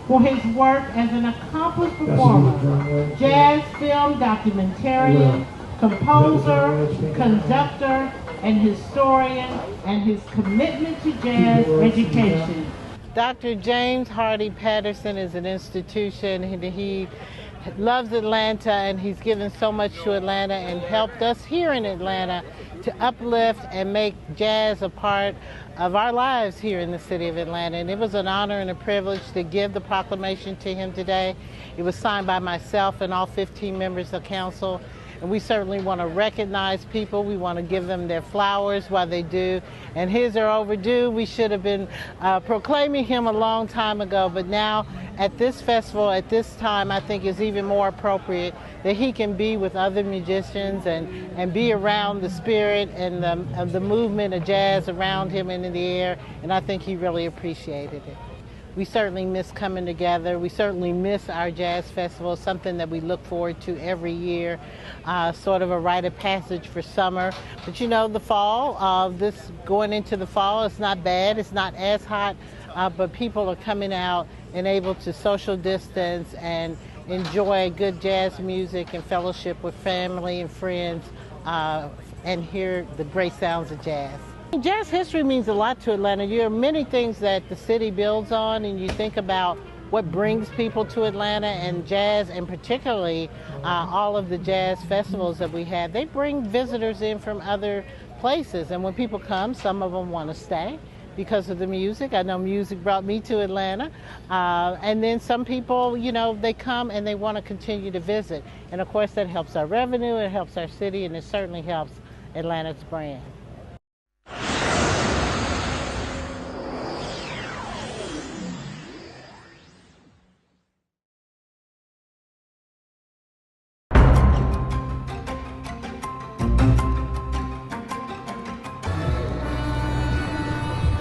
for his work as an accomplished performer, jazz film documentarian, composer, conductor, and historian, and his commitment to jazz education. Dr. James Hardy Patterson is an institution. He loves Atlanta, and he's given so much to Atlanta and helped us here in Atlanta to uplift and make jazz a part of our lives here in the city of Atlanta. And it was an honor and a privilege to give the proclamation to him today. It was signed by myself and all 15 members of council. And we certainly want to recognize people. We want to give them their flowers while they do. And his are overdue. We should have been proclaiming him a long time ago, but now at this festival, at this time, I think is even more appropriate that he can be with other musicians and be around the spirit and the movement of jazz around him and in the air. And I think he really appreciated it. We certainly miss coming together. We certainly miss our jazz festival, something that we look forward to every year, sort of a rite of passage for summer. But you know, the fall, this going into the fall, it's not bad. It's not as hot, but people are coming out and able to social distance and enjoy good jazz music and fellowship with family and friends and hear the great sounds of jazz. Jazz history means a lot to Atlanta. There are many things that the city builds on, and you think about what brings people to Atlanta, and jazz, and particularly all of the jazz festivals that we have, they bring visitors in from other places. And when people come, some of them want to stay because of the music. I know music brought me to Atlanta. And then some people, you know, they come and they want to continue to visit. And of course that helps our revenue, it helps our city, and it certainly helps Atlanta's brand.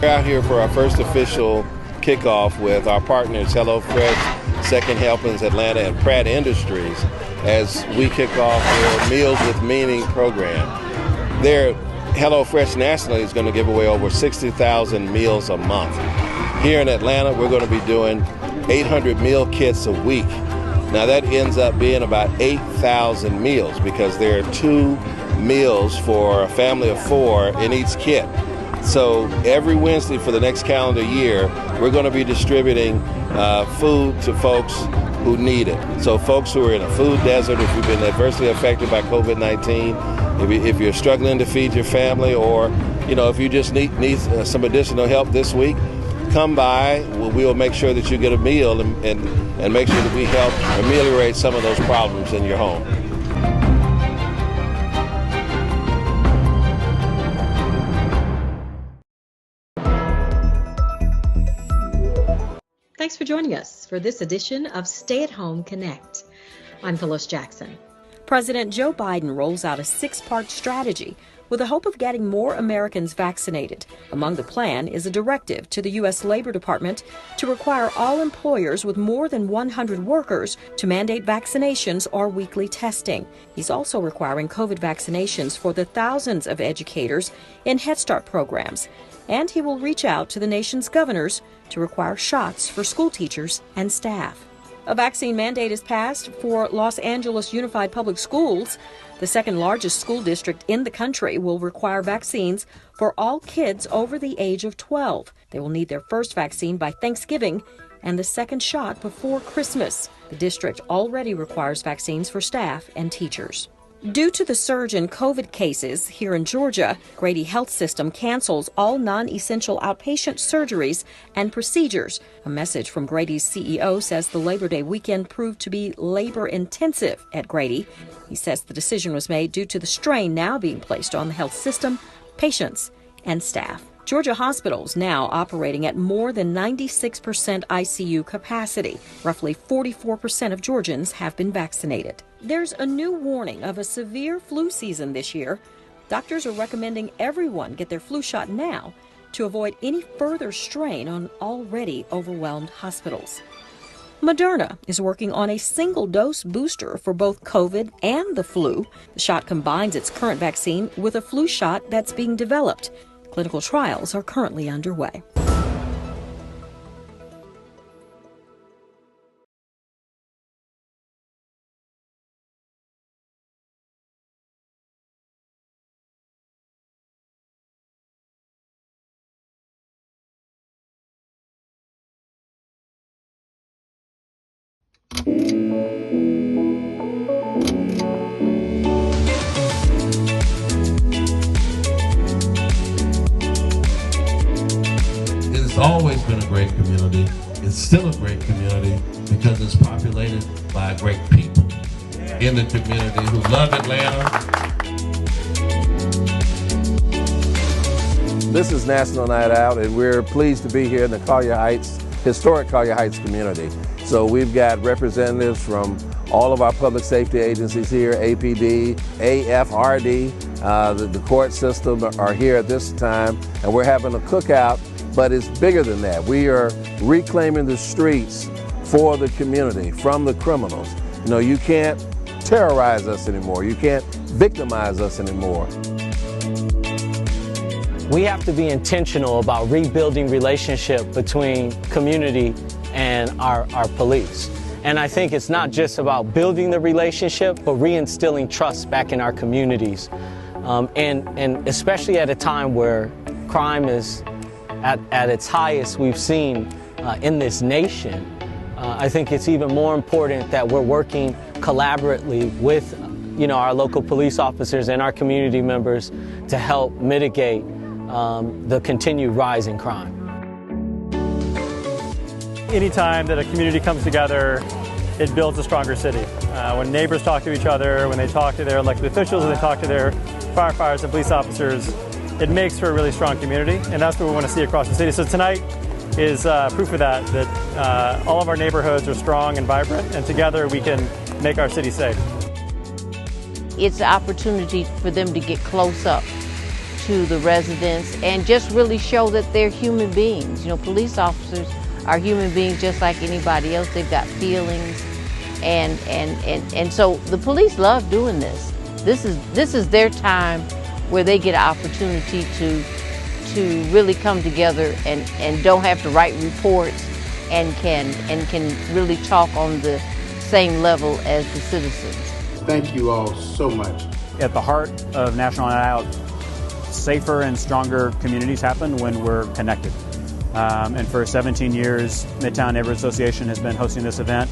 We're out here for our first official kickoff with our partners HelloFresh, Second Helpings Atlanta, and Pratt Industries as we kick off their Meals with Meaning program. Their HelloFresh nationally is going to give away over 60,000 meals a month. Here in Atlanta, we're going to be doing 800 meal kits a week. Now that ends up being about 8,000 meals because there are 2 meals for a family of 4 in each kit. So every Wednesday for the next calendar year, we're going to be distributing food to folks who need it. So folks who are in a food desert, if you've been adversely affected by COVID-19, if you're struggling to feed your family, or you know, if you just need some additional help this week, come by. We'll make sure that you get a meal and make sure that we help ameliorate some of those problems in your home. Thanks for joining us for this edition of Stay at Home Connect. I'm Phyllis Jackson. President Joe Biden rolls out a 6-part strategy with the hope of getting more Americans vaccinated. Among the plan is a directive to the U.S. Labor Department to require all employers with more than 100 workers to mandate vaccinations or weekly testing. He's also requiring COVID vaccinations for the thousands of educators in Head Start programs. And he will reach out to the nation's governors to require shots for school teachers and staff. A vaccine mandate is passed for Los Angeles Unified Public Schools. The second largest school district in the country will require vaccines for all kids over the age of 12. They will need their first vaccine by Thanksgiving and the second shot before Christmas. The district already requires vaccines for staff and teachers. Due to the surge in COVID cases here in Georgia, Grady Health System cancels all non-essential outpatient surgeries and procedures. A message from Grady's CEO says the Labor Day weekend proved to be labor-intensive at Grady. He says the decision was made due to the strain now being placed on the health system, patients, and staff. Georgia hospitals now operating at more than 96% ICU capacity. Roughly 44% of Georgians have been vaccinated. There's a new warning of a severe flu season this year. Doctors are recommending everyone get their flu shot now to avoid any further strain on already overwhelmed hospitals. Moderna is working on a single-dose booster for both COVID and the flu. The shot combines its current vaccine with a flu shot that's being developed. Clinical trials are currently underway. It's always been a great community. It's still a great community because it's populated by great people in the community who love Atlanta. This is National Night Out, and we're pleased to be here in the Collier Heights, historic Collier Heights community. So we've got representatives from all of our public safety agencies here, APD, AFRD, the court system are here at this time, and we're having a cookout, but it's bigger than that. We are reclaiming the streets for the community, from the criminals. You know, you can't terrorize us anymore. You can't victimize us anymore. We have to be intentional about rebuilding relationship between community and our police. And I think it's not just about building the relationship, but reinstilling trust back in our communities. And especially at a time where crime is at its highest we've seen in this nation, I think it's even more important that we're working collaboratively with our local police officers and our community members to help mitigate the continued rise in crime. Anytime that a community comes together, it builds a stronger city. When neighbors talk to each other, when they talk to their elected officials, when they talk to their firefighters and police officers, it makes for a really strong community, and that's what we want to see across the city. So tonight is proof of that all of our neighborhoods are strong and vibrant, and together we can make our city safe. It's an opportunity for them to get close up to the residents and just really show that they're human beings. You know, police officers are human beings just like anybody else. They've got feelings, and so the police love doing this. This is their time where they get an opportunity to really come together and don't have to write reports and can really talk on the same level as the citizens. Thank you all so much. At the heart of National Night Out, safer and stronger communities happen when we're connected. And for 17 years, Midtown Neighborhood Association has been hosting this event.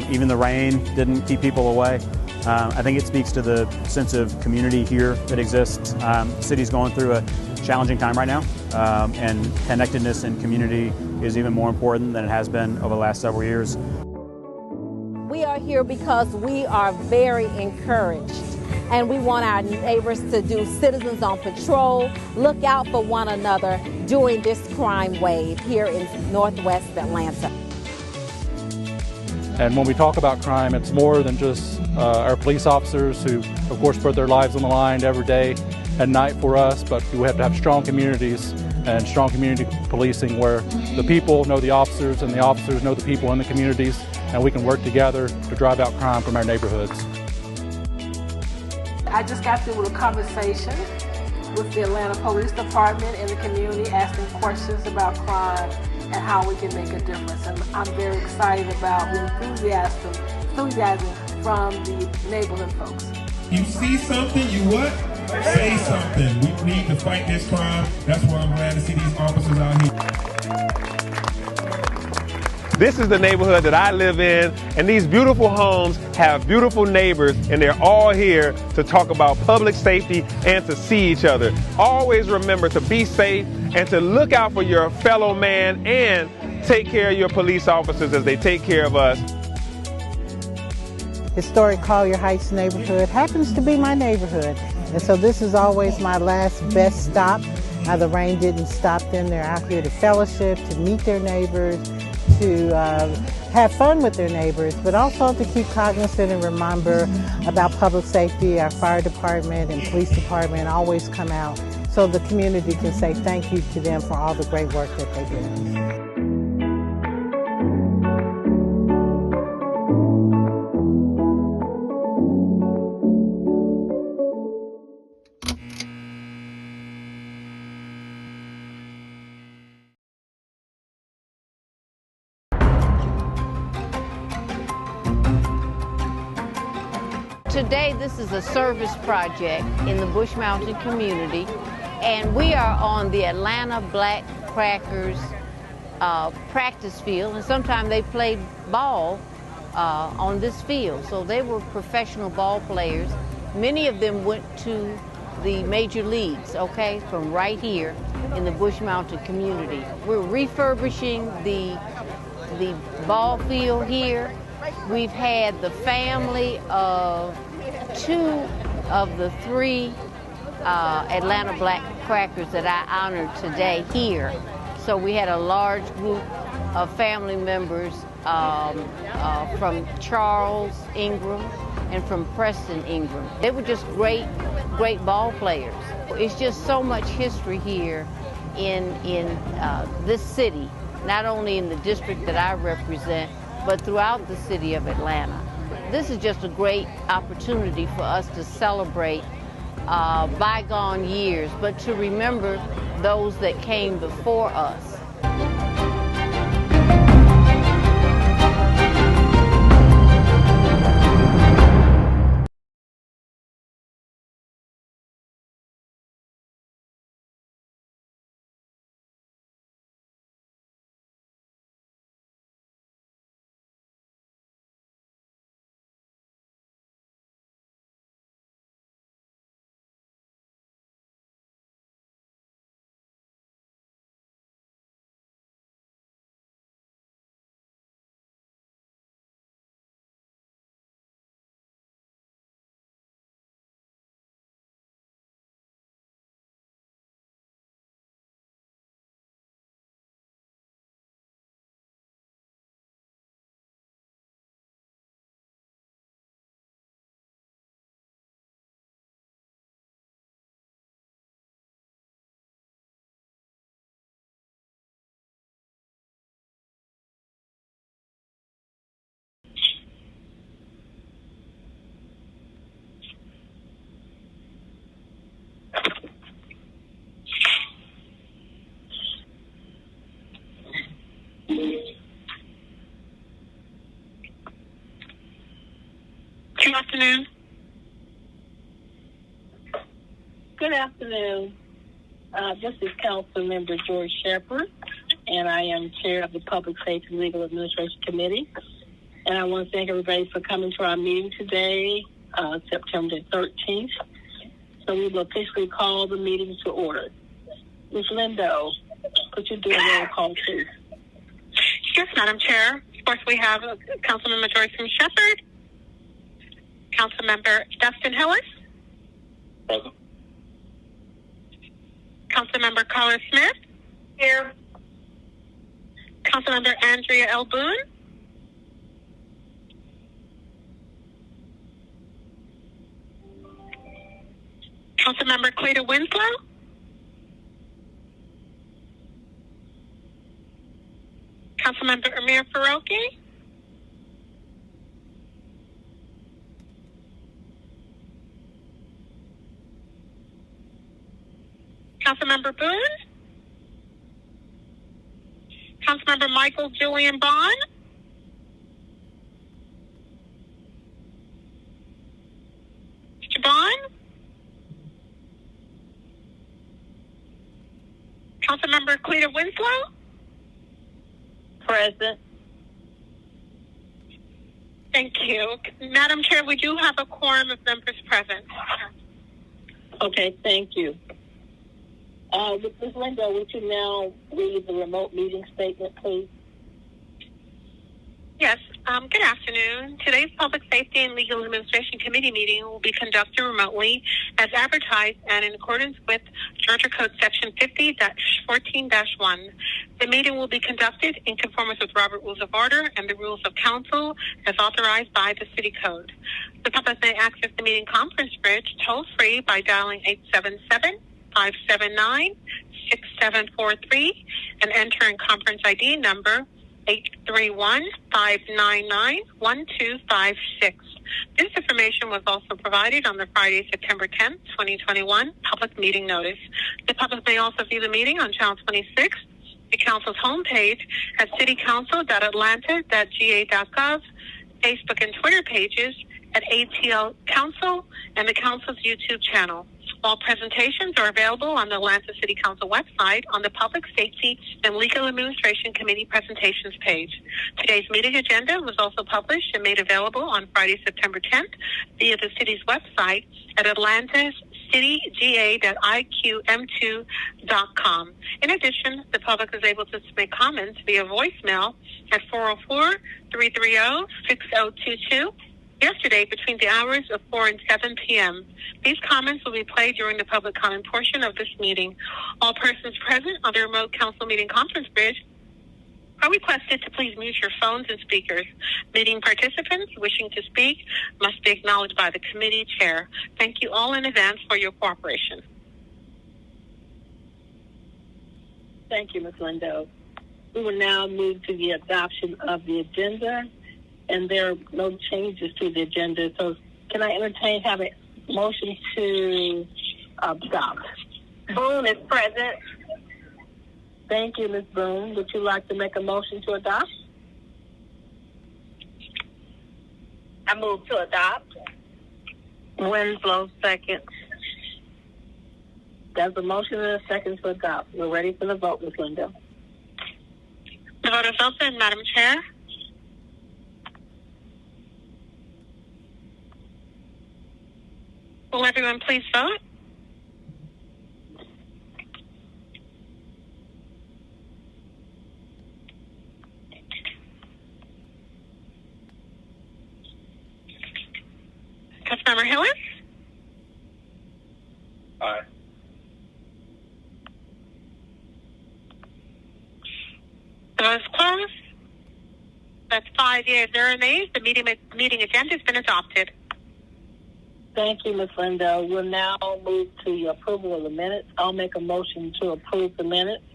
Even the rain didn't keep people away. I think it speaks to the sense of community here that exists. The city's going through a challenging time right now, and connectedness and community is even more important than it has been over the last several years. We are here because we are very encouraged, and we want our neighbors to do Citizens on Patrol, look out for one another during this crime wave here in Northwest Atlanta. And when we talk about crime, it's more than just our police officers who, of course, put their lives on the line every day and night for us, but we have to have strong communities and strong community policing where the people know the officers and the officers know the people in the communities, and we can work together to drive out crime from our neighborhoods. I just got through with a conversation with the Atlanta Police Department and the community, asking questions about crime and how we can make a difference. And I'm very excited about the enthusiasm from the neighborhood folks. You see something, you what? Say something. We need to fight this crime. That's why I'm glad to see these officers out here. This is the neighborhood that I live in, and these beautiful homes have beautiful neighbors, and they're all here to talk about public safety and to see each other. Always remember to be safe and to look out for your fellow man and take care of your police officers as they take care of us. Historic Collier Heights neighborhood happens to be my neighborhood, and so this is always my last best stop. The rain didn't stop them. They're out here to fellowship, to meet their neighbors, to have fun with their neighbors, but also to keep cognizant and remember about public safety. Our fire department and police department always come out so the community can say thank you to them for all the great work that they do. Today, this is a service project in the Bush Mountain community, and we are on the Atlanta Black Crackers practice field, and sometimes they play ball on this field. So they were professional ball players. Many of them went to the major leagues, okay, from right here in the Bush Mountain community. We're refurbishing the ball field here. We've had the family of 2 of the 3 Atlanta Black Crackers that I honored today here. So we had a large group of family members from Charles Ingram and from Preston Ingram. They were just great ball players. It's just so much history here in this city, not only in the district that I represent, but throughout the city of Atlanta. This is just a great opportunity for us to celebrate bygone years, but to remember those that came before us. Good afternoon. Good afternoon. This is Council Member George Shepard, and I am Chair of the Public Safety and Legal Administration Committee. And I want to thank everybody for coming to our meeting today, September 13th. So we will officially call the meeting to order. Ms. Lindo, could you do a roll call, please? Yes, Madam Chair. Of course, we have Councilmember Joyce Shepard, Councilmember Dustin Hillis, Present. Councilmember Carla Smith, here. Councilmember Andrea L. Boone, Councilmember Cleta Winslow, Councilmember Amir Faroki, Councilmember Boone, Councilmember Michael Julian Bond, Mr. Bond, Councilmember Cleta Winslow, Present. Thank you. Madam Chair, we do have a quorum of members present. Okay, thank you. Ms. Lindo, would you now read the remote meeting statement, please? Yes. Good afternoon. Today's Public Safety and Legal Administration Committee meeting will be conducted remotely as advertised and in accordance with Georgia Code Section 50-14-1. The meeting will be conducted in conformance with Robert Rules of Order and the Rules of Council as authorized by the City Code. The public may access the meeting conference bridge toll-free by dialing 877-579-6743 and entering conference ID number 831-599-1256. This information was also provided on the Friday, September 10th, 2021 public meeting notice. The public may also view the meeting on Channel 26, the Council's homepage at citycouncil.atlanta.ga.gov, Facebook and Twitter pages at ATL Council, and the Council's YouTube channel. All presentations are available on the Atlanta City Council website on the Public Safety and Legal Administration Committee presentations page. Today's meeting agenda was also published and made available on Friday, September 10th via the city's website at atlantacityga.iqm2.com. In addition, the public is able to submit comments via voicemail at 404-330-6022. Yesterday between the hours of 4 and 7 p.m. These comments will be played during the public comment portion of this meeting. All persons present on the remote council meeting conference bridge are requested to please mute your phones and speakers. Meeting participants wishing to speak must be acknowledged by the committee chair. Thank you all in advance for your cooperation. Thank you, Ms. Lindo. We will now move to the adoption of the agenda, and there are no changes to the agenda. So can I have a motion to adopt? Boone is present. Thank you, Ms. Boone. Would you like to make a motion to adopt? I move to adopt. Winslow, second. There's a motion and a second to adopt. We're ready for the vote, Ms. Lindo. The vote is open, Madam Chair. Will everyone please vote? Councilmember Hillis? Aye. The vote is closed. That's 5 yeas, 0 nays. The meeting agenda has been adopted. Thank you, Ms. Lindo. We'll now move to the approval of the minutes. I'll make a motion to approve the minutes.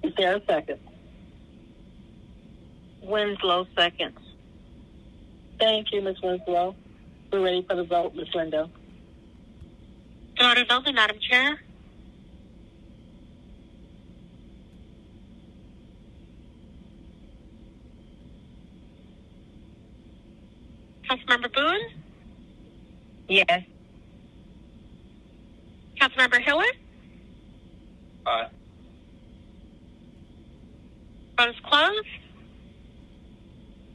Is there a second? Winslow, seconds. Thank you, Ms. Winslow. We're ready for the vote, Ms. Lindo. The vote is open, Madam Chair. Councilmember Boone? Yes. Councilmember Hillis? Aye. Vote is closed.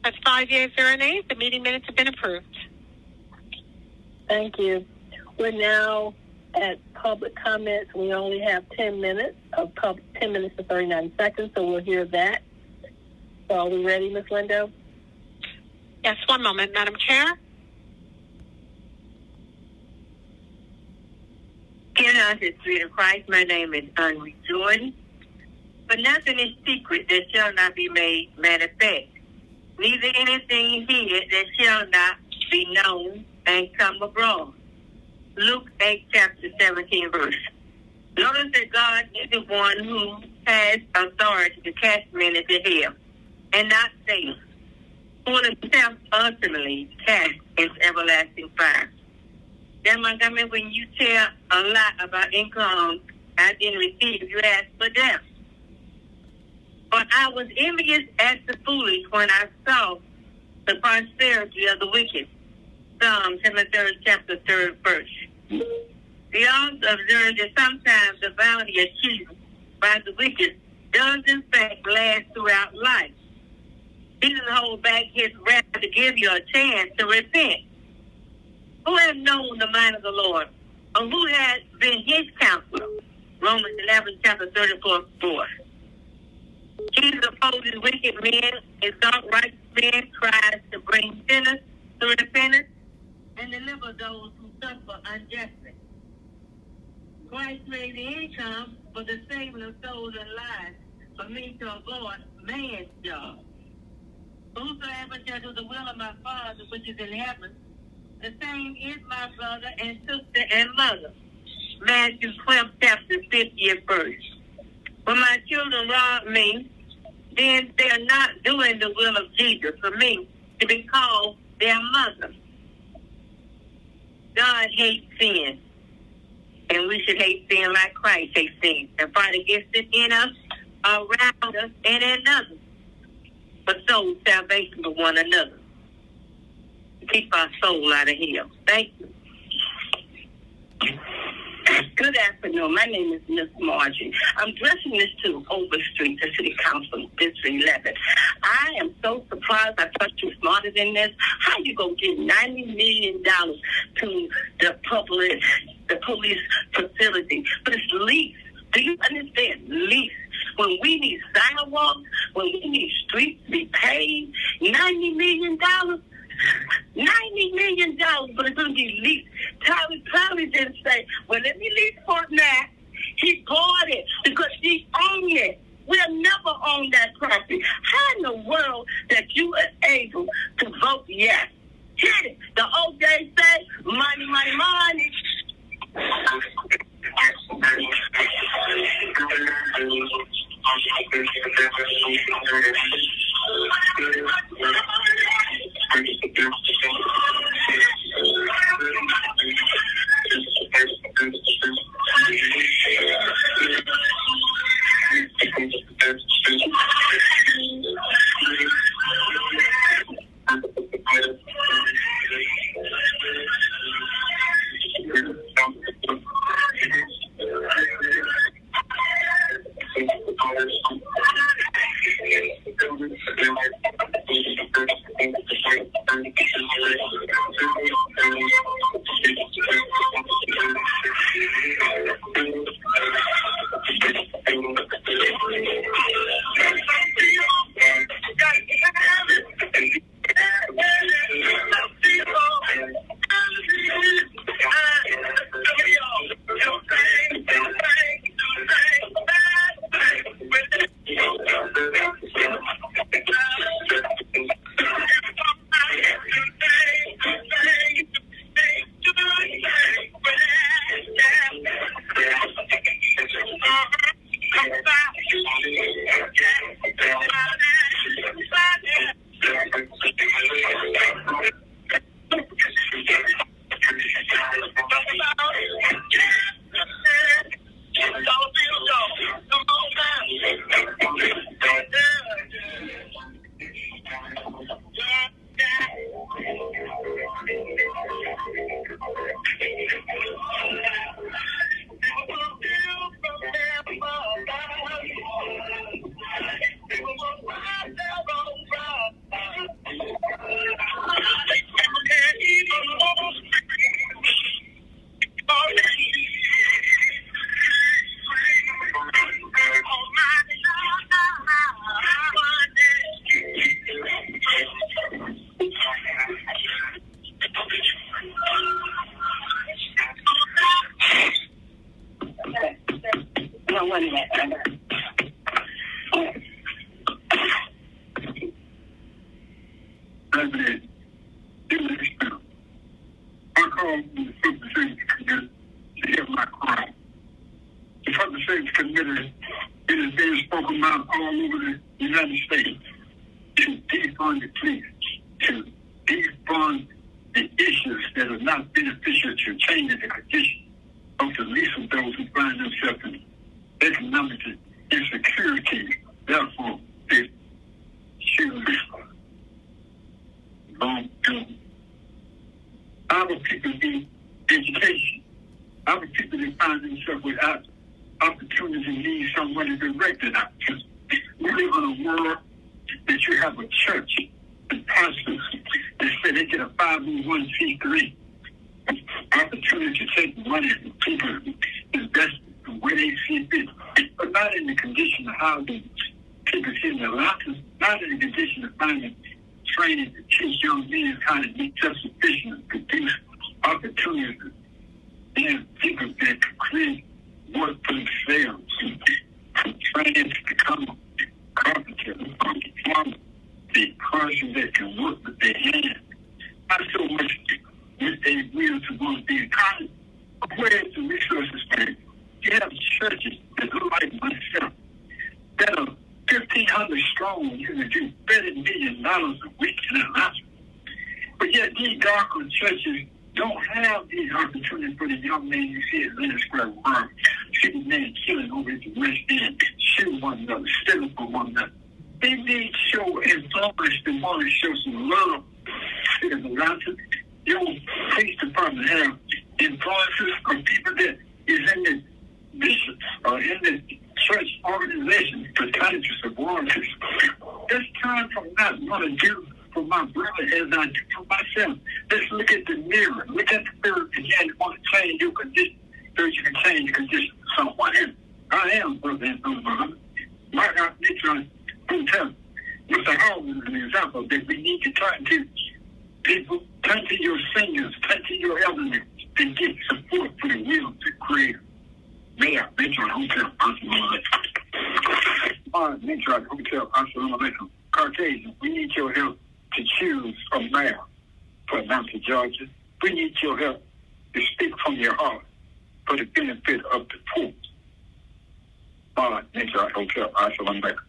That's 5 yeas, 0 nays. The meeting minutes have been approved. Thank you. We're now at public comments. We only have 10 minutes and 39 seconds, so we'll hear that. So are we ready, Ms. Lindo? Yes, one moment, Madam Chair. Dear unto Spirit of Christ, my name is Henry Jordan. But nothing is secret that shall not be made manifest, neither anything hid that shall not be known and come abroad. Luke 8, chapter 17, verse. Notice that God is the one who has authority to cast men into hell, and not Satan, who will himself ultimately cast into everlasting fire. Then, Montgomery, when you tell a lot about income I didn't receive, you ask for them. But I was envious at the foolish when I saw the prosperity of the wicked. Psalm 73, chapter 3, verse. The author observed that sometimes the bounty achieved by the wicked does in fact last throughout life. He doesn't hold back his wrath to give you a chance to repent. Who has known the mind of the Lord? Or who has been his counselor? Romans 11, chapter 34, 4. Jesus opposes wicked men, exalts righteous men, tries to bring sinners to repentance, and deliver those who suffer unjustly. Christ made the income for the saving of souls and lives for me to avoid man's job. Whosoever shall do the will of my Father which is in heaven, the same is my brother and sister and mother. Matthew 12, chapter 50th verse. When my children rob me, then they are not doing the will of Jesus for me to be called their mother. God hates sin, and we should hate sin like Christ hates sin, and fight against it in us, around us, and in others. But soul salvation for one another. Keep our soul out of hell. Thank you. Good afternoon. My name is Miss Margie. I'm addressing this to Overstreet, the City Council, District 11. I am so surprised. I thought you were smarter than this. How you gonna get $90 million to the police facility? But it's lease. Do you understand? Lease. When we need sidewalks, when we need streets to be paved, $90 million. $90 million, but it's going to be leased. Tyler didn't say, well, let me lease Fort Mac. He bought it because he owned it. We'll never own that property. How in the world that you are able to vote yes? Hit it. The old days say, money, money, money. Your police department have influences or people that is in the church organization, the colleges of warriors. It's time from not want to do for my brother as I do for myself. Let's look at the mirror. Look at the mirror again. You want to change your condition, so you can change your condition of someone else. I am brother and brother. My nature hotel. Mr. Hall is an example that we need to turn to people, turn to your seniors, turn to your elderly, and get support for the will to create. Mayor, Metro Hotel, Assalamu alaikum. Metro Hotel, Assalamu alaikum. Caucasian, we need your help to choose a mayor for Atlanta, Georgia. We need your help to speak from your heart for the benefit of the poor. Metro Hotel, Assalamu alaikum.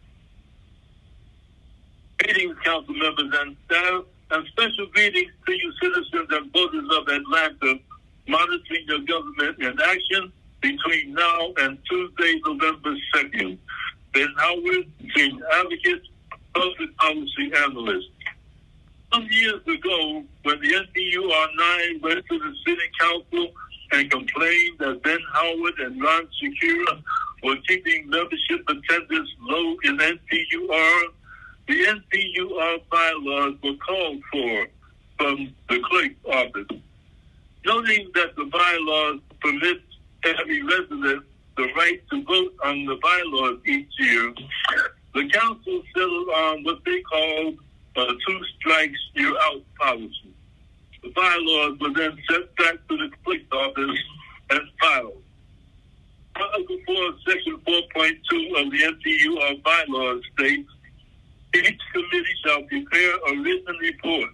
Greetings, council members and staff, and special greetings to you citizens and voters of Atlanta, monitoring your government in action between now and Tuesday, November 2nd. Ben Howard, senior advocate, public policy analyst. Some years ago, when the NPUR9 went to the city council and complained that Ben Howard and Ron Shakira were keeping membership attendance low in NPUR, the NPUR bylaws were called for from the clerk's office. Noting that the bylaws permit every resident the right to vote on the bylaws each year, the council settled on what they called a 2 strikes, you're out policy. The bylaws were then sent back to the clerk's office and filed. Article 4, Section 4.2 of the NPUR bylaws states, each committee shall prepare a written report.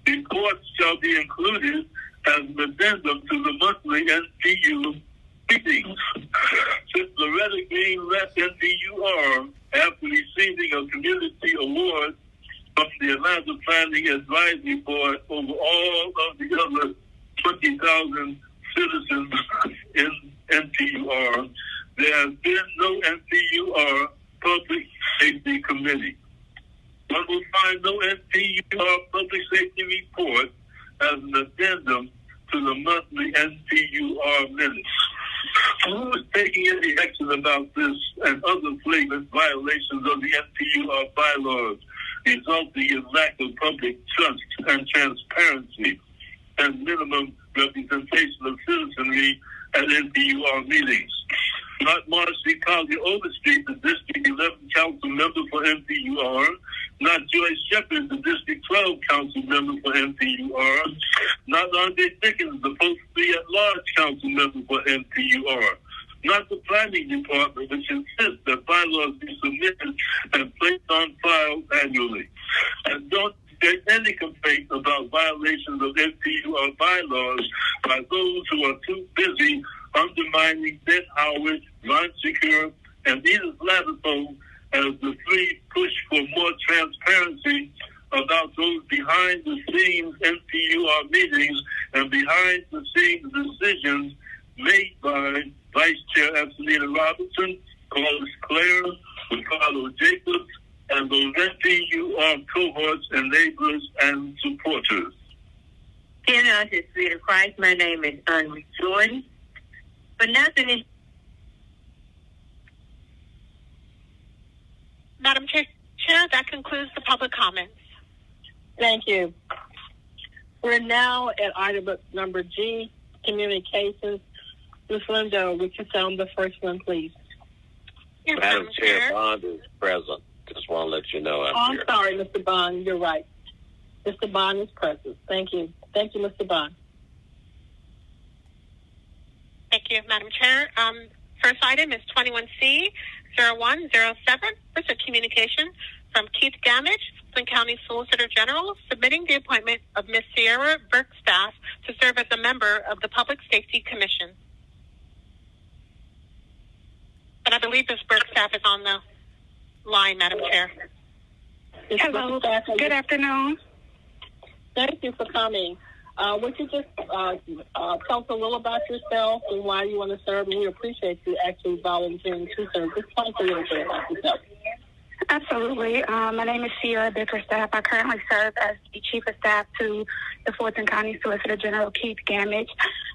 Reports shall be included as an addendum to the monthly NPU meetings. Since Loretta Green left NPUR after receiving a community award from the Atlanta Planning Advisory Board over all of the other 20,000 citizens in NPUR, there has been no NPUR Public Safety Committee. One will find no NPUR Public Safety Report as an addendum to the monthly NPUR minutes. Who is taking any action about this and other flagrant violations of the NPUR bylaws, resulting in lack of public trust and transparency and minimum representation of citizenry at NPUR meetings? Not Marcy Collier Overstreet, the District 11 Council member for NPUR. Not Joyce Shepard, the District 12 Council member for NPUR. Not Andre Dickens, the Post 3 at-large Council member for NPUR. Not the Planning Department, which insists that bylaws be submitted and placed on file annually. And don't get any complaints about violations of NPUR bylaws by those who are too busy undermining Ben Howard, Ron Shakira, and Edith Latipo as the three push for more transparency about those behind-the-scenes NPUR meetings and behind-the-scenes decisions made by Vice Chair Antonina Robinson, Carlos Clare, Ricardo Jacobs, and those NPUR cohorts, enablers, and supporters. In us is Spirit of Christ. My name is Untitled Jordan. But nothing is... Madam Chair, that concludes the public comments. Thank you. We're now at item number G, communications. Ms. Lindo, would you sound the first one, please? Yes, Madam Chair, Bond is present. Just want to let you know I'm here. I'm sorry, Mr. Bond. You're right. Mr. Bond is present. Thank you. Thank you, Mr. Bond. Thank you, Madam Chair. First item is 21C 0107. This is a communication from Keith Gamage, Flint County Solicitor General, submitting the appointment of Ms. Sierra Burkstaff to serve as a member of the Public Safety Commission. And I believe Ms. Burkstaff is on the line, Madam Chair. Hello. Good afternoon. Thank you for coming. Would you just tell us a little about yourself and why you want to serve? And we appreciate you actually volunteering to serve. Just tell us a little bit about yourself. Absolutely. My name is Sierra Bickerstaff. I currently serve as the Chief of Staff to the Fulton County Solicitor General Keith Gamage.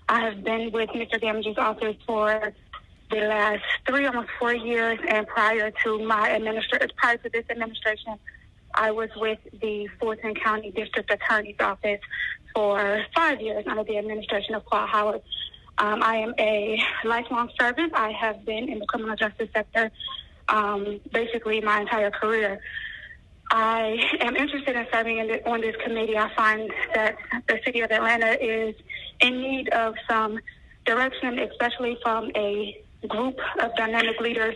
I have been with Mr. Gamage's office for the last 3, almost 4 years, and prior to this administration, I was with the Fulton County District Attorney's Office for 5 years under the administration of Claude Howard. I am a lifelong servant. I have been in the criminal justice sector basically my entire career. I am interested in serving on this committee. I find that the city of Atlanta is in need of some direction, especially from a group of dynamic leaders.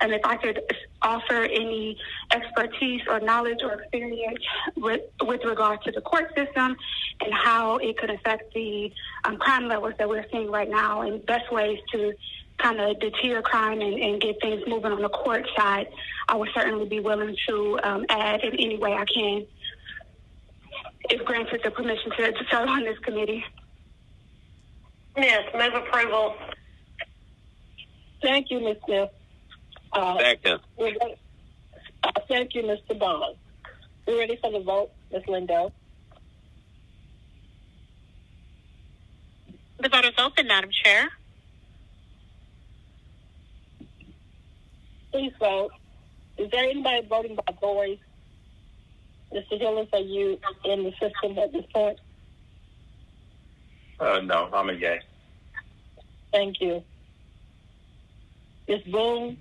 And if I could offer any expertise or knowledge or experience with regard to the court system and how it could affect the crime levels that we're seeing right now and best ways to kind of deter crime and get things moving on the court side, I would certainly be willing to add in any way I can, if granted the permission to serve on this committee. Yes, move approval. Thank you, Ms. Smith. Second. Thank you, Mr. Bond. We're ready for the vote, Ms. Lindo. The vote is open, Madam Chair. Please vote. Is there anybody voting by voice? Mr. Hillis, are you in the system at this point? No, I'm a yay. Thank you. Ms. Boone?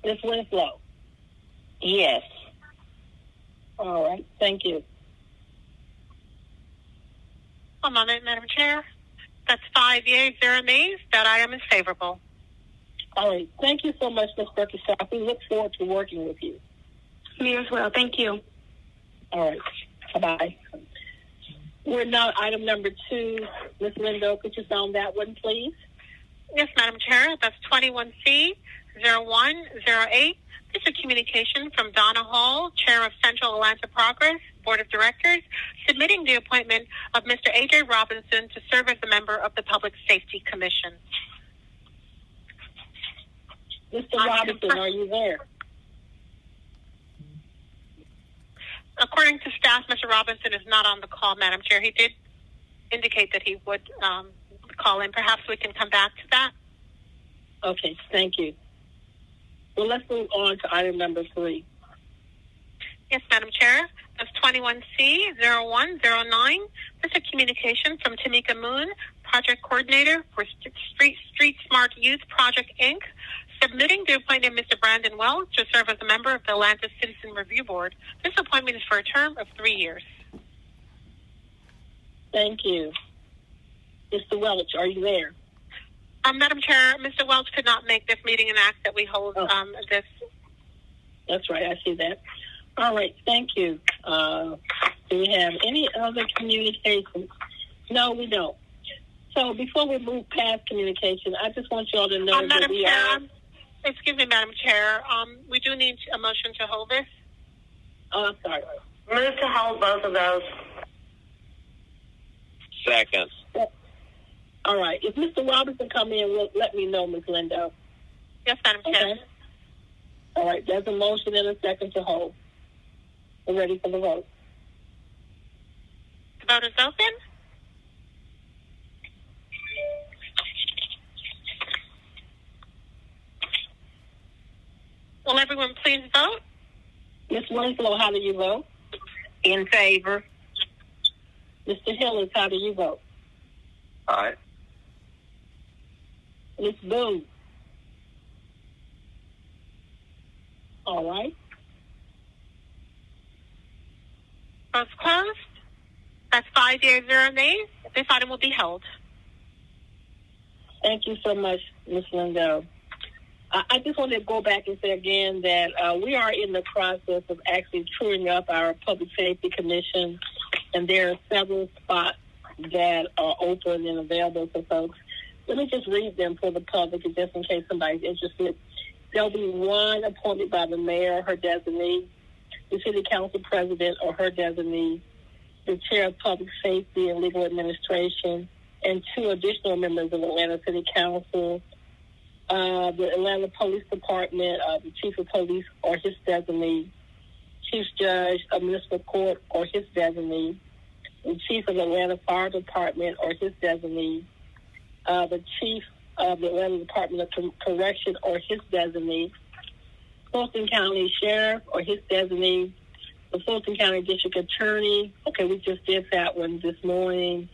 Ms. Winslow? Yes. All right. Thank you. One moment, Madam Chair. That's 5 yeas, 0 nays. That item is favorable. All right. Thank you so much, Ms. Bickerstaff. We look forward to working with you. Me as well. Thank you. All right. Bye-bye. We're now at item number 2. Ms. Lindo, could you sound that one, please? Yes, Madam Chair. That's 21C-0108. This is a communication from Donna Hall, Chair of Central Atlanta Progress Board of Directors, submitting the appointment of Mr. A.J. Robinson to serve as a member of the Public Safety Commission. Mr. Robinson, are you there? According to staff, Mr. Robinson is not on the call, Madam Chair. He did indicate that he would call in. Perhaps we can come back to that. Okay, thank you. Well, let's move on to item number 3. Yes, Madam Chair. That's 21C-0109. This is a communication from Tamika Moon, Project Coordinator for Street Smart Youth Project, Inc., submitting the appointment of Mr. Brandon Wells to serve as a member of the Atlanta Citizen Review Board. This appointment is for a term of 3 years. Thank you. Mr. Welch, are you there? Madam Chair, Mr. Welch could not make this meeting and ask that we hold this. That's right. I see that. All right. Thank you. Do we have any other communications? No, we don't. So before we move past communication, I just want you all to know that Madam we Chair, are... Excuse me, Madam Chair. We do need a motion to hold this. Oh, I'm sorry. Move to hold both of those. Second. All right. If Mr. Robinson come in, let me know, Ms. Lindo. Yes, Madam Chair. Okay. All right. There's a motion and a second to hold. We're ready for the vote. The vote is open. Will everyone please vote? Ms. Winslow, how do you vote? In favor. Mr. Hillis, how do you vote? Aye. Ms. Boone? All right. Votes closed. That's 5 yeas, 0 nays. This item will be held. Thank you so much, Ms. Lindo. I just want to go back and say again that we are in the process of actually truing up our Public Safety Commission, and there are several spots that are open and available for folks. Let me just read them for the public, just in case somebody's interested. There'll be one appointed by the mayor or her designee, the city council president or her designee, the chair of public safety and legal administration, and 2 additional members of Atlanta City Council, the Atlanta Police Department, the Chief of Police or his designee, Chief Judge of Municipal Court or his designee, the Chief of the Atlanta Fire Department or his designee, the Chief of the Atlanta Department of Correction or his designee, Fulton County Sheriff or his designee, the Fulton County District Attorney. Okay, we just did that one this morning.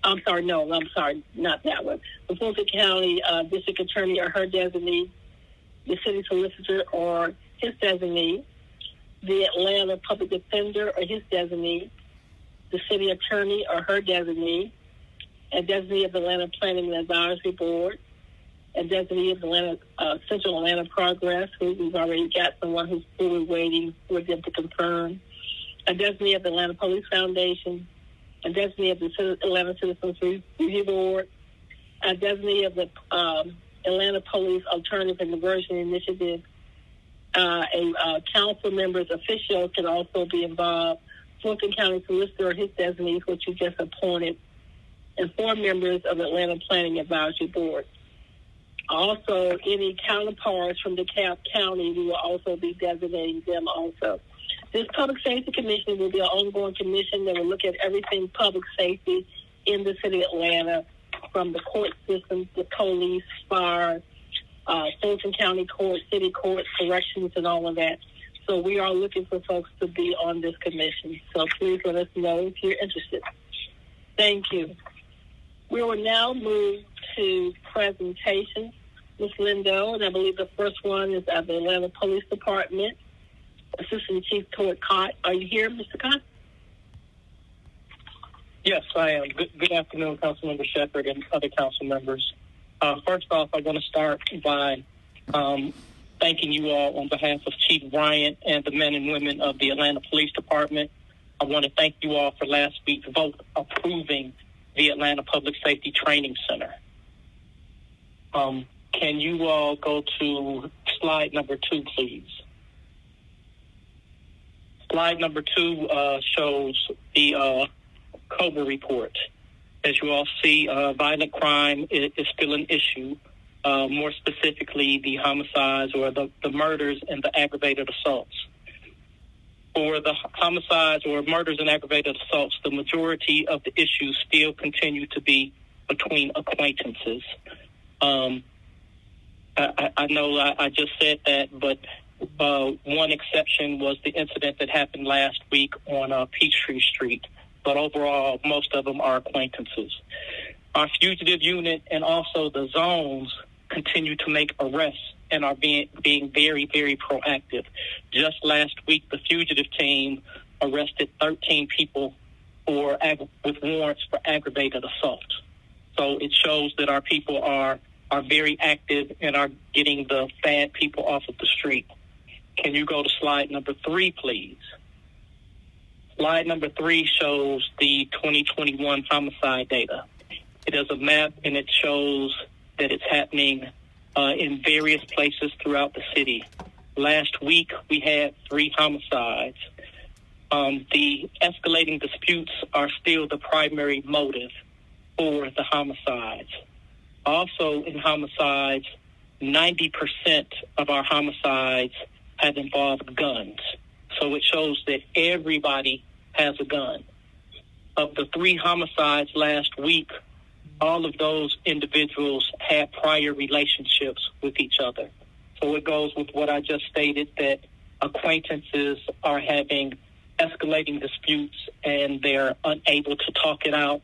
I'm sorry, not that one. The Fulton County District Attorney or her designee, the City Solicitor or his designee, the Atlanta Public Defender or his designee, the City Attorney or her designee, a designee of the Atlanta Planning and Advisory Board, a designee of the Atlanta Central Atlanta Progress, who we've already got someone who we're waiting for them to confirm, a designee of the Atlanta Police Foundation, a designee of the Atlanta Citizens Review Board, a designee of the Atlanta Police Alternative and Diversion Initiative. A council member's official can also be involved. Fulton County Solicitor or his designees, which you just appointed, and 4 members of the Atlanta Planning Advisory Board. Also, any counterparts from DeKalb County, we will also be designating them also. This Public Safety Commission will be an ongoing commission that will look at everything public safety in the city of Atlanta, from the court system, the police, fire, Fulton County Court, City Court, corrections, and all of that. So we are looking for folks to be on this commission. So please let us know if you're interested. Thank you. We will now move to presentations. Ms. Lindo, and I believe the first one is at the Atlanta Police Department. Assistant Chief Todd Cott. Are you here, Mr. Cott? Yes, I am. Good afternoon, Councilmember Shepherd and other council members. First off, I want to start by thanking you all on behalf of Chief Bryant and the men and women of the Atlanta Police Department. I want to thank you all for last week's vote approving the Atlanta Public Safety Training Center. Can you all go to slide number 2, please? Slide number 2 shows the Cobra Report. As you all see, violent crime is still an issue, more specifically the homicides or the murders and the aggravated assaults. For the homicides or murders and aggravated assaults, the majority of the issues still continue to be between acquaintances. I know I just said that, but one exception was the incident that happened last week on Peachtree Street. But overall, most of them are acquaintances. Our fugitive unit and also the zones continue to make arrests and are being very, very proactive. Just last week, the fugitive team arrested 13 people with warrants for aggravated assault. So it shows that our people are very active and are getting the bad people off of the street. Can you go to slide number 3, please? Slide number 3 shows the 2021 homicide data. It is a map, and it shows that it's happening in various places throughout the city. Last week, we had 3 homicides. The escalating disputes are still the primary motive for the homicides. Also, in homicides, 90% of our homicides have involved guns. So it shows that everybody has a gun. Of the 3 homicides last week, all of those individuals had prior relationships with each other. So it goes with what I just stated, that acquaintances are having escalating disputes and they're unable to talk it out,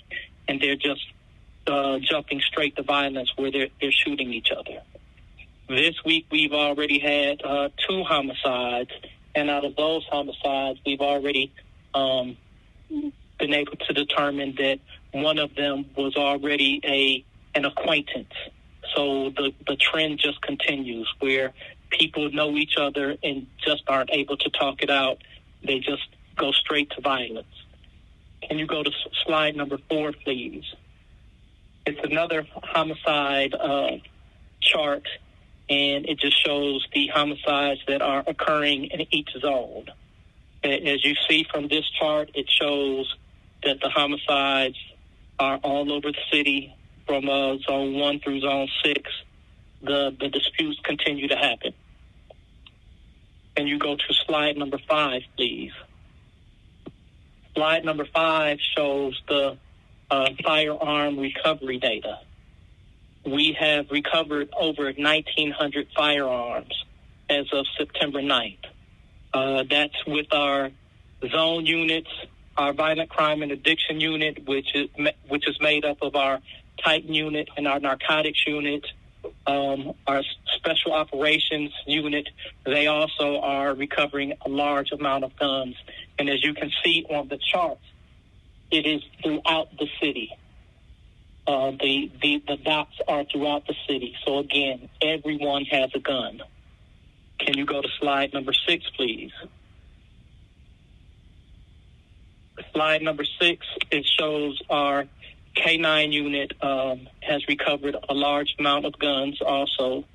and they're just jumping straight to violence where they're shooting each other. This week, we've already had 2 homicides, and out of those homicides, we've already been able to determine that one of them was already an acquaintance. So the trend just continues where people know each other and just aren't able to talk it out. They just go straight to violence. Can you go to slide number 4, please? It's another homicide chart, and it just shows the homicides that are occurring in each zone. As you see from this chart, it shows that the homicides are all over the city from zone 1 through zone 6. the disputes continue to happen. Can you go to slide number 5, please? Slide number 5 shows the firearm recovery data. We have recovered over 1,900 firearms as of September 9th. That's with our zone units, our violent crime and addiction unit, which is made up of our Titan unit and our narcotics unit, our special operations unit. They also are recovering a large amount of guns. And as you can see on the charts, it is throughout the city. The dots are throughout the city. So again, everyone has a gun. Can you go to slide number 6, please? Slide number 6, it shows our K9 unit has recovered a large amount of guns also.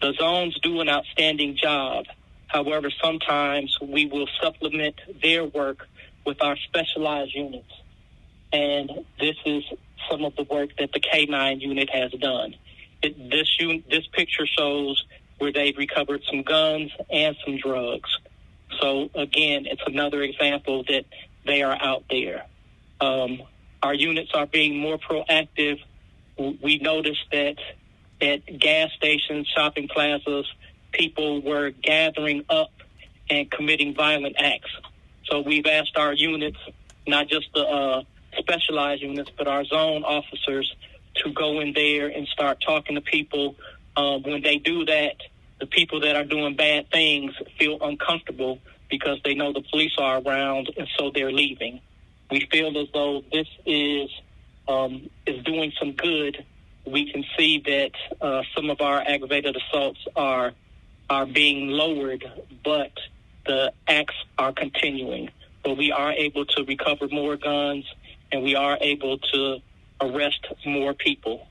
The zones do an outstanding job. However, sometimes we will supplement their work with our specialized units. And this is some of the work that the K9 unit has done. This picture shows where they've recovered some guns and some drugs. So, again, it's another example that they are out there. Our units are being more proactive. We noticed that at gas stations, shopping plazas, people were gathering up and committing violent acts. So we've asked our units, not just the specialized units, but our zone officers, to go in there and start talking to people. When they do that, the people that are doing bad things feel uncomfortable because they know the police are around, and so they're leaving. We feel as though this is doing some good. We can see that some of our aggravated assaults are being lowered, but the acts are continuing. But we are able to recover more guns, and we are able to arrest more people.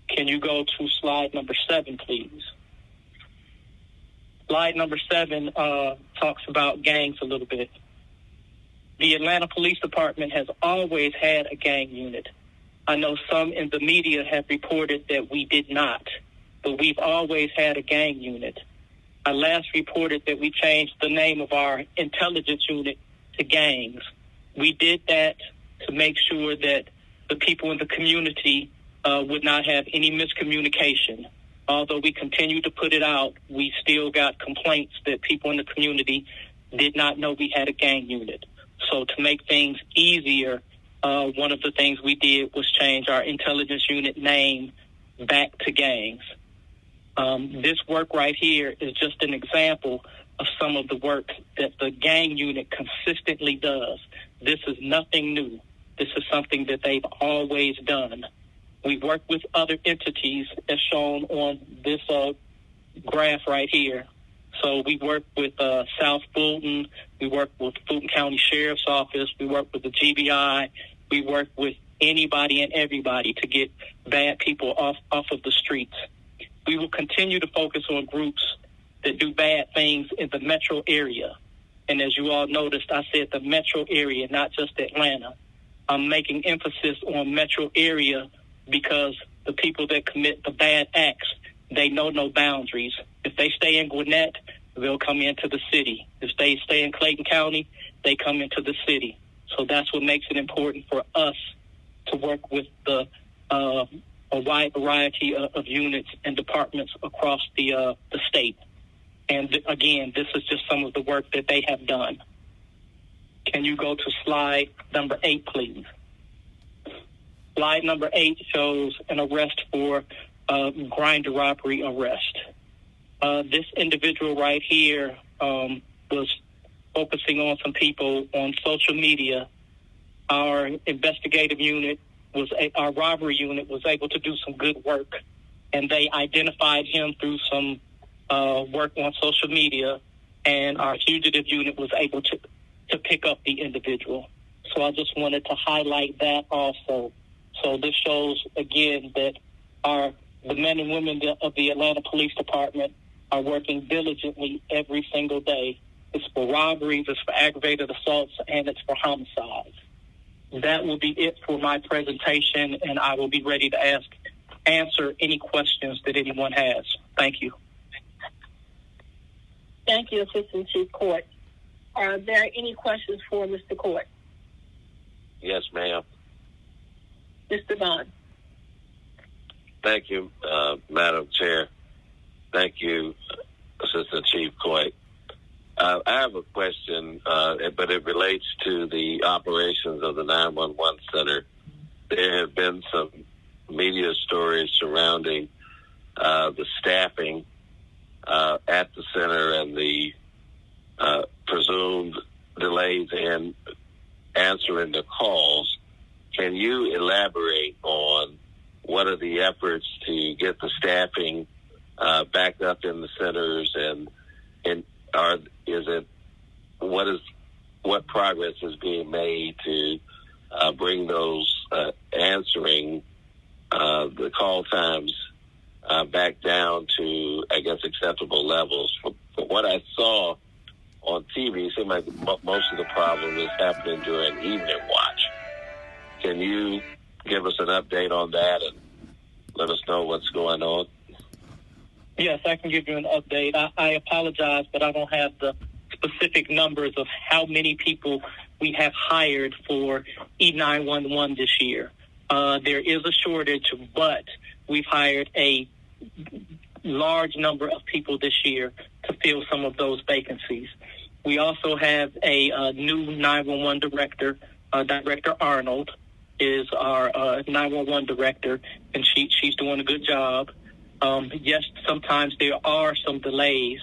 Can you go to slide number 7, please? Slide number 7 talks about gangs a little bit. The Atlanta Police Department has always had a gang unit. I know some in the media have reported that we did not, but we've always had a gang unit. I last reported that we changed the name of our intelligence unit to gangs. We did that to make sure that the people in the community would not have any miscommunication. Although we continue to put it out, we still got complaints that people in the community did not know we had a gang unit. So to make things easier, one of the things we did was change our intelligence unit name back to gangs. This work right here is just an example of some of the work that the gang unit consistently does. This is nothing new. This is something that they've always done. We work with other entities as shown on this graph right here. So we work with South Fulton. We work with Fulton County Sheriff's Office. We work with the GBI. We work with anybody and everybody to get bad people off of the streets. We will continue to focus on groups that do bad things in the metro area. And as you all noticed, I said the metro area, not just Atlanta. I'm making emphasis on metro area because the people that commit the bad acts, they know no boundaries. If they stay in Gwinnett, they'll come into the city. If they stay in Clayton County, they come into the city. So that's what makes it important for us to work with a wide variety of units and departments across the state. And again, this is just some of the work that they have done. Can you go to slide number 8, please? Slide number 8 shows an arrest for grinder robbery arrest. This individual right here was focusing on some people on social media. Our investigative unit our robbery unit was able to do some good work, and they identified him through some work on social media, and our fugitive unit was able to pick up the individual. So I just wanted to highlight that also. So this shows, again, that the men and women of the Atlanta Police Department are working diligently every single day. It's for robberies, it's for aggravated assaults, and it's for homicides. That will be it for my presentation, and I will be ready to answer any questions that anyone has. Thank you. Thank you, Assistant Chief Court. Are there any questions for Mr. Court? Yes, ma'am. Mr. Bond. Thank you, Madam Chair. Thank you, Assistant Chief Court. I have a question, but it relates to the operations of the 911 Center. There have been some media stories surrounding the staffing at the center and the presumed delays in answering the calls. Can you elaborate on what are the efforts to get the staffing back up in the centers, and what progress is being made to bring those answering the call times back down to, I guess, acceptable levels? From what I saw on TV, it seemed like most of the problem is happening during evening watch. Can you give us an update on that and let us know what's going on? Yes, I can give you an update. I apologize, but I don't have the specific numbers of how many people we have hired for E911 this year. There is a shortage, but we've hired a large number of people this year to fill some of those vacancies. We also have a new 911 director. Director Arnold is our 911 director, and she's doing a good job. Yes, sometimes there are some delays.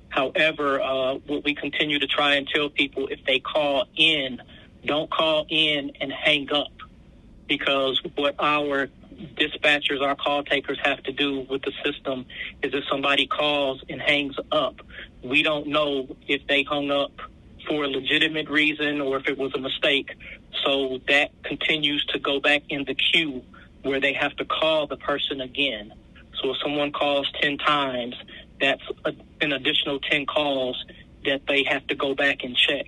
However, what we continue to try and tell people, if they call in, don't call in and hang up, because what our dispatchers, our call takers have to do with the system is if somebody calls and hangs up, we don't know if they hung up for a legitimate reason or if it was a mistake. So that continues to go back in the queue where they have to call the person again. So if someone calls 10 times, that's an additional 10 calls that they have to go back and check.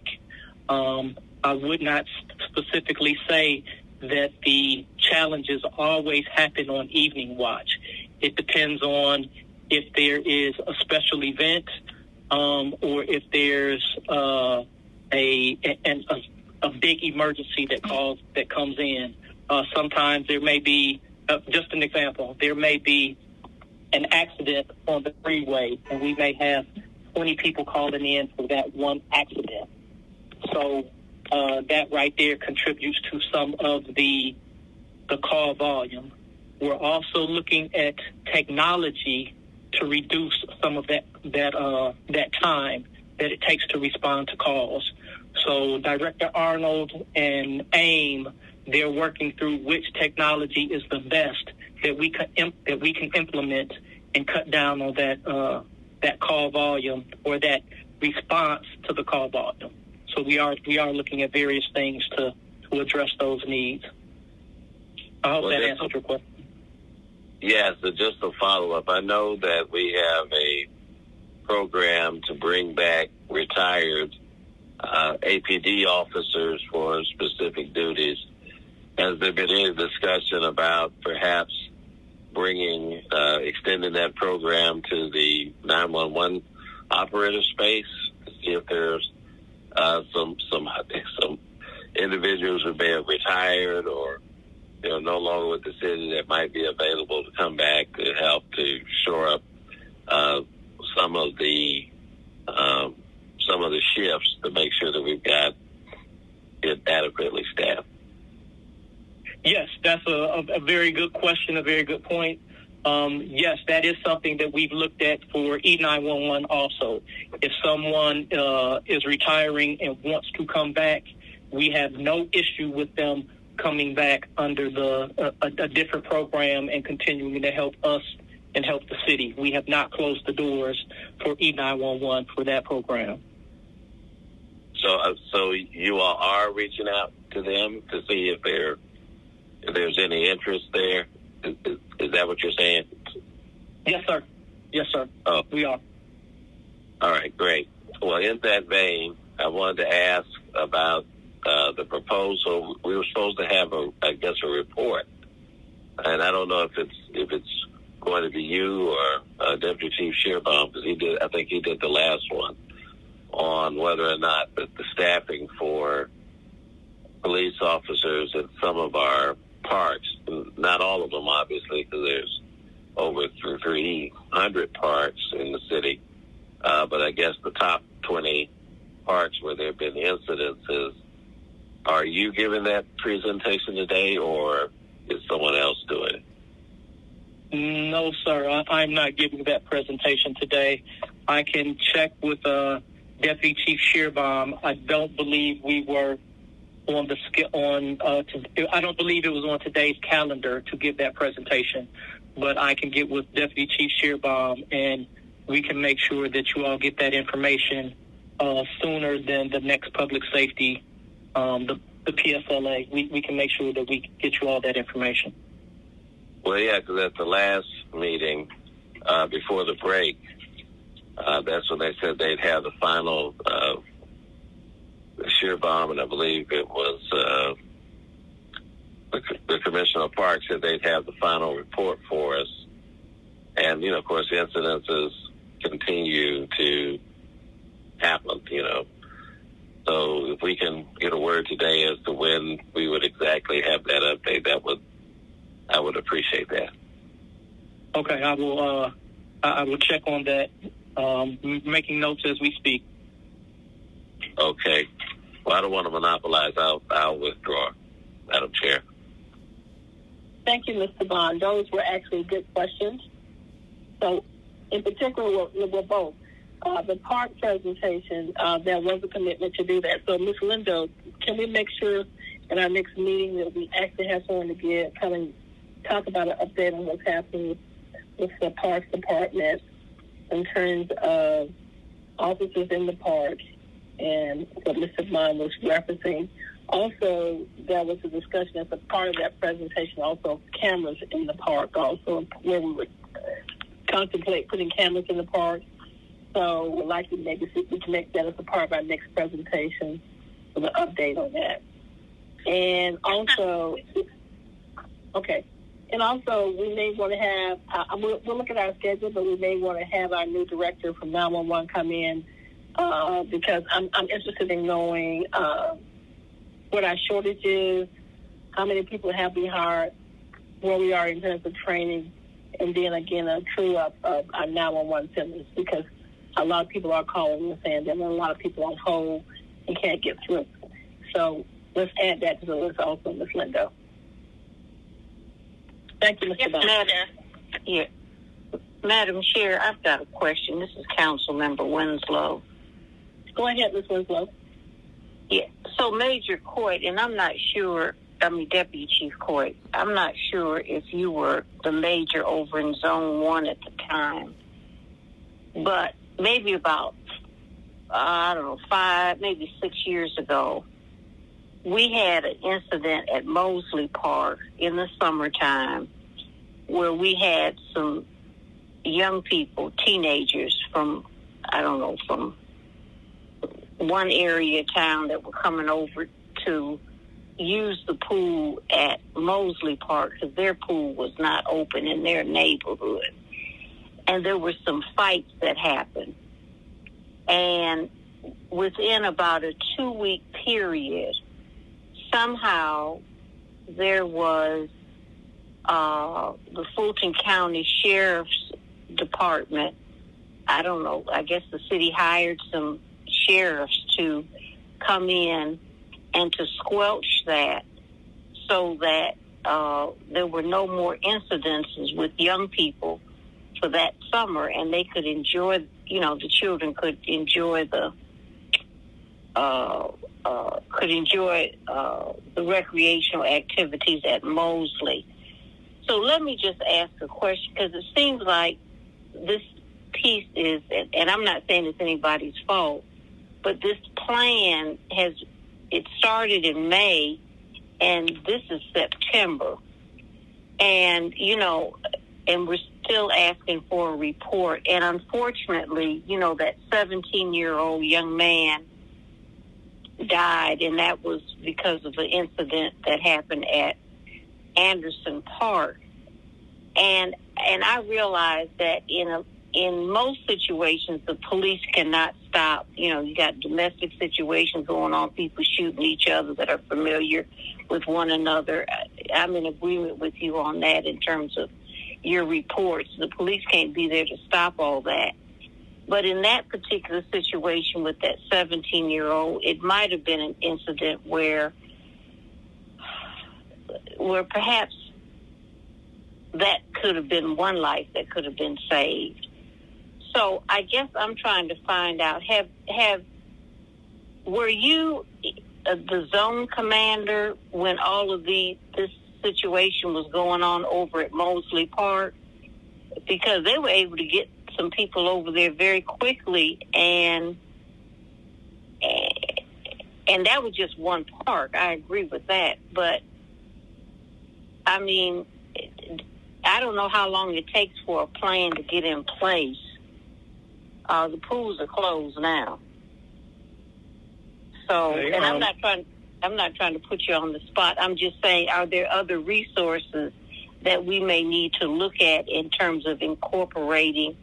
I would not specifically say that the challenges always happen on evening watch. It depends on if there is a special event or if there's a big emergency that comes in. Sometimes there may be, just an example, there may be an accident on the freeway, and we may have 20 people calling in for that one accident. So that right there contributes to some of the call volume. We're also looking at technology to reduce some of that time that it takes to respond to calls. So Director Arnold and AIM, they're working through which technology is the best that we can implement and cut down on that call volume or that response to the call volume. So we are looking at various things to address those needs. I hope that answers your question. Yes, just a follow-up. I know that we have a program to bring back retired APD officers for specific duties. Has there been any discussion about perhaps extending that program to the 911 operator space to see if there's some individuals who may have retired or no longer with the city that might be available to come back to help to shore up some of the shifts to make sure that we've got it adequately staffed. Yes, that's a very good question, a very good point. Yes, that is something that we've looked at for E911 also. If someone is retiring and wants to come back, we have no issue with them coming back under a different program and continuing to help us and help the city. We have not closed the doors for E911 for that program. So you all are reaching out to them to see if there's any interest there? Is that what you're saying? Yes, sir. Yes, sir. Oh. We are. All right, great. Well, in that vein, I wanted to ask about the proposal. We were supposed to have a report and I don't know if it's going to be you or Deputy Chief Shearbaum, because I think he did the last one, on whether or not the staffing for police officers in some of our parks, not all of them obviously, because there's over 300 parks in the city, but I guess the top 20 parks where there have been incidences. Are you giving that presentation today, or is someone else doing it? No, sir. I'm not giving that presentation today. I can check with Deputy Chief Shearbaum. I don't believe we were on I don't believe it was on today's calendar to give that presentation. But I can get with Deputy Chief Shearbaum, and we can make sure that you all get that information sooner than the next public safety, the PSLA. We can make sure that we get you all that information. Well, yeah, because at the last meeting before the break, that's when they said they'd have the final Shearbaum, and I believe it was the Commissioner of Parks said they'd have the final report for us. And, of course, the incidences continue to happen, So if we can get a word today as to when we would exactly have that update, I would appreciate that. Okay, I will check on that, making notes as we speak. Okay. Well, I don't want to monopolize. I'll withdraw, Madam Chair. Thank you, Mr. Bond. Those were actually good questions. So, in particular, we're both. The park presentation, there was a commitment to do that. So, Ms. Lindo, can we make sure in our next meeting that we actually have someone to come and talk about an update on what's happening with the Parks Department in terms of officers in the park and what Mr. Bond was referencing? Also, there was a discussion as a part of that presentation, also cameras in the park, also where we would contemplate putting cameras in the park. So we'd like to maybe see if we can make that as a part of our next presentation with an update on that. And also, we may want to have, we'll look at our schedule, but we may want to have our new director from 911 come in because I'm interested in knowing what our shortage is, how many people have we hired, where we are in terms of training, and then again a true up of our 911 centers, because a lot of people are calling and saying there are a lot of people on hold and can't get through. So let's add that to the list also, Ms. Lindo. Thank you, Mr. Bond. Madam Chair, I've got a question. This is Councilmember Winslow. Go ahead, Ms. Winslow. Yeah. So Major Coit, and Deputy Chief Coit, I'm not sure if you were the major over in Zone 1 at the time, but maybe about, 5, maybe 6 years ago, we had an incident at Mosley Park in the summertime where we had some young people, teenagers from one area of town that were coming over to use the pool at Mosley Park because their pool was not open in their neighborhood. And there were some fights that happened. And within about a 2-week period, somehow there was the Fulton County Sheriff's Department, I guess the city hired some sheriffs to come in and to squelch that so that there were no more incidences with young people for that summer, and they could enjoy, the children could enjoy the recreational activities at Mosley. So let me just ask a question, because it seems like this piece is, and I'm not saying it's anybody's fault, but this plan it started in May, and this is September. And, and we're still asking for a report. And unfortunately, that 17-year-old young man died, and that was because of an incident that happened at Anderson Park. And I realize that in most situations, the police cannot stop. You know, you got domestic situations going on, people shooting each other that are familiar with one another. I'm in agreement with you on that in terms of your reports. The police can't be there to stop all that. But in that particular situation with that 17-year-old, it might have been an incident where perhaps that could have been one life that could have been saved. So I guess I'm trying to find out, were you the zone commander when all of this situation was going on over at Mosley Park? Because they were able to get some people over there very quickly, and that was just one park. I agree with that. But, I mean, I don't know how long it takes for a plan to get in place. The pools are closed now. So, and I'm not trying to put you on the spot. I'm just saying, are there other resources that we may need to look at in terms of incorporating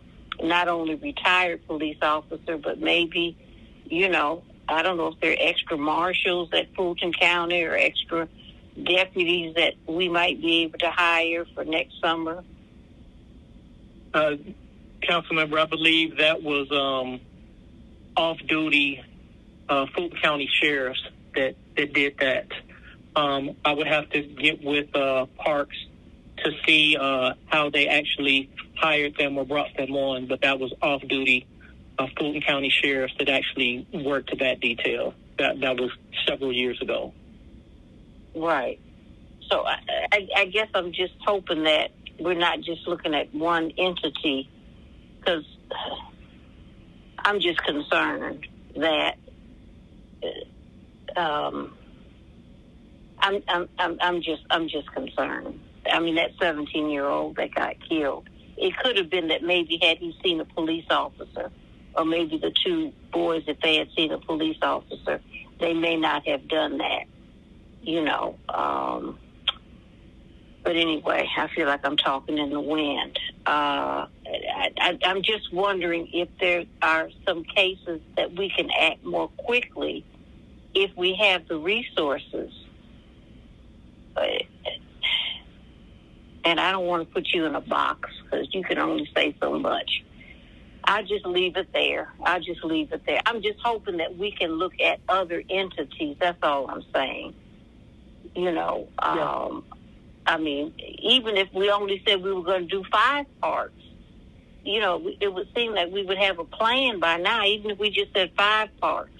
not only retired police officer, but maybe, you know, I don't know if there are extra marshals at Fulton County or extra deputies that we might be able to hire for next summer? Councilmember, I believe that was off-duty Fulton County sheriffs that did that. I would have to get with Parks to see how they actually hired them or brought them on, but that was off-duty Fulton County sheriffs that actually worked to that detail. That was several years ago. Right. So I guess I'm just hoping that we're not just looking at one entity, because I'm just concerned that I'm just concerned. I mean, that 17-year-old that got killed, it could have been that maybe had he seen a police officer, or maybe the two boys, if they had seen a police officer, they may not have done that, you know. But anyway, I feel like I'm talking in the wind. I'm just wondering if there are some cases that we can act more quickly if we have the resources. And I don't want to put you in a box because you can only say so much. I'll just leave it there. I'm just hoping that we can look at other entities. That's all I'm saying. You know, I mean, even if we only said we were going to do 5 parks, you know, it would seem like we would have a plan by now, even if we just said 5 parks.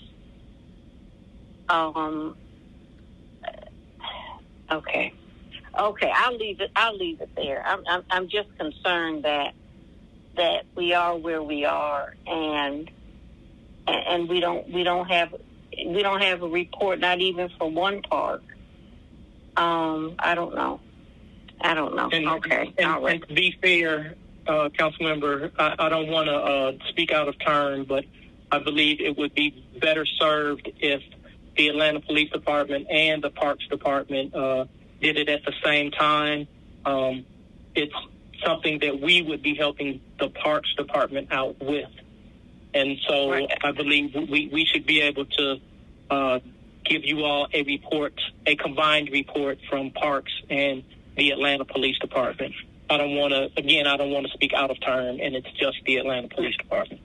Okay, I'll leave it there. I'm just concerned that we are where we are, and we don't have a report, not even for one park. I don't know. Okay. All right. And to be fair, Councilmember, I don't want to speak out of turn, but I believe it would be better served if the Atlanta Police Department and the Parks Department did it at the same time. It's something that we would be helping the Parks Department out with. And so I believe we should be able to give you all a report, a combined report from Parks and the Atlanta Police Department. I don't want to speak out of turn, and it's just the Atlanta Police Department.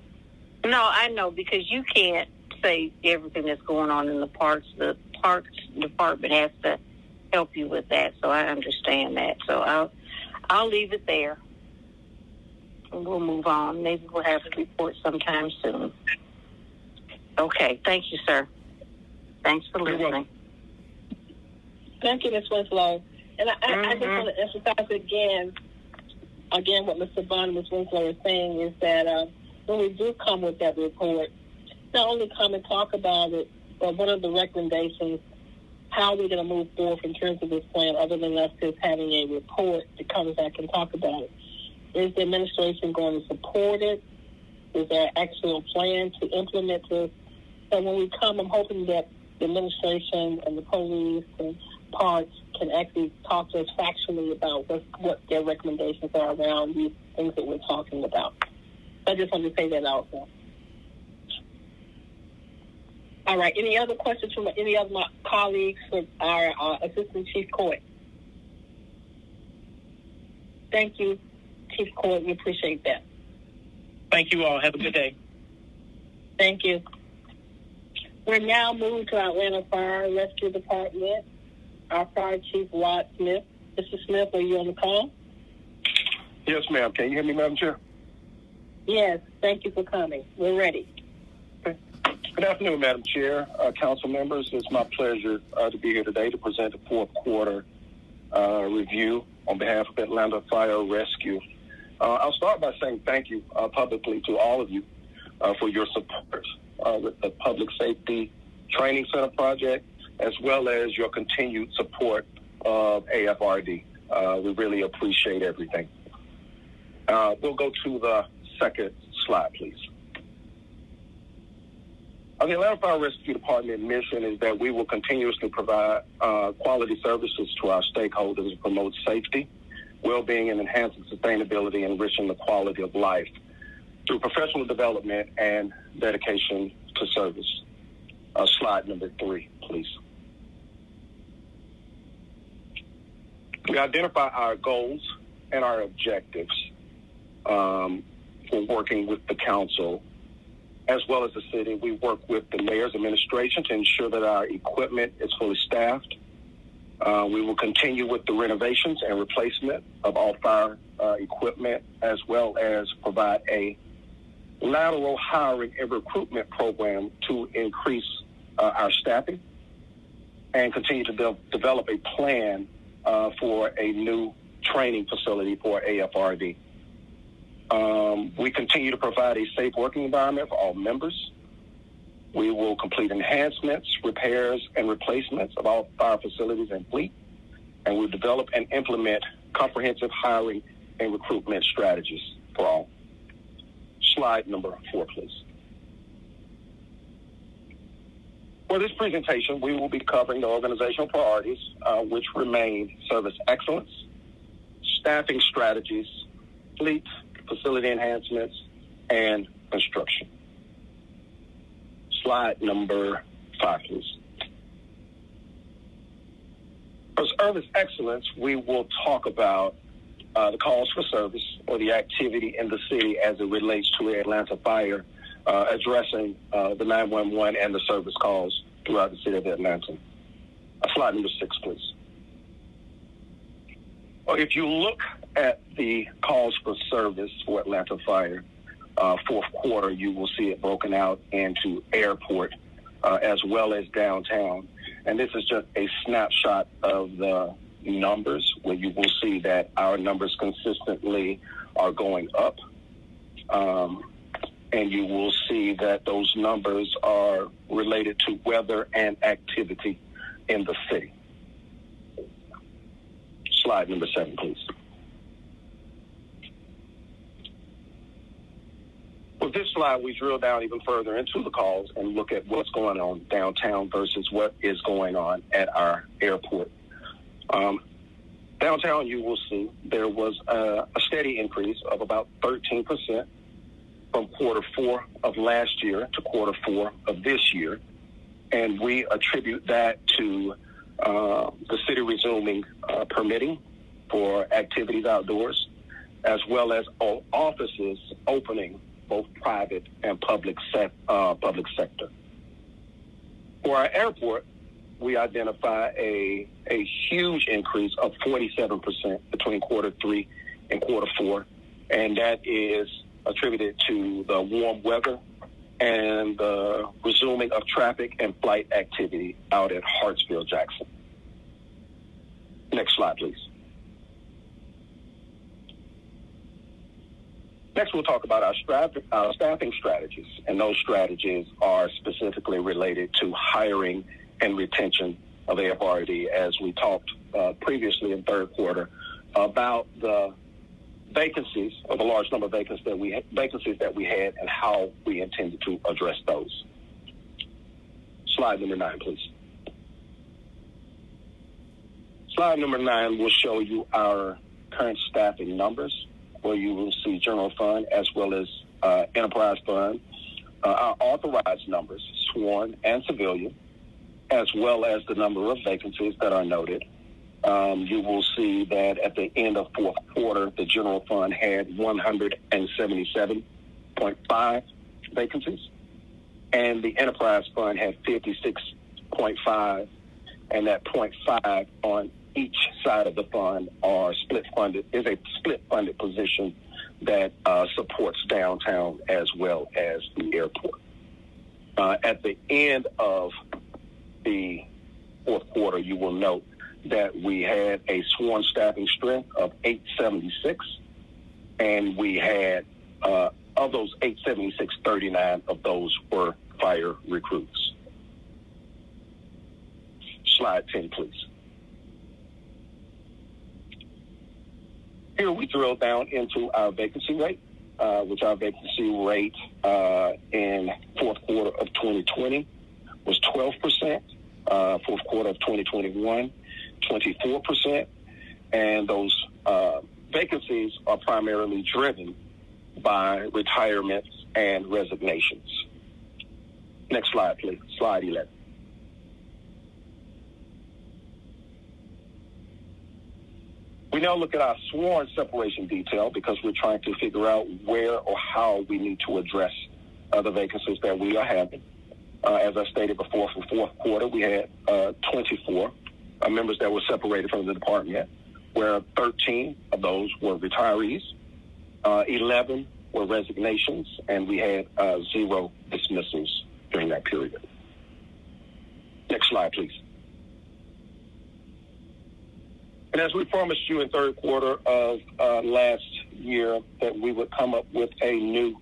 No, I know, because you can't say everything that's going on in the parks. The Parks Department has to help you with that, so I understand that. So I'll leave it there, and we'll move on. Maybe we'll have a report sometime soon. Okay, thank you, sir. Thanks for listening. Thank you, Ms. Winslow. And I just want to emphasize again what Mr. Bond, Ms. Winslow is saying is that when we do come with that report, not only come and talk about it, but one of the recommendations, how we're going to move forward in terms of this plan, other than us just having a report that comes back and talk about it. Is the administration going to support it? Is there an actual plan to implement this? So when we come, I'm hoping that the administration and the police and parts can actually talk to us factually about what their recommendations are around these things that we're talking about. I just wanted to say that also. All right. Any other questions from any of my colleagues for our Assistant Chief Court? Thank you, Chief Court. We appreciate that. Thank you all. Have a good day. Thank you. We're now moving to our Atlanta Fire Rescue Department. Our Fire Chief, Rod Smith. Mr. Smith, are you on the call? Yes, ma'am. Can you hear me, Madam Chair? Yes. Thank you for coming. We're ready. Good afternoon, Madam Chair, council members. It's my pleasure to be here today to present the fourth quarter review on behalf of Atlanta Fire Rescue. I'll start by saying thank you publicly to all of you for your support with the Public Safety Training Center project, as well as your continued support of AFRD. We really appreciate everything. We'll go to the second slide, please. The Atlanta Fire Rescue Department mission is that we will continuously provide quality services to our stakeholders to promote safety, well-being, and enhancing sustainability, enriching the quality of life through professional development and dedication to service. Slide number 3, please. We identify our goals and our objectives for working with the council as well as the city. We work with the mayor's administration to ensure that our equipment is fully staffed. We will continue with the renovations and replacement of all fire equipment, as well as provide a lateral hiring and recruitment program to increase our staffing and continue to develop a plan for a new training facility for AFRD. We continue to provide a safe working environment for all members. We will complete enhancements, repairs, and replacements of all fire facilities and fleet, and we'll develop and implement comprehensive hiring and recruitment strategies for all. Slide number 4, please. For this presentation, we will be covering the organizational priorities, which remain service excellence, staffing strategies, fleet, facility enhancements, and construction. Slide number 5, please. For service excellence, we will talk about the calls for service or the activity in the city as it relates to Atlanta Fire, addressing the 911 and the service calls throughout the city of Atlanta. Slide number 6, please. Well, if you look at the calls for service for Atlanta Fire, fourth quarter, you will see it broken out into airport as well as downtown. And this is just a snapshot of the numbers, where you will see that our numbers consistently are going up. And you will see that those numbers are related to weather and activity in the city. Slide number 7, please. With this slide, we drill down even further into the calls and look at what's going on downtown versus what is going on at our airport. Downtown, you will see there was a steady increase of about 13% from quarter 4 of last year to quarter 4 of this year. And we attribute that to the city resuming permitting for activities outdoors, as well as all offices opening, both private and public sector. For our airport, we identify a huge increase of 47% between quarter 3 and quarter 4, and that is attributed to the warm weather and the resuming of traffic and flight activity out at Hartsfield-Jackson. Next slide, please. Next, we'll talk about our staffing strategies, and those strategies are specifically related to hiring and retention of AFRD, as we talked previously in third quarter about the vacancies, or the large number of vacancies that we had, and how we intended to address those. Slide number 9, please. Slide number 9 will show you our current staffing numbers, where you will see general fund as well as enterprise fund, our authorized numbers, sworn and civilian, as well as the number of vacancies that are noted. You will see that at the end of fourth quarter, the general fund had 177.5 vacancies, and the enterprise fund had 56.5, and that 0.5 on each side of the fund is a split funded position that supports downtown as well as the airport. At the end of the fourth quarter, you will note that we had a sworn staffing strength of 876, and we had, of those 876, 39 of those were fire recruits. Slide 10, please. Here we drill down into our vacancy rate, which our vacancy rate in fourth quarter of 2020 was 12%, fourth quarter of 2021, 24%, and those vacancies are primarily driven by retirements and resignations. Next slide, please. Slide 11. We now look at our sworn separation detail because we're trying to figure out where or how we need to address the vacancies that we are having. As I stated before, for fourth quarter, we had 24 members that were separated from the department, where 13 of those were retirees, 11 were resignations, and we had 0 dismissals during that period. Next slide, please. And as we promised you in third quarter of last year that we would come up with a new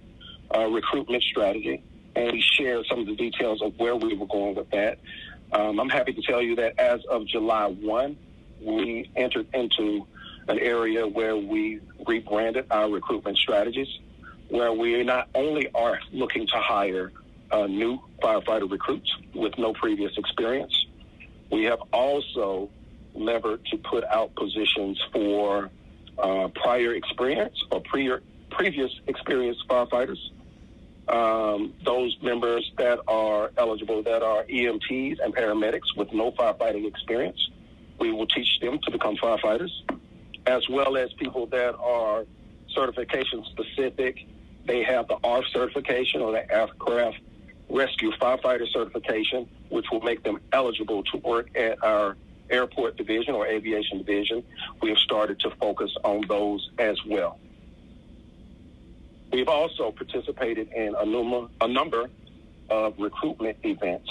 recruitment strategy, and we shared some of the details of where we were going with that. I'm happy to tell you that as of July 1, we entered into an area where we rebranded our recruitment strategies, where we not only are looking to hire new firefighter recruits with no previous experience, we have also levered to put out positions for prior experience or previous experienced firefighters. Those members that are eligible, that are EMTs and paramedics with no firefighting experience, we will teach them to become firefighters, as well as people that are certification specific. They have the ARF certification or the Aircraft Rescue Firefighter certification, which will make them eligible to work at our airport division or aviation division. We have started to focus on those as well. We've also participated in a number of recruitment events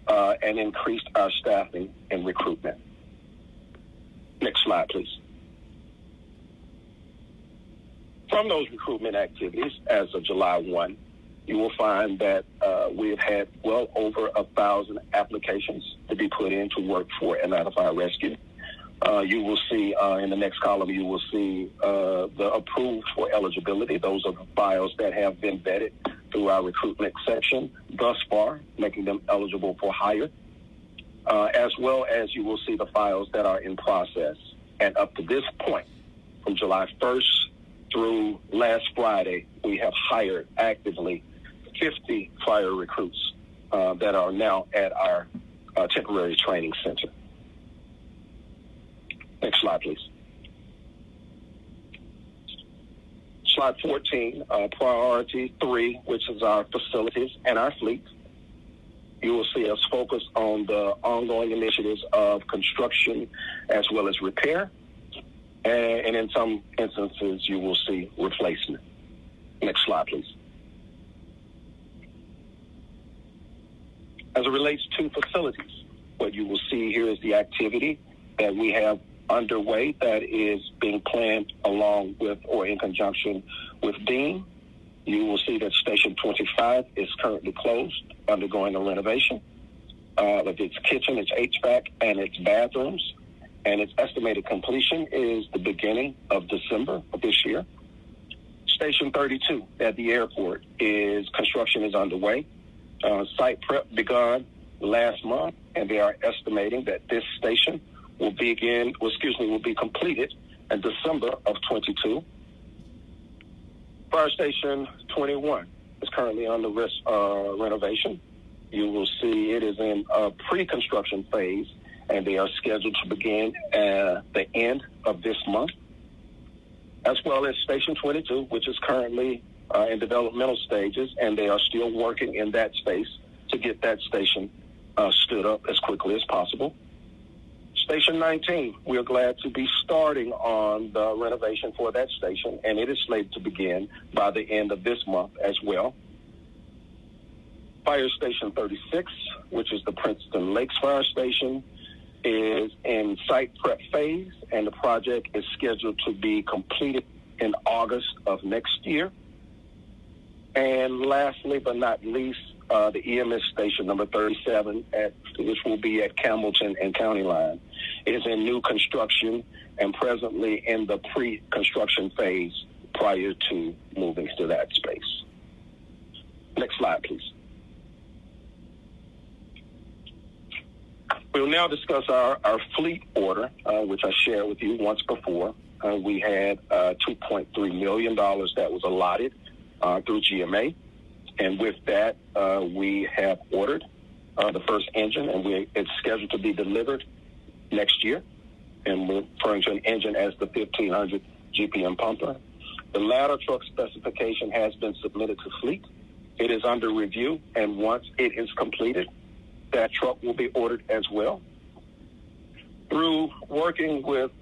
and increased our staffing in recruitment. Next slide, please. From those recruitment activities, as of July 1, you will find that we have had well over 1,000 applications to be put in to work for Atlanta Fire Rescue. You will see in the next column, you will see the approved for eligibility. Those are the files that have been vetted through our recruitment section thus far, making them eligible for hire, as well as you will see the files that are in process. And up to this point, from July 1st through last Friday, we have hired actively 50 fire recruits that are now at our temporary training center. Next slide, please. Slide 14, priority 3, which is our facilities and our fleet. You will see us focus on the ongoing initiatives of construction as well as repair. And in some instances, you will see replacement. Next slide, please. As it relates to facilities, what you will see here is the activity that we have underway that is being planned along with or in conjunction with Dean. You will see that Station 25 is currently closed, undergoing a renovation of its kitchen, its HVAC, and its bathrooms. And its estimated completion is the beginning of December of this year. Station 32 at the airport construction is underway. Site prep begun last month, and they are estimating that this station will be completed in December of 22. Fire Station 21 is currently under renovation. You will see it is in a pre-construction phase, and they are scheduled to begin at the end of this month, as well as Station 22, which is currently in developmental stages, and they are still working in that space to get that station stood up as quickly as possible. Station 19, we are glad to be starting on the renovation for that station, and it is slated to begin by the end of this month as well. Fire Station 36, which is the Princeton Lakes Fire Station, is in site prep phase, and the project is scheduled to be completed in August of next year. And lastly, but not least, the EMS station number 37, which will be at Campbellton and County Line, is in new construction and presently in the pre-construction phase prior to moving to that space. Next slide, please. We will now discuss our fleet order, which I shared with you once before. We had $2.3 million that was allotted through GMA. And with that, we have ordered the first engine, and it's scheduled to be delivered next year. And we're referring to an engine as the 1500 GPM pumper. The ladder truck specification has been submitted to fleet. It is under review, and once it is completed, that truck will be ordered as well. Through working with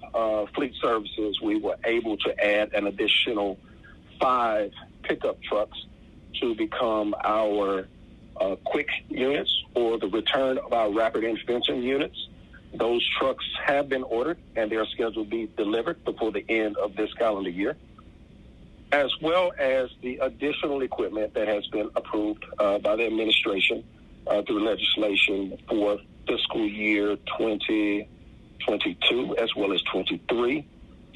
Fleet Services, we were able to add an additional 5 pickup trucks to become our quick units, or the return of our rapid intervention units. Those trucks have been ordered, and they are scheduled to be delivered before the end of this calendar year, as well as the additional equipment that has been approved by the administration through legislation for fiscal year 2022 as well as 23.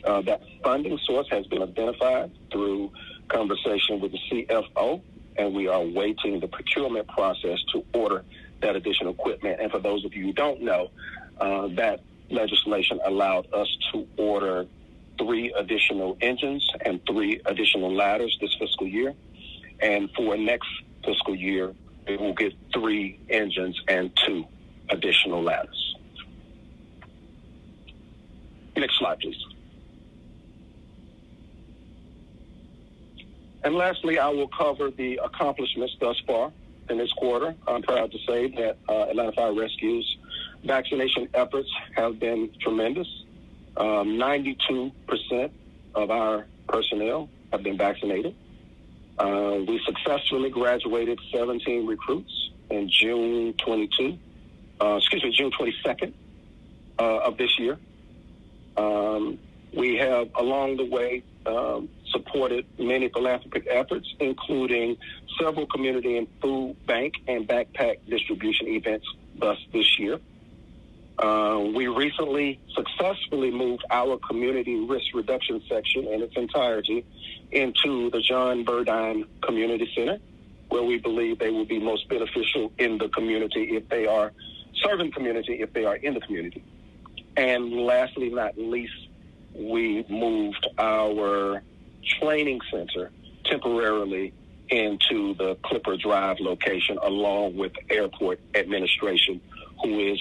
That funding source has been identified through conversation with the CFO, and we are awaiting the procurement process to order that additional equipment. And for those of you who don't know, that legislation allowed us to order 3 additional engines and 3 additional ladders this fiscal year. And for next fiscal year, we will get 3 engines and 2 additional ladders. Next slide, please. And lastly, I will cover the accomplishments thus far in this quarter. I'm proud to say that Atlanta Fire Rescue's vaccination efforts have been tremendous. 92% of our personnel have been vaccinated. We successfully graduated 17 recruits in June 22nd of this year. We have, along the way, supported many philanthropic efforts, including several community and food bank and backpack distribution events thus this year. We recently successfully moved our community risk reduction section in its entirety into the John Burdine Community Center, where we believe they will be most beneficial in the community if they are serving the community, if they are in the community. And lastly, not least, we moved our training center temporarily into the Clipper Drive location, along with airport administration, who is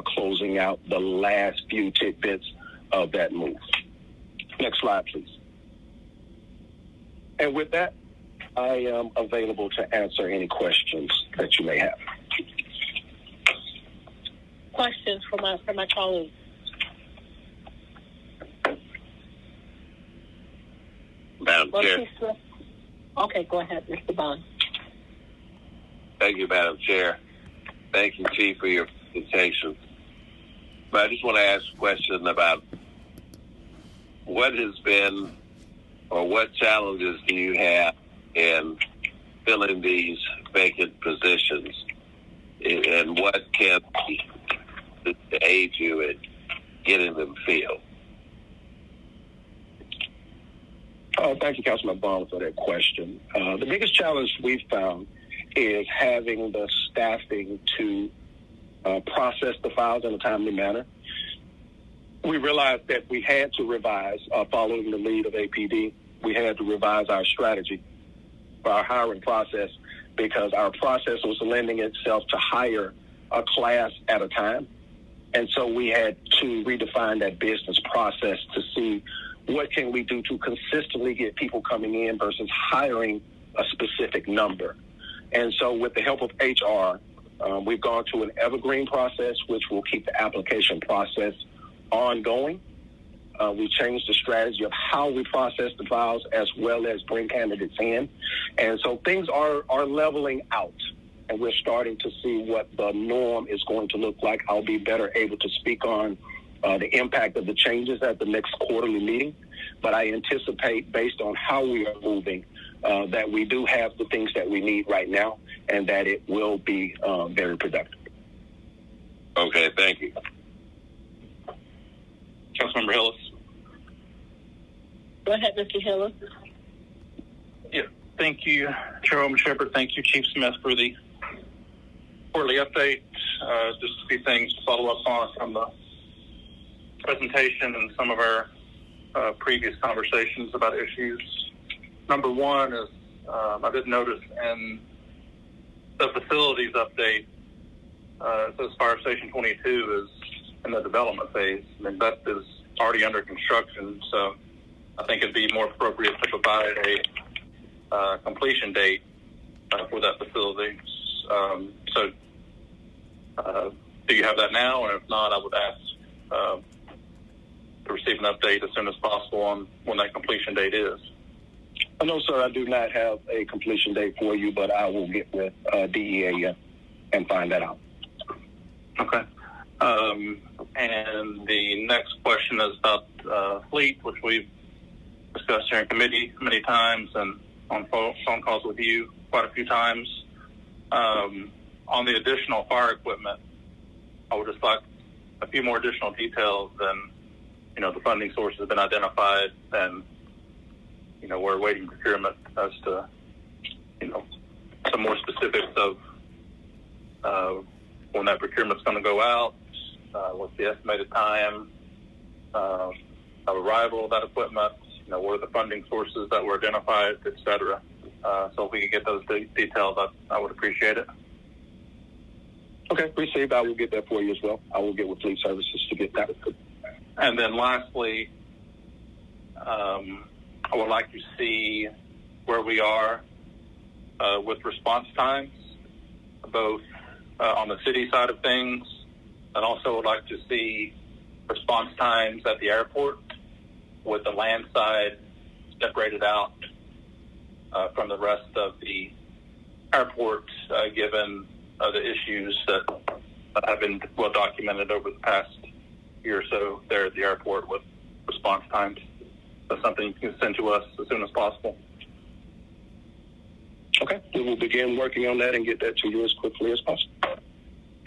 closing out the last few tidbits of that move. Next slide, please. And with that, I am available to answer any questions that you may have. Questions from my colleagues? Madam Chair. Okay, go ahead, Mr. Bond. Thank you, Madam Chair. Thank you, Chief, for your presentation. But I just want to ask a question about what has been, or what challenges do you have in filling these vacant positions, and what can to aid you in getting them filled? Thank you, Councilman Bond, for that question. The biggest challenge we've found is having the staffing to process the files in a timely manner. we realized that we had to revise, following the lead of APD, we had to revise our strategy for our hiring process because our process was lending itself to hire a class at a time. And so we had to redefine that business process to see what can we do to consistently get people coming in versus hiring a specific number. And so with the help of HR, we've gone to an evergreen process, which will keep the application process ongoing. We changed the strategy of how we process the files as well as bring candidates in. And so things are leveling out, and we're starting to see what the norm is going to look like. I'll be better able to speak on the impact of the changes at the next quarterly meeting. But I anticipate, based on how we are moving, that we do have the things that we need right now and that it will be very productive. Okay, thank you. Councilmember Hillis. Go ahead, Mr. Hillis. Yeah, thank you, Chairwoman Shepherd. Thank you, Chief Smith, for the quarterly update. Just a few things to follow up on from the presentation and some of our previous conversations about issues. Number one is I did notice in the facilities update, it says Fire Station 22 is in the development phase. I mean, that is already under construction, so I think it'd be more appropriate to provide a completion date for that facility. So do you have that now? And if not, I would ask to receive an update as soon as possible on when that completion date is. No, sir, I do not have a completion date for you, but I will get with DEA and find that out. Okay. And the next question is about fleet, which we've discussed here in committee many times and on phone calls with you quite a few times. On the additional fire equipment, I would just like a few more additional details than, the funding source has been identified and, we're awaiting procurement as to, some more specifics of when that procurement's going to go out, what's the estimated time of arrival of that equipment, what are the funding sources that were identified, et cetera. So if we could get those details, I would appreciate it. Okay, received. I will get that for you as well. I will get with Fleet Services to get that. And then lastly, I would like to see where we are with response times, both on the city side of things, and also would like to see response times at the airport with the land side separated out from the rest of the airport, given the issues that have been well documented over the past year or so there at the airport with response times. That's something you can send to us as soon as possible. Okay, we will begin working on that and get that to you as quickly as possible.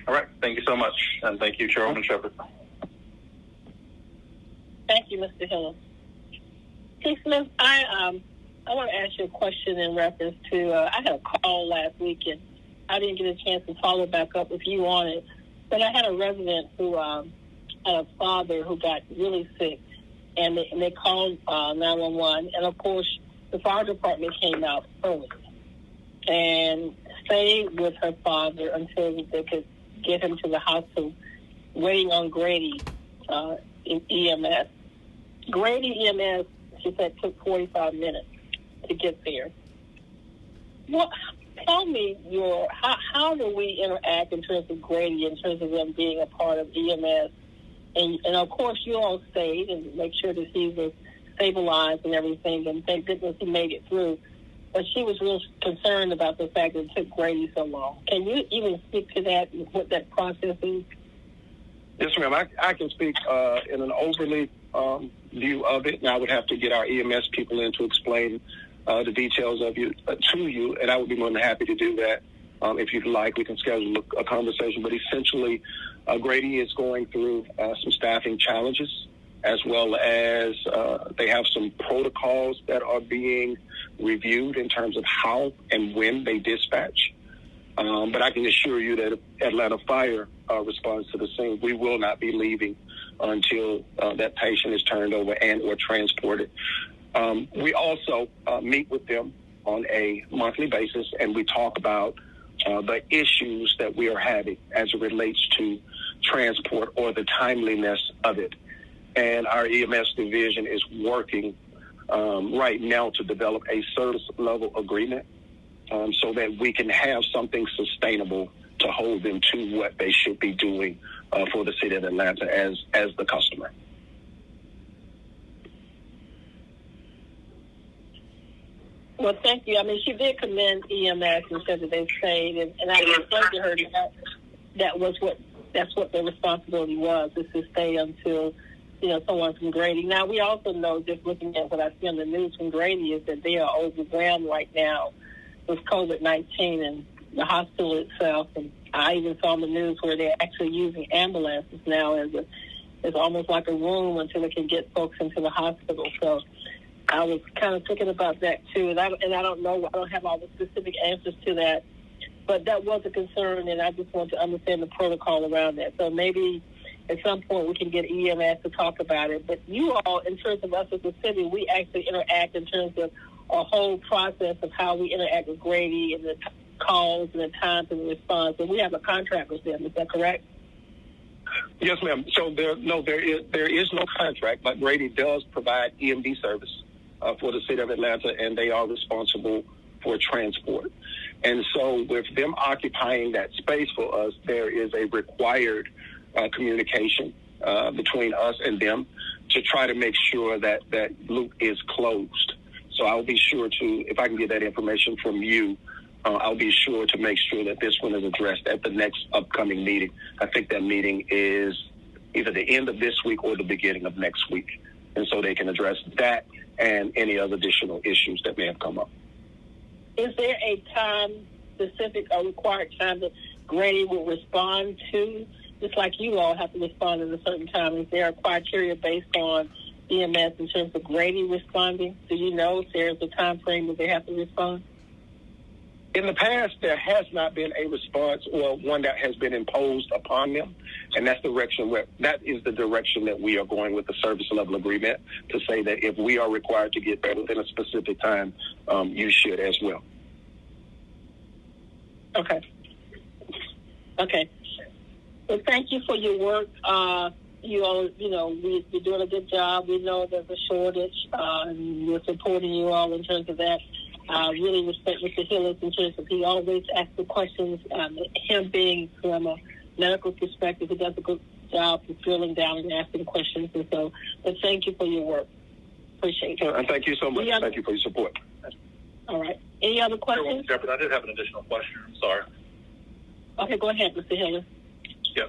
All right, thank you so much, and thank you, Chairwoman Shepherd. Thank you, Mr. Hillis. Chief Smith, I want to ask you a question in reference to, I had a call last week and I didn't get a chance to follow back up with you on it, but I had a resident who had a father who got really sick, and they called 911, and of course the fire department came out early and stayed with her father until they could get him to the hospital, waiting on Grady in EMS. Grady EMS, she said, took 45 minutes to get there. Tell me how do we interact in terms of Grady, in terms of them being a part of EMS? And of course, you all stayed and make sure that he was stabilized and everything, and thank goodness he made it through. But she was real concerned about the fact that it took Grady so long. Can you even speak to that and what that process is? Yes, ma'am. I can speak in an overly view of it, and I would have to get our EMS people in to explain the details of to you, and I would be more than happy to do that. If you'd like, we can schedule a conversation. But essentially, Grady is going through some staffing challenges, as well as they have some protocols that are being reviewed in terms of how and when they dispatch. But I can assure you that if Atlanta Fire responds to the scene, we will not be leaving until that patient is turned over and or transported. We also meet with them on a monthly basis, and we talk about the issues that we are having as it relates to transport or the timeliness of it. And our EMS division is working right now to develop a service level agreement so that we can have something sustainable to hold them to what they should be doing for the city of Atlanta as the customer. Well, thank you. I mean, she did commend EMS and said that they stayed, and I explained to her that that's what their responsibility was, is to stay until, someone from Grady. Now, we also know, just looking at what I see on the news from Grady, is that they are overwhelmed right now with COVID-19 and the hospital itself. And I even saw on the news where they're actually using ambulances now as almost like a room until they can get folks into the hospital. So I was kind of thinking about that too, and I don't know, I don't have all the specific answers to that, but that was a concern, and I just want to understand the protocol around that. So maybe at some point we can get EMS to talk about it. But you all, in terms of us as a city, we actually interact in terms of a whole process of how we interact with Grady and the calls and the times and the response. And we have a contract with them. Is that correct? Yes, ma'am. So there is no contract, but Grady does provide EMD service for the city of Atlanta, and they are responsible for transport. And so with them occupying that space for us, there is a required communication between us and them to try to make sure that that loop is closed. So I'll be sure to, if I can get that information from you, I'll be sure to make sure that this one is addressed at the next upcoming meeting. I think that meeting is either the end of this week or the beginning of next week. And so they can address that and any other additional issues that may have come up. Is there a time specific or required time that Grady will respond to? Just like you all have to respond at a certain time. Is there a criteria based on EMS in terms of Grady responding? Do you know if there's a time frame that they have to respond? In the past, there has not been a response or one that has been imposed upon them, and that is the direction that we are going with the service level agreement, to say that if we are required to get there within a specific time, you should as well. Okay. Well, thank you for your work. You all, you're doing a good job. We know there's a shortage, and we're supporting you all in terms of that. I really respect Mr. Hillis in terms of he always asks the questions. Him being from a medical perspective, he does a good job of drilling down and asking questions. And so, but thank you for your work. Appreciate it. And thank you so much. Thank you for your support. All right. Any other questions? I did have an additional question. I'm sorry. Okay, go ahead, Mr. Hillis. Yeah,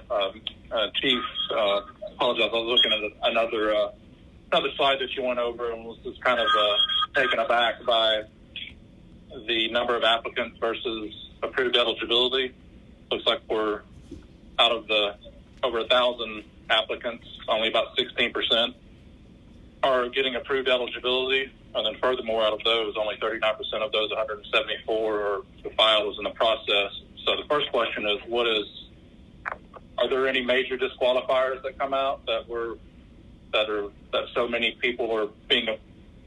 Chief, apologize. I was looking at another slide that you went over and was just kind of taken aback by the number of applicants versus approved eligibility. Looks like we're out of the over 1,000 applicants, only about 16% are getting approved eligibility. And then furthermore, out of those, only 39% of those 174 are the file is in the process. So the first question is, are there any major disqualifiers that come out that so many people are being,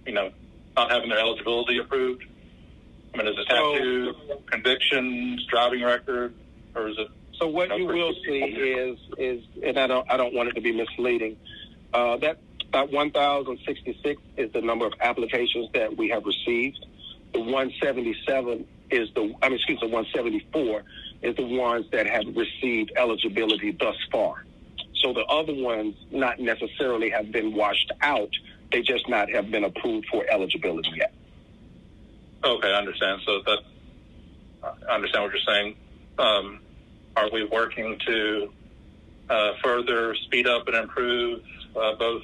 not having their eligibility approved? I mean, is it tattoo, convictions, driving record, or is it? So what you will see is, and I don't want it to be misleading. That about 1,066 is the number of applications that we have received. The 174 is the ones that have received eligibility thus far. So the other ones not necessarily have been washed out. They just not have been approved for eligibility yet. Okay, I understand. So I understand what you're saying. Are we working to further speed up and improve both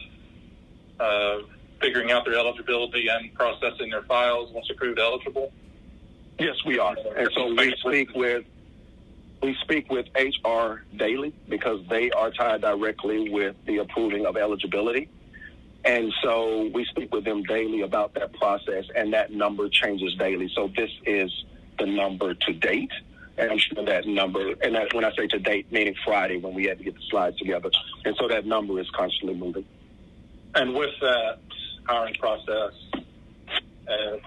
figuring out their eligibility and processing their files once approved eligible? Yes, we are. And so we speak with HR daily because they are tied directly with the approving of eligibility. And so we speak with them daily about that process, and that number changes daily. So this is the number to date. And I'm sure that number, and that, when I say to date, meaning Friday when we had to get the slides together. And so that number is constantly moving. And with that hiring process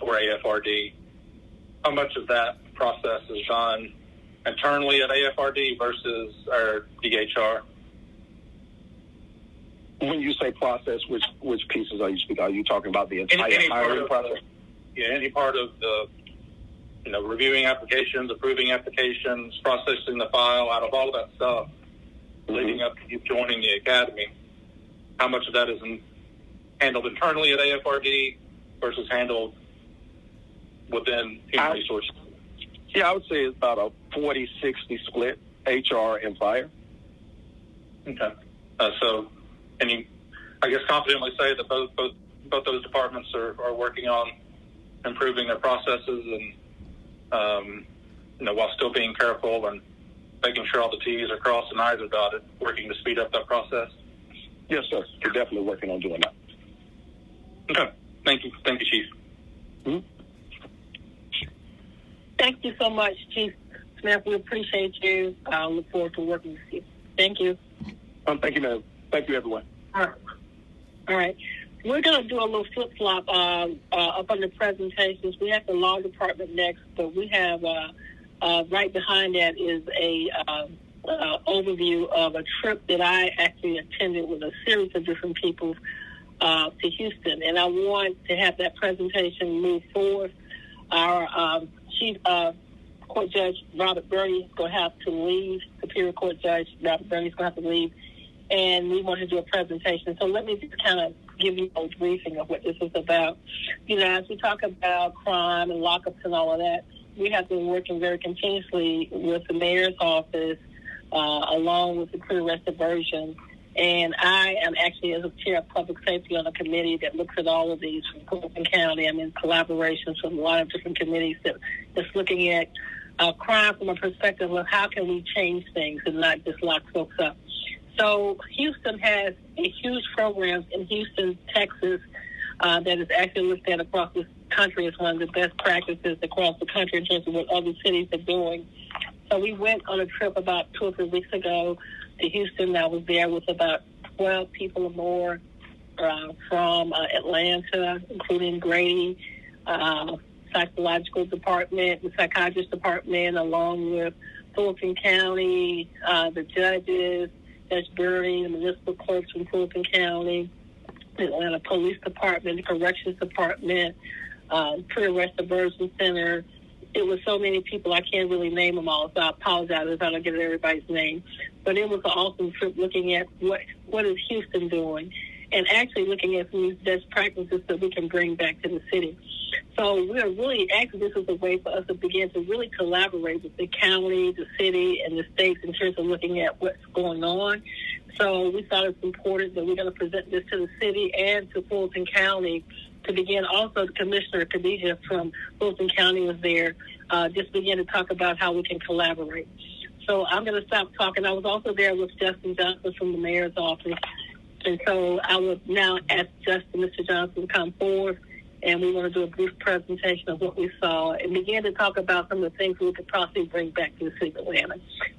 for AFRD, how much of that process is done internally at AFRD versus our DHR? When you say process, which pieces are you speaking? Are you talking about the entire hiring process? Any part of the, reviewing applications, approving applications, processing the file, out of all of that stuff, leading up to you joining the academy, how much of that is handled internally at AFRD versus handled within human resources? Yeah, I would say it's about a 40-60 split, HR and fire. Okay. So can you, I guess, confidently say that both those departments are working on improving their processes and, while still being careful and making sure all the T's are crossed and I's are dotted, working to speed up that process? Yes, sir. We're definitely working on doing that. Okay. Thank you. Thank you, Chief. Mm-hmm. Thank you so much, Chief Smith. We appreciate you. I look forward to working with you. Thank you. Thank you, ma'am. Thank you, everyone. All right. We're going to do a little flip-flop up on the presentations. We have the law department next, but we have right behind that is a overview of a trip that I actually attended with a series of different people to Houston. And I want to have that presentation move forward. Our Chief Court Judge Robert Grady is going to have to leave. Superior Court Judge Robert Grady is going to have to leave. And we want to do a presentation. So let me just kind of give you a briefing of what this is about. As we talk about crime and lockups and all of that, we have been working very continuously with the mayor's office, along with the pre-arrest diversion. And I am actually, as a chair of public safety, on a committee that looks at all of these from Fulton County. I'm in collaborations with a lot of different committees that's looking at crime from a perspective of how can we change things and not just lock folks up. So Houston has a huge program in Houston, Texas, that is actually looked at across the country as one of the best practices across the country in terms of what other cities are doing. So we went on a trip about 2 or 3 weeks ago to Houston. I was there with about 12 people or more from Atlanta, including Grady, psychological department, the psychiatrist department, along with Fulton County, the judges, Judge Bernie, the municipal clerks from Fulton County, the Atlanta Police Department, the Corrections Department, Pre-Arrest Diversion Center. It was so many people, I can't really name them all, so I apologize if I don't get everybody's name. But it was an awesome trip looking at what is Houston doing and actually looking at some best practices that we can bring back to the city. So we're really, actually, this is a way for us to begin to really collaborate with the county, the city, and the states in terms of looking at what's going on. So we thought it's important that we're going to present this to the city and to Fulton County to begin. Also, Commissioner Khadija from Fulton County was there, just begin to talk about how we can collaborate. So I'm going to stop talking. I was also there with Justin Johnson from the mayor's office. And so I would now ask Mr. Johnson to come forward, and we want to do a brief presentation of what we saw and begin to talk about some of the things we could possibly bring back to the city of Atlanta.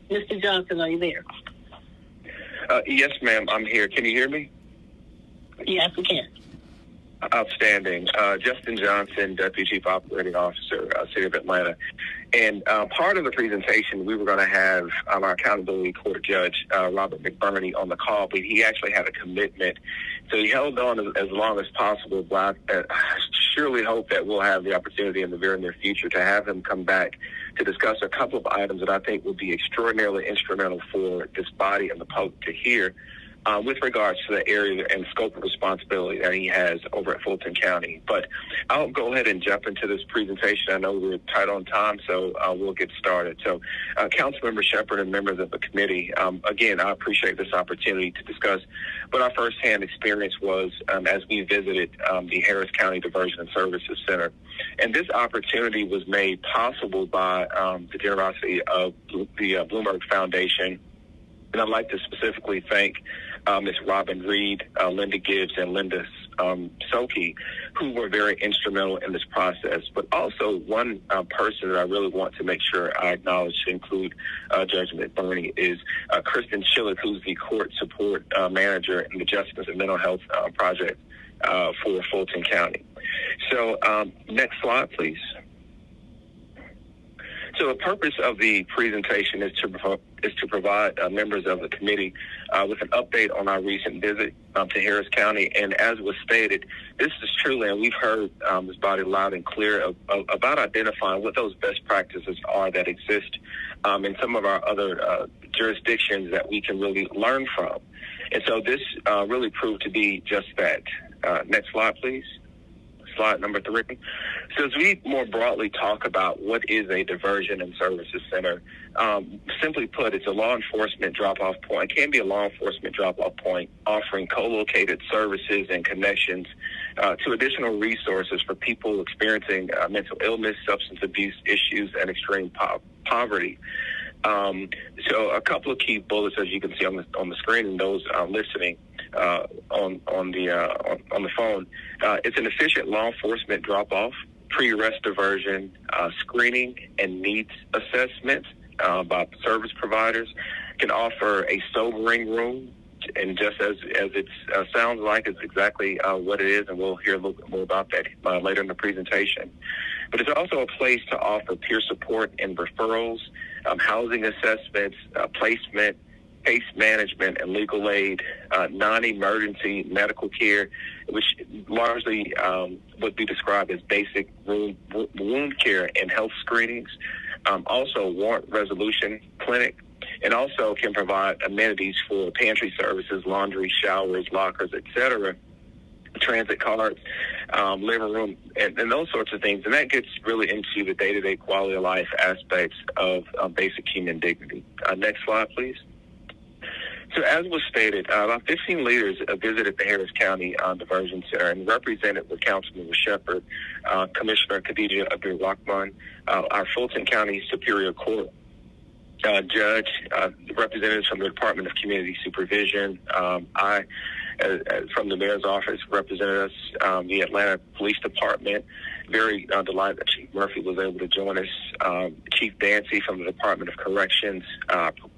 Mr. Johnson, are you there? Yes, ma'am, I'm here. Can you hear me? Yes, we can. Outstanding. Justin Johnson, Deputy Chief Operating Officer, City of Atlanta. And part of the presentation, we were going to have our accountability court judge, Robert McBurney, on the call, but he actually had a commitment. So he held on as long as possible, but I surely hope that we'll have the opportunity in the very near future to have him come back to discuss a couple of items that I think will be extraordinarily instrumental for this body and the public to hear. With regards to the area and scope of responsibility that he has over at Fulton County. But I'll go ahead and jump into this presentation. I know we're tight on time, so we'll get started. So, Councilmember Shepherd and members of the committee, again, I appreciate this opportunity to discuss what our firsthand experience was as we visited the Harris County Diversion and Services Center. And this opportunity was made possible by the generosity of the Bloomberg Foundation. And I'd like to specifically thank Ms. Robin Reed, Linda Gibbs, and Linda Soki who were very instrumental in this process. But also one person that I really want to make sure I acknowledge to include Judge McBurney is Kristen Schillick, who's the court support manager in the Justice and Mental Health Project for Fulton County. So next slide, please. So the purpose of the presentation is to provide members of the committee with an update on our recent visit to Harris County. And as was stated, this is truly, and we've heard this body loud and clear about identifying what those best practices are that exist in some of our other jurisdictions that we can really learn from. And so this really proved to be just that. Next slide, please. Slide number 3. So as we more broadly talk about what is a diversion and services center, simply put, it's a law enforcement drop-off point. It can be a law enforcement drop-off point offering co-located services and connections to additional resources for people experiencing mental illness, substance abuse issues, and extreme poverty. So a couple of key bullets, as you can see on the screen, and those listening on the phone. It's an efficient law enforcement drop-off, pre-arrest diversion, screening, and needs assessment by service providers. Can offer a sobering room, and just as it sounds like, it's exactly what it is, and we'll hear a little bit more about that later in the presentation. But it's also a place to offer peer support and referrals, housing assessments, placement, case management, and legal aid, non-emergency medical care, which largely would be described as basic wound care and health screenings, also warrant resolution clinic, and also can provide amenities for pantry services, laundry, showers, lockers, etc., transit cards, living room, and those sorts of things. And that gets really into the day-to-day quality of life aspects of basic human dignity. Next slide, please. So as was stated, about 15 leaders visited the Harris County Diversion Center and represented with Councilmember Shepherd, Commissioner Khadija Abdul-Rahman, our Fulton County Superior Court judge, representatives from the Department of Community Supervision. I, from the mayor's office, represented us, the Atlanta Police Department. Very delighted that Chief Murphy was able to join us. Chief Dancy from the Department of Corrections,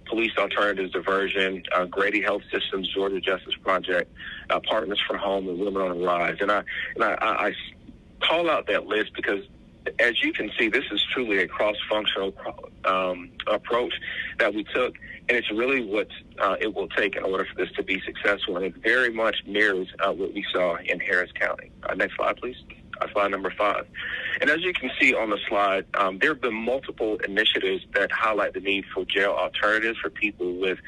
Police Alternatives Diversion, Grady Health Systems, Georgia Justice Project, Partners for Home, and Women on the Rise. And I call out that list because, as you can see, this is truly a cross-functional approach that we took, and it's really what it will take in order for this to be successful, and it very much mirrors what we saw in Harris County. Next slide, please. Slide number 5. And as you can see on the slide, there have been multiple initiatives that highlight the need for jail alternatives for people with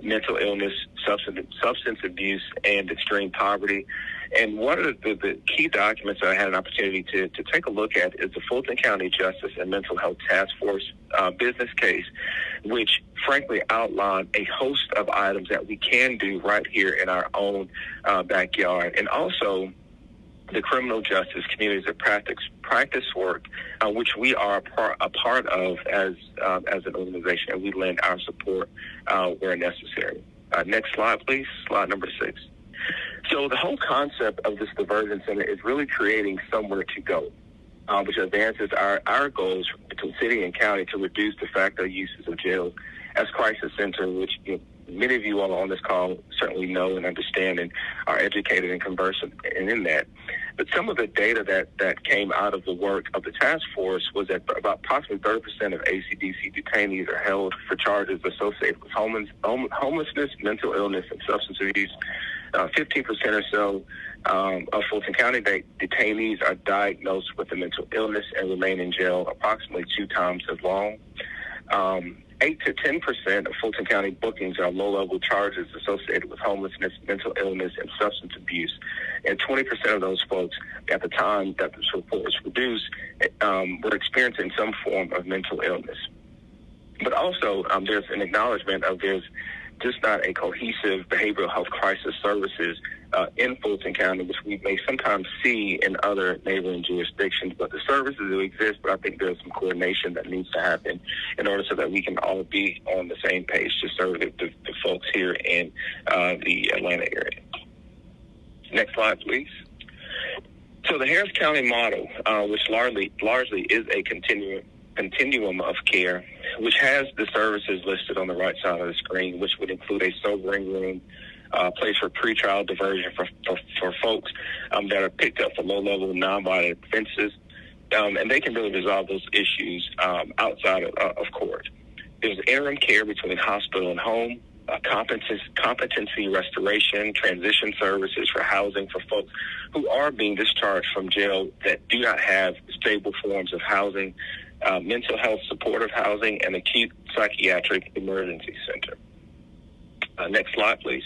mental illness, substance abuse, and extreme poverty. And one of the key documents that I had an opportunity to take a look at is the Fulton County Justice and Mental Health Task Force business case, which frankly outlined a host of items that we can do right here in our own backyard. And also the criminal justice communities of practice work, which we are a part of as an organization, and we lend our support where necessary. Next slide, please. Slide number 6. So the whole concept of this diversion center is really creating somewhere to go, which advances our goals between city and county to reduce de facto uses of jails as crisis center, which many of you all on this call certainly know and understand and are educated and conversant in that. But some of the data that came out of the work of the task force was that about approximately 30% of ACDC detainees are held for charges associated with homelessness, mental illness, and substance abuse. 15% or so of Fulton County detainees are diagnosed with a mental illness and remain in jail approximately 2 times as long. 8 to 10% of Fulton County bookings are low-level charges associated with homelessness, mental illness, and substance abuse. And 20% of those folks, at the time that this report was produced, were experiencing some form of mental illness. But also, there's an acknowledgement of there's just not a cohesive behavioral health crisis services in Fulton County, which we may sometimes see in other neighboring jurisdictions. But the services do exist, but I think there's some coordination that needs to happen in order so that we can all be on the same page to serve the folks here in the Atlanta area. Next slide, please. So the Harris County model, which largely is a continuum of care, which has the services listed on the right side of the screen, which would include a sobering room, place for pretrial diversion for folks that are picked up for low-level nonviolent offenses, and they can really resolve those issues outside of court. There's interim care between hospital and home, competency restoration, transition services for housing for folks who are being discharged from jail that do not have stable forms of housing, mental health supportive housing, and acute psychiatric emergency center. Next slide, please.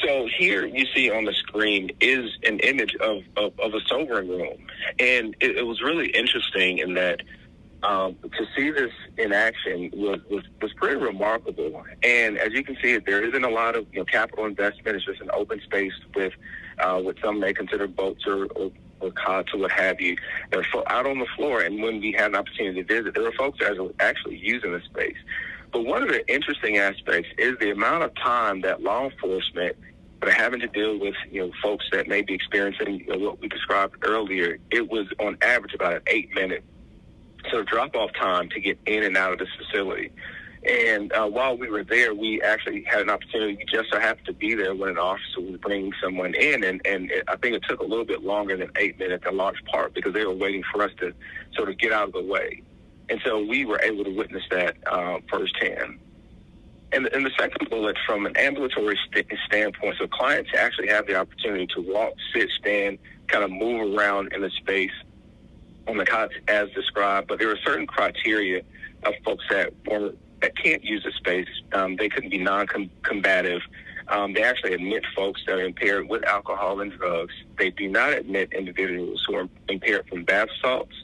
So here you see on the screen is an image of a sobering room. And it was really interesting in that to see this in action was pretty remarkable. And as you can see, there isn't a lot of capital investment. It's just an open space with what some may consider boats or cots or what have you. They're out on the floor. And when we had an opportunity to visit, there were folks that are actually using the space. But one of the interesting aspects is the amount of time that law enforcement that are having to deal with, folks that may be experiencing what we described earlier. It was on average about an 8-minute sort of drop-off time to get in and out of this facility. And while we were there, we actually had an opportunity. We just so happened to be there when an officer was bringing someone in, and I think it took a little bit longer than 8 minutes in large part because they were waiting for us to sort of get out of the way. And so we were able to witness that firsthand. And the second bullet, from an ambulatory standpoint, so clients actually have the opportunity to walk, sit, stand, kind of move around in the space on the cots as described. But there are certain criteria of folks that can't use the space. They couldn't be non-combative. They actually admit folks that are impaired with alcohol and drugs. They do not admit individuals who are impaired from bath salts,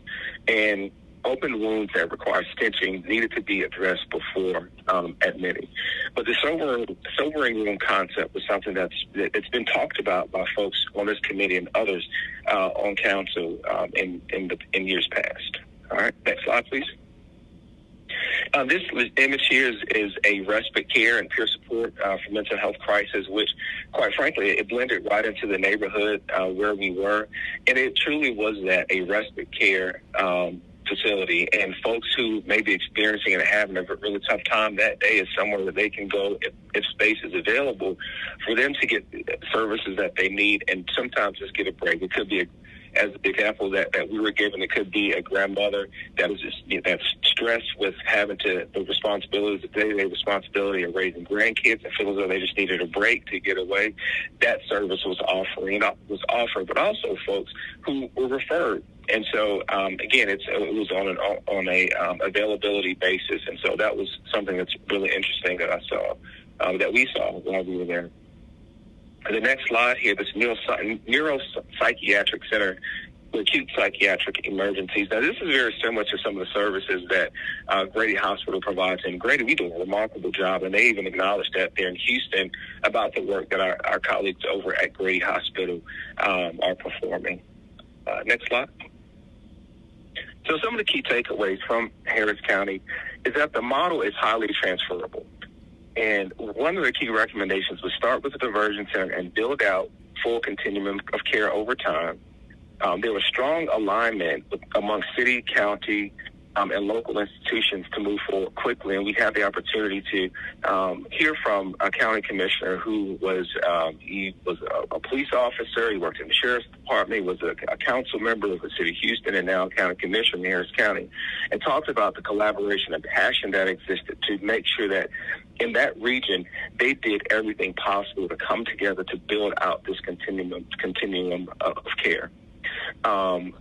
and open wounds that require stitching needed to be addressed before admitting. But the sobering room concept was something it's been talked about by folks on this committee and others on council in years past. All right, next slide, please. This image here is a respite care and peer support for mental health crisis, which, quite frankly, it blended right into the neighborhood where we were, and it truly was that, a respite care facility, and folks who may be experiencing and having a really tough time that day is somewhere that they can go if space is available for them to get services that they need and sometimes just get a break. It could be, as the example that we were given, it could be a grandmother that was just that's stressed with having the responsibilities, the day-to-day responsibility of raising grandkids, and feel as though they just needed a break to get away. That service was offered, but also folks who were referred. And so, again, it was on a availability basis, and so that was something that's really interesting that I saw, that we saw while we were there. The next slide here, this neuropsychiatric center for acute psychiatric emergencies. Now, this is very similar to some of the services that Grady Hospital provides. And Grady, we do a remarkable job, and they even acknowledged that there in Houston about the work that our colleagues over at Grady Hospital are performing. Next slide. So some of the key takeaways from Harris County is that the model is highly transferable. And one of the key recommendations was start with the diversion center and build out full continuum of care over time. There was strong alignment among city, county, and local institutions to move forward quickly. And we had the opportunity to hear from a county commissioner who was he was a police officer. He worked in the sheriff's department. He was a council member of the city of Houston and now a county commissioner in Harris County, and talked about the collaboration and passion that existed to make sure that in that region they did everything possible to come together to build out this continuum of care. And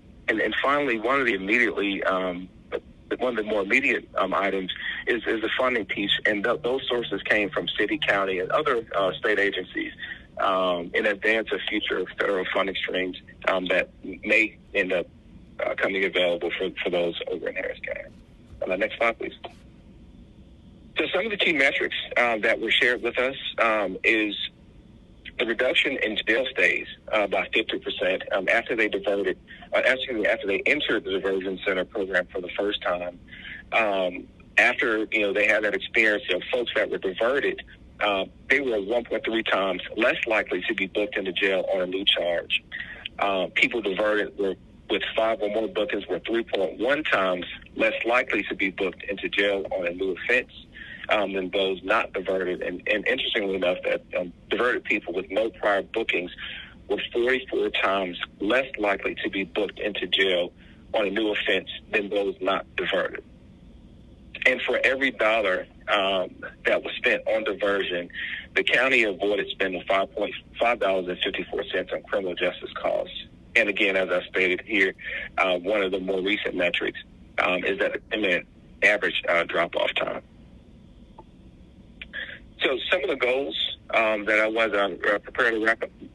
finally, one of the more immediate items is the funding piece, and those sources came from city, county, and other state agencies in advance of future federal funding streams that may end up coming available for those over in Harris County. Next slide, please. So some of the key metrics that were shared with us is the reduction in jail stays by 50% after they after they entered the diversion center program for the first time. After they had that experience, folks that were diverted, they were 1.3 times less likely to be booked into jail on a new charge. People diverted with 5 or more bookings were 3.1 times less likely to be booked into jail on a new offense than those not diverted. And interestingly enough, that diverted people with no prior bookings were 44 times less likely to be booked into jail on a new offense than those not diverted. And for every dollar that was spent on diversion, the county avoided spending $5.54 on criminal justice costs. And again, as I stated here, one of the more recent metrics is that the average drop-off time. So some of the goals that I was prepared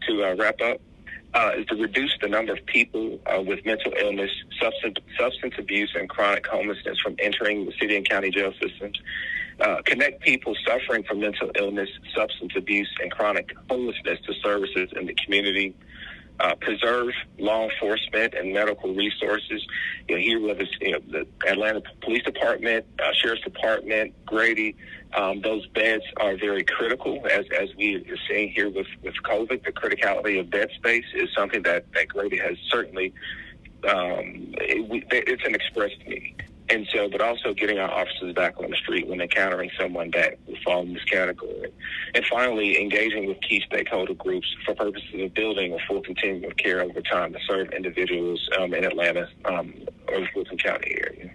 to wrap up is to reduce the number of people with mental illness, substance abuse, and chronic homelessness from entering the city and county jail systems. Connect people suffering from mental illness, substance abuse, and chronic homelessness to services in the community. Preserve law enforcement and medical resources. Here with us, the Atlanta Police Department, Sheriff's Department, Grady, those beds are very critical. As we are seeing here with COVID, the criticality of bed space is something that Grady has certainly, it's an express to me. And so, but also getting our officers back on the street when encountering someone that will fall in this category. And finally, engaging with key stakeholder groups for purposes of building a full continuum of care over time to serve individuals in Atlanta or the Fulton County area.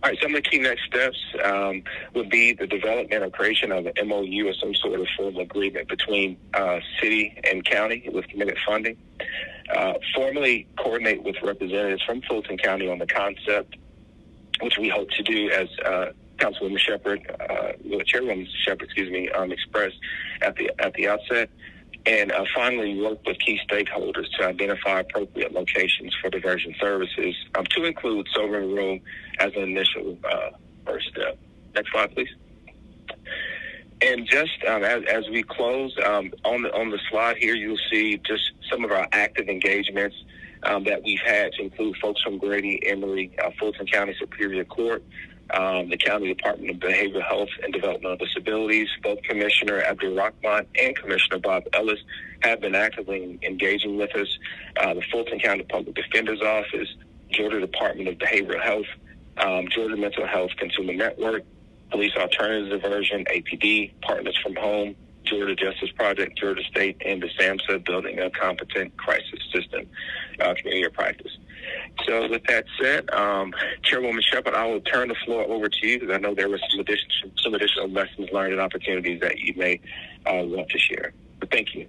All right, some of the key next steps would be the development or creation of an MOU or some sort of formal agreement between city and county with committed funding. Formally coordinate with representatives from Fulton County on the concept, which we hope to do as Councilwoman Shepherd, Chairwoman Shepherd, expressed at the outset. And finally, work with key stakeholders to identify appropriate locations for diversion services, to include sobering room as an initial first step. Next slide, please. And just as we close, on the slide here, you'll see just some of our active engagements that we've had, to include folks from Grady, Emory, Fulton County Superior Court, the County Department of Behavioral Health and Developmental Disabilities. Both Commissioner Abdul Rahman and Commissioner Bob Ellis have been actively engaging with us. The Fulton County Public Defender's Office, Georgia Department of Behavioral Health, Georgia Mental Health Consumer Network, Police Alternatives Diversion, APD, Partners from Home, Georgia Justice Project, Georgia State, and the SAMHSA, Building a Competent Crisis System Community of Practice. So with that said, Chairwoman Shepherd, I will turn the floor over to you, because I know there were some additional lessons learned and opportunities that you may want to share. But thank you.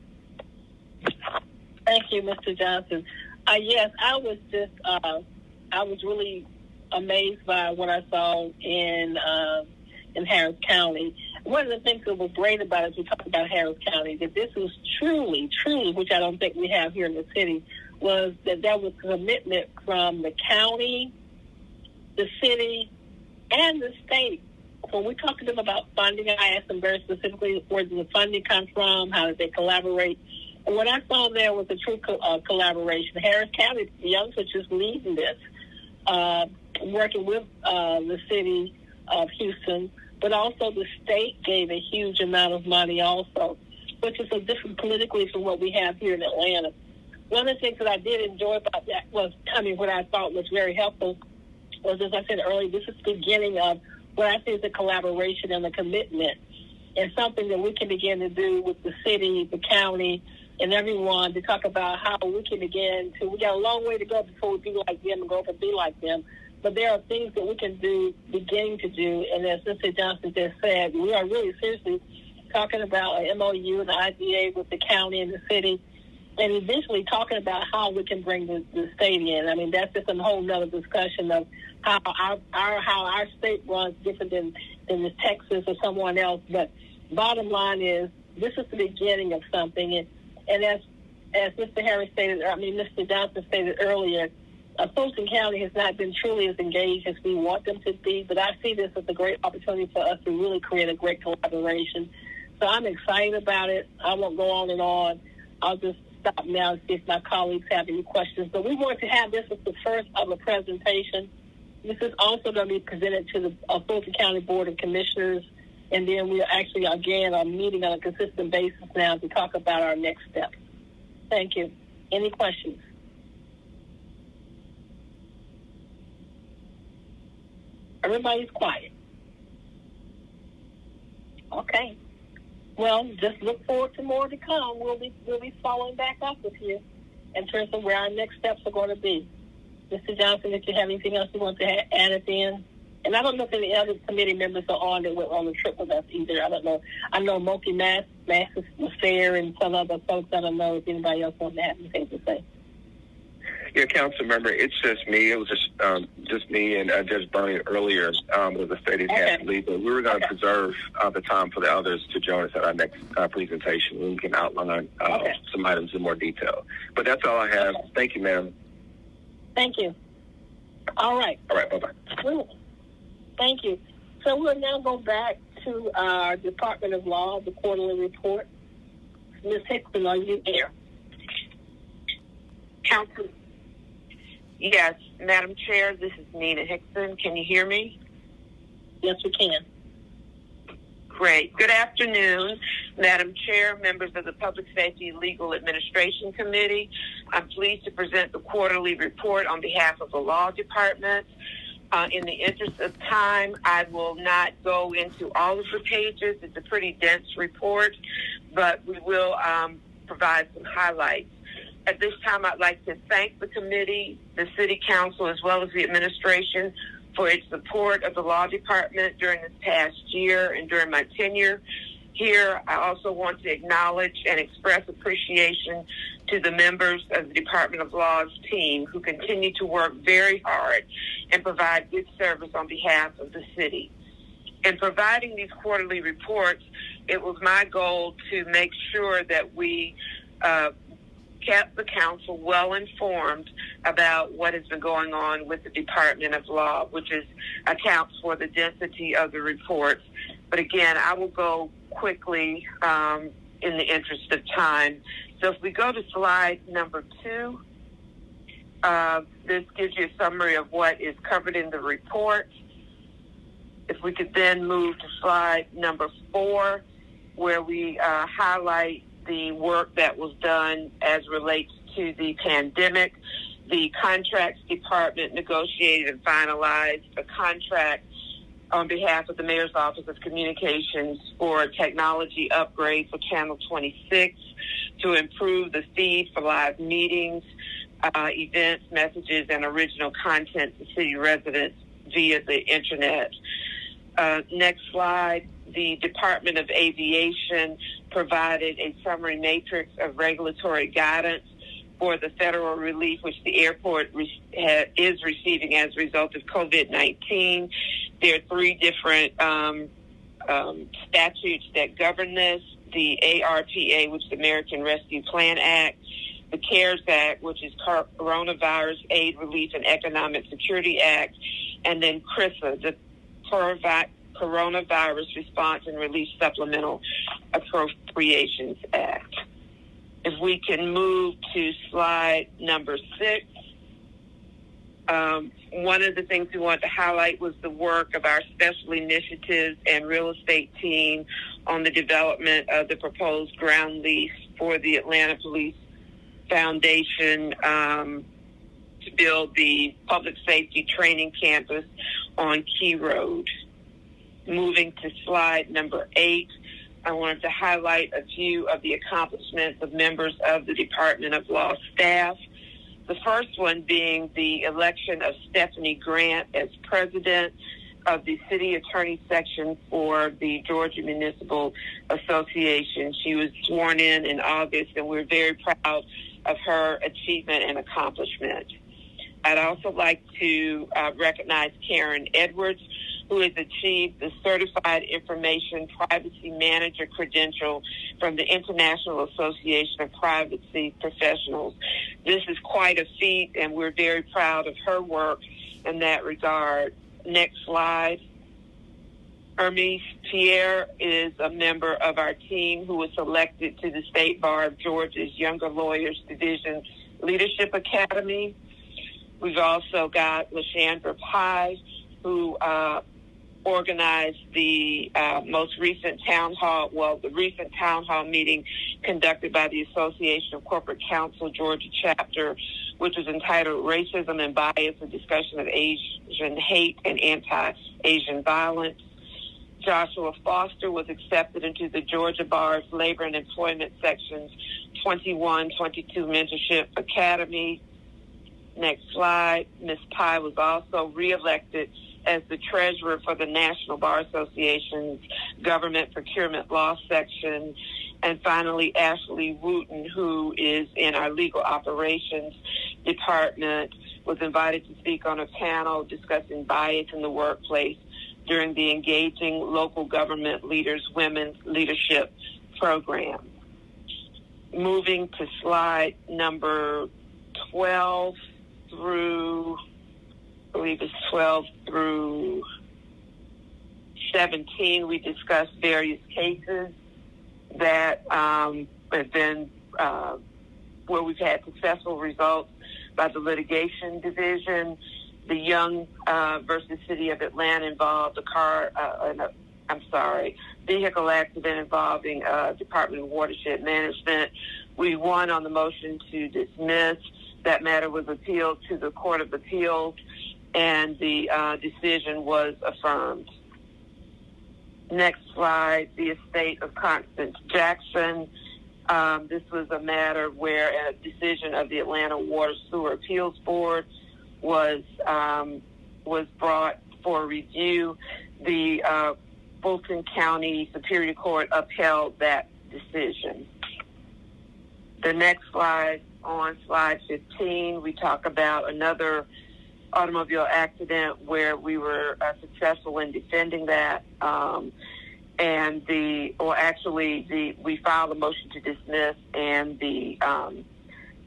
Thank you, Mr. Johnson. Yes, I was really amazed by what I saw in Harris County. One of the things that was great about it, as we talked about Harris County, that this was truly, which I don't think we have here in the city, was that there was commitment from the county, the city, and the state. When we talked to them about funding, I asked them very specifically, where did the funding come from? How did they collaborate? And what I saw there was a true collaboration. Harris County, the youngsters just leading this, working with the city of Houston, but also the state gave a huge amount of money also, which is so different politically from what we have here in Atlanta. One of the things that I did enjoy about that was, what I thought was very helpful was, as I said earlier, this is the beginning of what I see as a collaboration and a commitment, and something that we can begin to do with the city, the county, and everyone, to talk about how we can begin to, we got a long way to go before we be like them and go to be like them. But there are things that we can do, beginning to do, and as Mr. Johnson just said, we are really seriously talking about an MOU and the IDA with the county and the city, and eventually talking about how we can bring the state in. I mean, that's just a whole nother discussion of how our state runs different than the Texas or someone else. But bottom line is, this is the beginning of something, and as Mr. Johnson stated earlier, Fulton County has not been truly as engaged as we want them to be, but I see this as a great opportunity for us to really create a great collaboration. So I'm excited about it. I won't go on and on. I'll just stop now and see if my colleagues have any questions. But we want to have this as the first of a presentation. This is also going to be presented to the Fulton County Board of Commissioners, and then we actually, again, are meeting on a consistent basis now to talk about our next steps. Thank you. Any questions? Everybody's quiet. Okay. Well, just look forward to more to come. We'll be following back up with you in terms of where our next steps are going to be. Mr. Johnson, if you have anything else you want to add at the end. And I don't know if any other committee members are on that went on the trip with us either. I don't know. I know Moki Mass was there and some other folks. I don't know if anybody else wants to have anything to say. Yeah, council member, it's just me. It was just me and Judge Bernie earlier was a stated half leave, but we were going to preserve the time for the others to join us at our next presentation when we can outline some items in more detail. But that's all I have. Thank you, ma'am. Thank you. All right. All right, bye-bye. Cool. Thank you. So we'll now go back to our Department of Law, the quarterly report. Ms. Hickson, are you there? Council. Yes, Madam Chair, this is Nina Hickson. Can you hear me? Yes, we can. Great. Good afternoon, Madam Chair, members of the Public Safety Legal Administration Committee. I'm pleased to present the quarterly report on behalf of the Law Department. In the interest of time, I will not go into all of the pages. It's a pretty dense report, but we will provide some highlights. At this time, I'd like to thank the committee, the City Council, as well as the administration for its support of the Law Department during this past year and during my tenure here. I also want to acknowledge and express appreciation to the members of the Department of Law's team who continue to work very hard and provide good service on behalf of the city. In providing these quarterly reports, it was my goal to make sure that we kept the council well informed about what has been going on with the Department of Law, which accounts for the density of the reports. But again, I will go quickly in the interest of time. So if we go to slide number 2, this gives you a summary of what is covered in the report. If we could then move to slide number 4, where we highlight the work that was done as relates to the pandemic. The Contracts Department negotiated and finalized a contract on behalf of the Mayor's Office of Communications for a technology upgrade for Channel 26 to improve the feed for live meetings, events, messages, and original content to city residents via the internet. Next slide. The Department of Aviation provided a summary matrix of regulatory guidance for the federal relief which the airport is receiving as a result of COVID-19. There are 3 different statutes that govern this: the ARPA, which is the American Rescue Plan Act, the CARES Act, which is Coronavirus Aid, Relief, and Economic Security Act, and then CRISA, the Coronavirus Response and Relief Supplemental Appropriations Act. If we can move to slide number 6. One of the things we wanted to highlight was the work of our special initiatives and real estate team on the development of the proposed ground lease for the Atlanta Police Foundation to build the public safety training campus on Key Road. Moving to slide number 8, I wanted to highlight a few of the accomplishments of members of the Department of Law staff. The first one being the election of Stephanie Grant as president of the City Attorney Section for the Georgia Municipal Association. She was sworn in August, and we're very proud of her achievement and accomplishment. I'd also like to recognize Karen Edwards, who has achieved the Certified Information Privacy Manager credential from the International Association of Privacy Professionals. This is quite a feat, and we're very proud of her work in that regard. Next slide. Hermes Pierre is a member of our team who was selected to the State Bar of Georgia's Younger Lawyers Division Leadership Academy. We've also got LaShandra Pye, who organized the most recent town hall, the recent town hall meeting conducted by the Association of Corporate Counsel Georgia Chapter, which was entitled Racism and Bias, a Discussion of Asian Hate and Anti-Asian Violence. Joshua Foster was accepted into the Georgia Bar's Labor and Employment Sections 21-22 Mentorship Academy. Next slide. Ms. Pye was also reelected as the treasurer for the National Bar Association's Government Procurement Law Section. And finally, Ashley Wooten, who is in our Legal Operations Department, was invited to speak on a panel discussing bias in the workplace during the Engaging Local Government Leaders Women's Leadership Program. Moving to slide number 12 through, I believe it's 12 through 17, we discussed various cases that have been where we've had successful results by the litigation division. The Young versus City of Atlanta involved vehicle accident involving Department of Watershed Management. We won on the motion to dismiss. That matter was appealed to the Court of Appeals, and the decision was affirmed. Next slide, the estate of Constance Jackson. This was a matter where a decision of the Atlanta Water Sewer Appeals Board was brought for review. The Fulton County Superior Court upheld that decision. The next slide, on slide 15, we talk about another automobile accident where we were successful in defending that. We filed a motion to dismiss, and the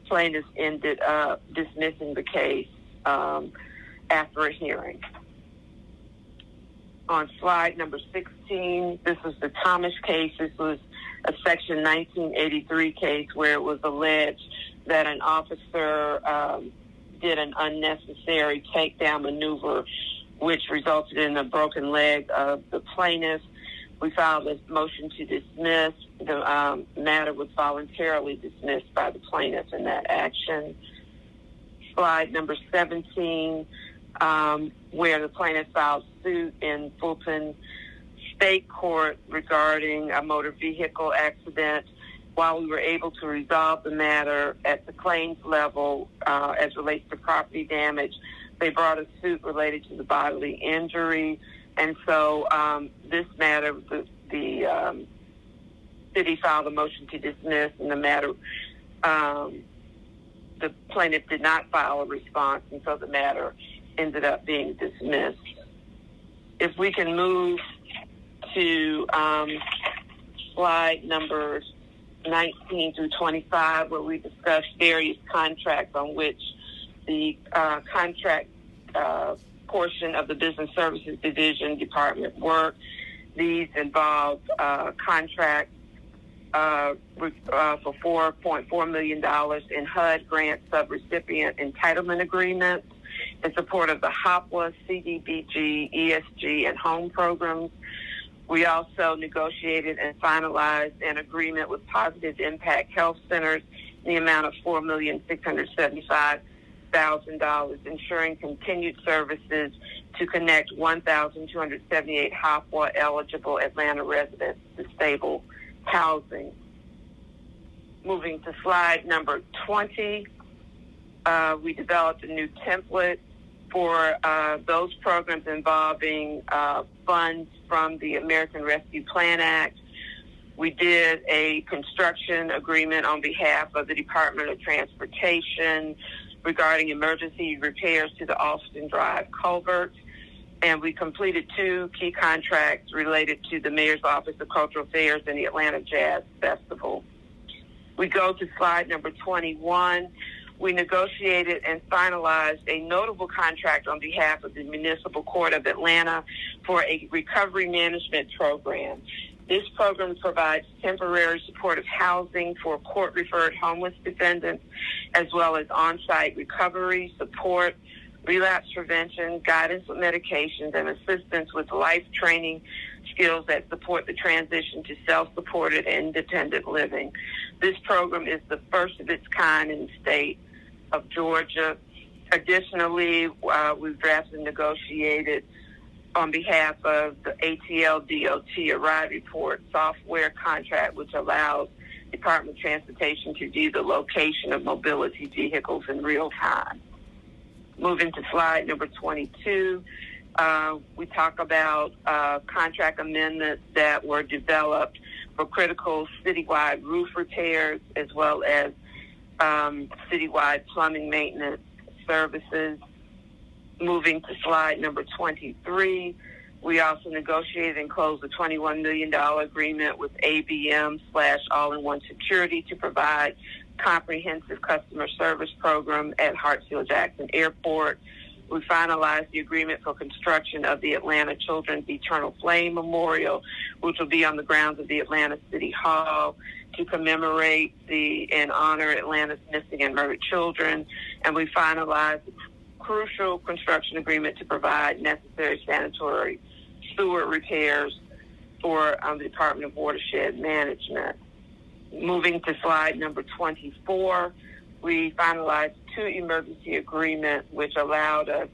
plaintiffs ended up dismissing the case after a hearing. On slide number 16, this was the Thomas case. This was a Section 1983 case where it was alleged that an officer did an unnecessary takedown maneuver, which resulted in a broken leg of the plaintiff. We filed a motion to dismiss. The matter was voluntarily dismissed by the plaintiff in that action. Slide number 17, where the plaintiff filed suit in Fulton State Court regarding a motor vehicle accident. While we were able to resolve the matter at the claims level as relates to property damage, they brought a suit related to the bodily injury. And so this matter, the city filed a motion to dismiss, and the matter, the plaintiff did not file a response, and so the matter ended up being dismissed. If we can move to slide numbers 19 through 25, where we discuss various contracts on which the contract portion of the Business Services Division Department work. These involve contracts for $4.4 million in HUD grant subrecipient entitlement agreements in support of the HOPWA, CDBG, ESG, and home programs. We also negotiated and finalized an agreement with Positive Impact Health Centers in the amount of $4,675,000, ensuring continued services to connect 1,278 HOPWA-eligible Atlanta residents to stable housing. Moving to slide number 20, we developed a new template for those programs involving funds from the American Rescue Plan Act. We did a construction agreement on behalf of the Department of Transportation regarding emergency repairs to the Austin Drive culvert. And we completed 2 key contracts related to the Mayor's Office of Cultural Affairs and the Atlanta Jazz Festival. We go to slide number 21. We negotiated and finalized a notable contract on behalf of the Municipal Court of Atlanta for a recovery management program. This program provides temporary supportive housing for court-referred homeless defendants, as well as on-site recovery support relapse prevention, guidance with medications, and assistance with life training skills that support the transition to self-supported and independent living. This program is the first of its kind in the state of Georgia. Additionally, we've drafted and negotiated on behalf of the ATL-DOT a ride report software contract, which allows Department of Transportation to view the location of mobility vehicles in real time. Moving to slide number 22, we talk about contract amendments that were developed for critical citywide roof repairs as well as citywide plumbing maintenance services. Moving to slide number 23, we also negotiated and closed a $21 million agreement with ABM/All-in-One Security to provide comprehensive customer service program at Hartsfield-Jackson Airport. We finalized the agreement for construction of the Atlanta Children's Eternal Flame Memorial, which will be on the grounds of the Atlanta City Hall to commemorate and honor Atlanta's missing and murdered children. And we finalized crucial construction agreement to provide necessary sanitary sewer repairs for the Department of Watershed Management. Moving to slide number 24, we finalized 2 emergency agreements which allowed us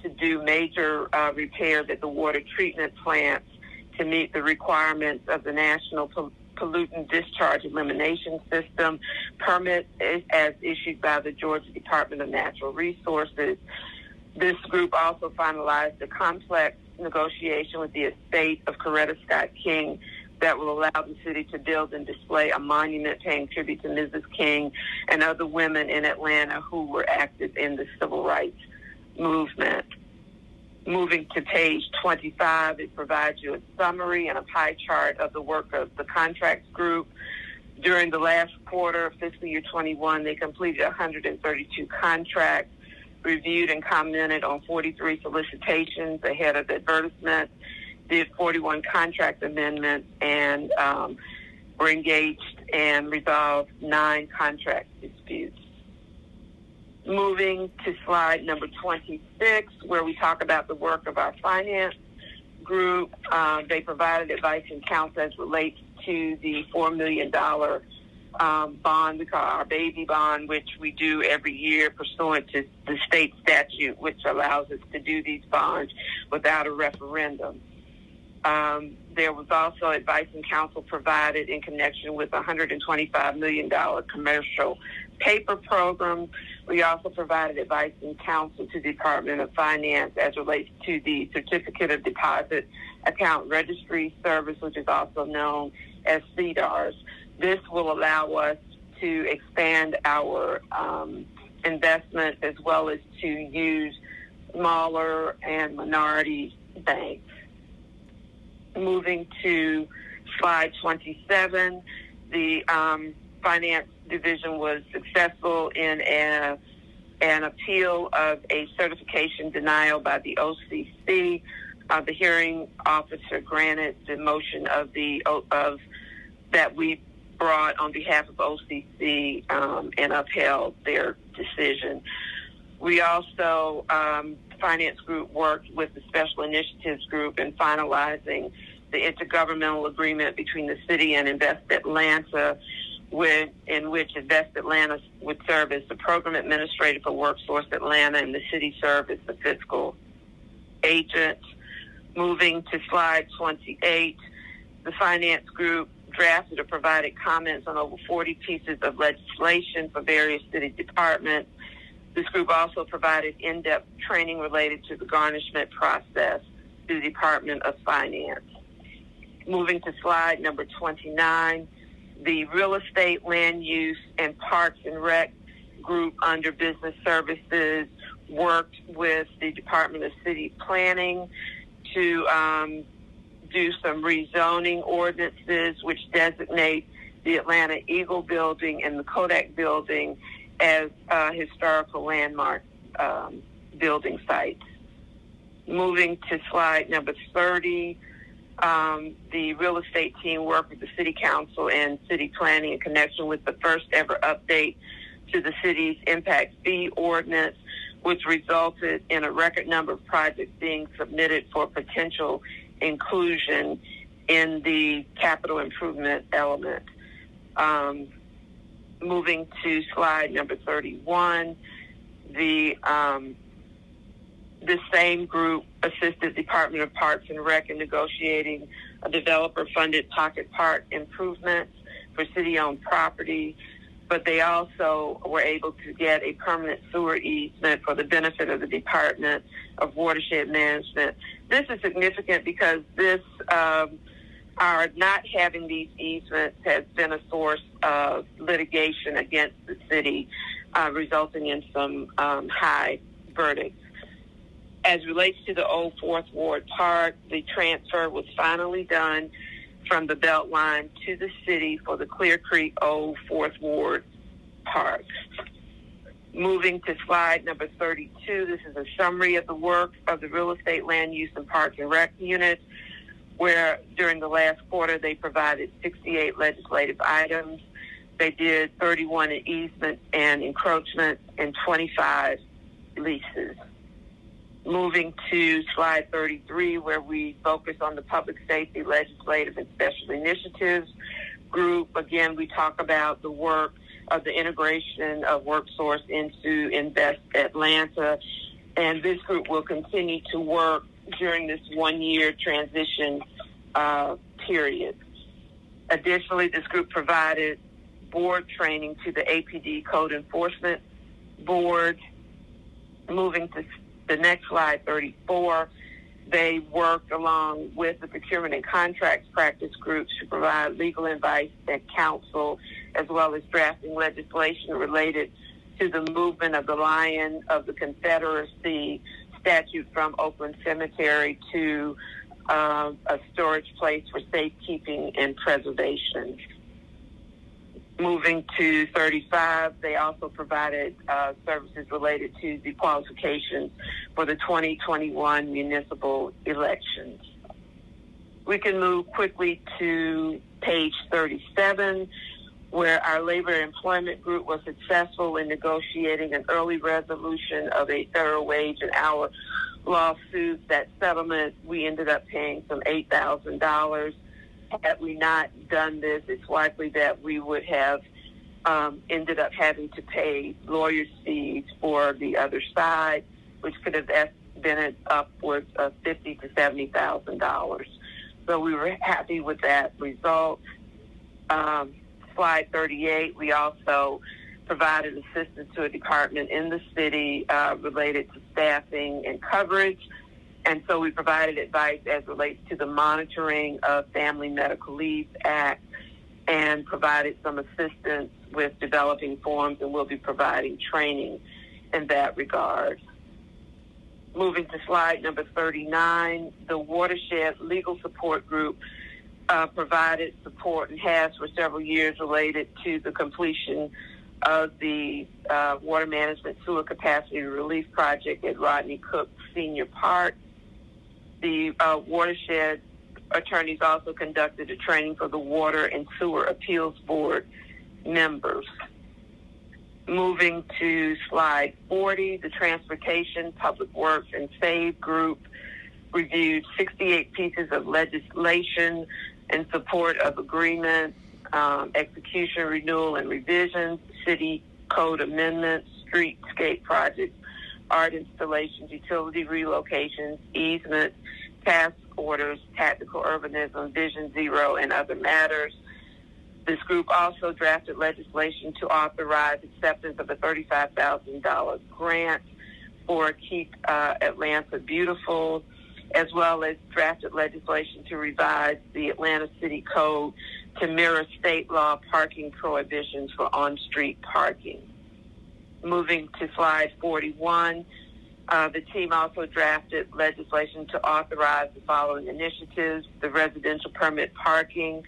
to do major repairs at the water treatment plants to meet the requirements of the National Pollutant Discharge Elimination System permit as issued by the Georgia Department of Natural Resources. This group also finalized a complex negotiation with the estate of Coretta Scott King that will allow the city to build and display a monument paying tribute to Mrs. King and other women in Atlanta who were active in the civil rights movement. Moving to page 25, it provides you a summary and a pie chart of the work of the contracts group. During the last quarter of fiscal year 21, they completed 132 contracts, reviewed and commented on 43 solicitations ahead of advertisement, did 41 contract amendments, and were engaged and resolved 9 contract disputes. Moving to slide number 26, where we talk about the work of our finance group. They provided advice and counsel as relates to the $4 million bond we call our baby bond, which we do every year pursuant to the state statute, which allows us to do these bonds without a referendum. There was also advice and counsel provided in connection with a $125 million commercial paper program. We also provided advice and counsel to the Department of Finance as relates to the Certificate of Deposit Account Registry Service, which is also known as CDARS. This will allow us to expand our investment as well as to use smaller and minority banks. Moving to slide 27, the Finance Division was successful in an appeal of a certification denial by the OCC. The hearing officer granted the motion of that we brought on behalf of OCC and upheld their decision. We also, Finance Group, worked with the Special Initiatives Group in finalizing the intergovernmental agreement between the city and Invest Atlanta, in which Invest Atlanta would serve as the program administrator for WorkSource Atlanta and the city serve as the fiscal agent. Moving to slide 28, the Finance Group drafted or provided comments on over 40 pieces of legislation for various city departments. This group also provided in-depth training related to the garnishment process to the Department of Finance. Moving to slide number 29, the Real Estate, Land Use, and Parks and Rec group under Business Services worked with the Department of City Planning to do some rezoning ordinances which designate the Atlanta Eagle Building and the Kodak Building as historical landmark building sites. Moving to slide number 30, the real estate team worked with the City Council and City Planning in connection with the first ever update to the city's impact fee ordinance, which resulted in a record number of projects being submitted for potential inclusion in the capital improvement element. Moving to slide number 31, the same group assisted Department of Parks and Rec in negotiating a developer-funded pocket park improvements for city-owned property, but they also were able to get a permanent sewer easement for the benefit of the Department of Watershed Management. This is significant because this, our not having these easements has been a source of litigation against the city, resulting in some high verdicts. As relates to the old 4th Ward Park, the transfer was finally done from the Beltline to the city for the Clear Creek Old 4th Ward Park. Moving to slide number 32, this is a summary of the work of the Real Estate, Land Use, and Parks and Rec unit, where during the last quarter they provided 68 legislative items. They did 31 easements and encroachments and 25 leases. Moving to slide 33, where we focus on the public safety, legislative, and special initiatives group. Again, we talk about the work of the integration of WorkSource into Invest Atlanta, and this group will continue to work during this one-year transition period. Additionally, this group provided board training to the APD Code Enforcement Board. Moving to the next slide, 34, they worked along with the procurement and contracts practice groups to provide legal advice and counsel, as well as drafting legislation related to the movement of the Lion of the Confederacy statue from Oakland Cemetery to a storage place for safekeeping and preservation. Moving to 35, they also provided services related to the qualifications for the 2021 municipal elections. We can move quickly to page 37, where our labor and employment group was successful in negotiating an early resolution of a federal wage and hour lawsuit. That settlement, we ended up paying some $8,000. Had we not done this, it's likely that we would have ended up having to pay lawyers' fees for the other side, which could have been upwards of $50,000 to $70,000. So we were happy with that result. Slide 38, we also provided assistance to a department in the city related to staffing and coverage. And so we provided advice as relates to the monitoring of Family Medical Leave Act and provided some assistance with developing forms, and we'll be providing training in that regard. Moving to slide number 39, the Watershed Legal Support Group provided support and has for several years related to the completion of the Water Management Sewer Capacity Relief Project at Rodney Cook Senior Park. The watershed attorneys also conducted a training for the Water and Sewer Appeals Board members. Moving to slide 40, the Transportation, Public Works, and SAVE group reviewed 68 pieces of legislation in support of agreements, execution, renewal, and revisions, city code amendments, streetscape projects, art installations, utility relocations, easements, task orders, tactical urbanism, Vision Zero, and other matters. This group also drafted legislation to authorize acceptance of a $35,000 grant for Keep Atlanta Beautiful, as well as drafted legislation to revise the Atlanta City Code to mirror state law parking prohibitions for on-street parking. Moving to slide 41, the team also drafted legislation to authorize the following initiatives: the residential permit parking,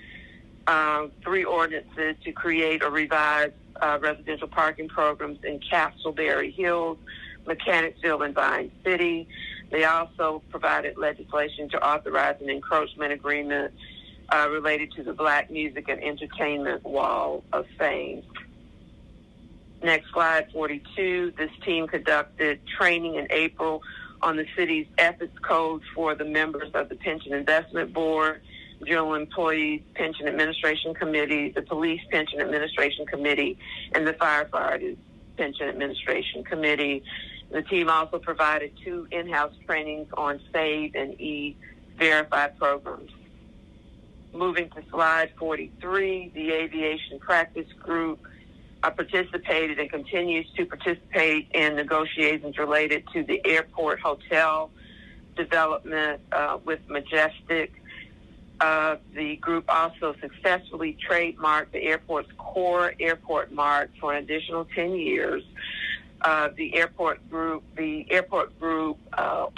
3 ordinances to create or revise residential parking programs in Castleberry Hills, Mechanicsville, and Vine City. They also provided legislation to authorize an encroachment agreement related to the Black Music and Entertainment Wall of Fame. Next slide, 42. This team conducted training in April on the city's ethics code for the members of the Pension Investment Board, General Employees Pension Administration Committee, the Police Pension Administration Committee, and the Firefighters Pension Administration Committee. The team also provided 2 in-house trainings on SAVE and E-Verify programs. Moving to slide 43, the Aviation Practice Group participated and continues to participate in negotiations related to the airport hotel development with Majestic. The group also successfully trademarked the airport's core airport mark for an additional 10 years. The airport group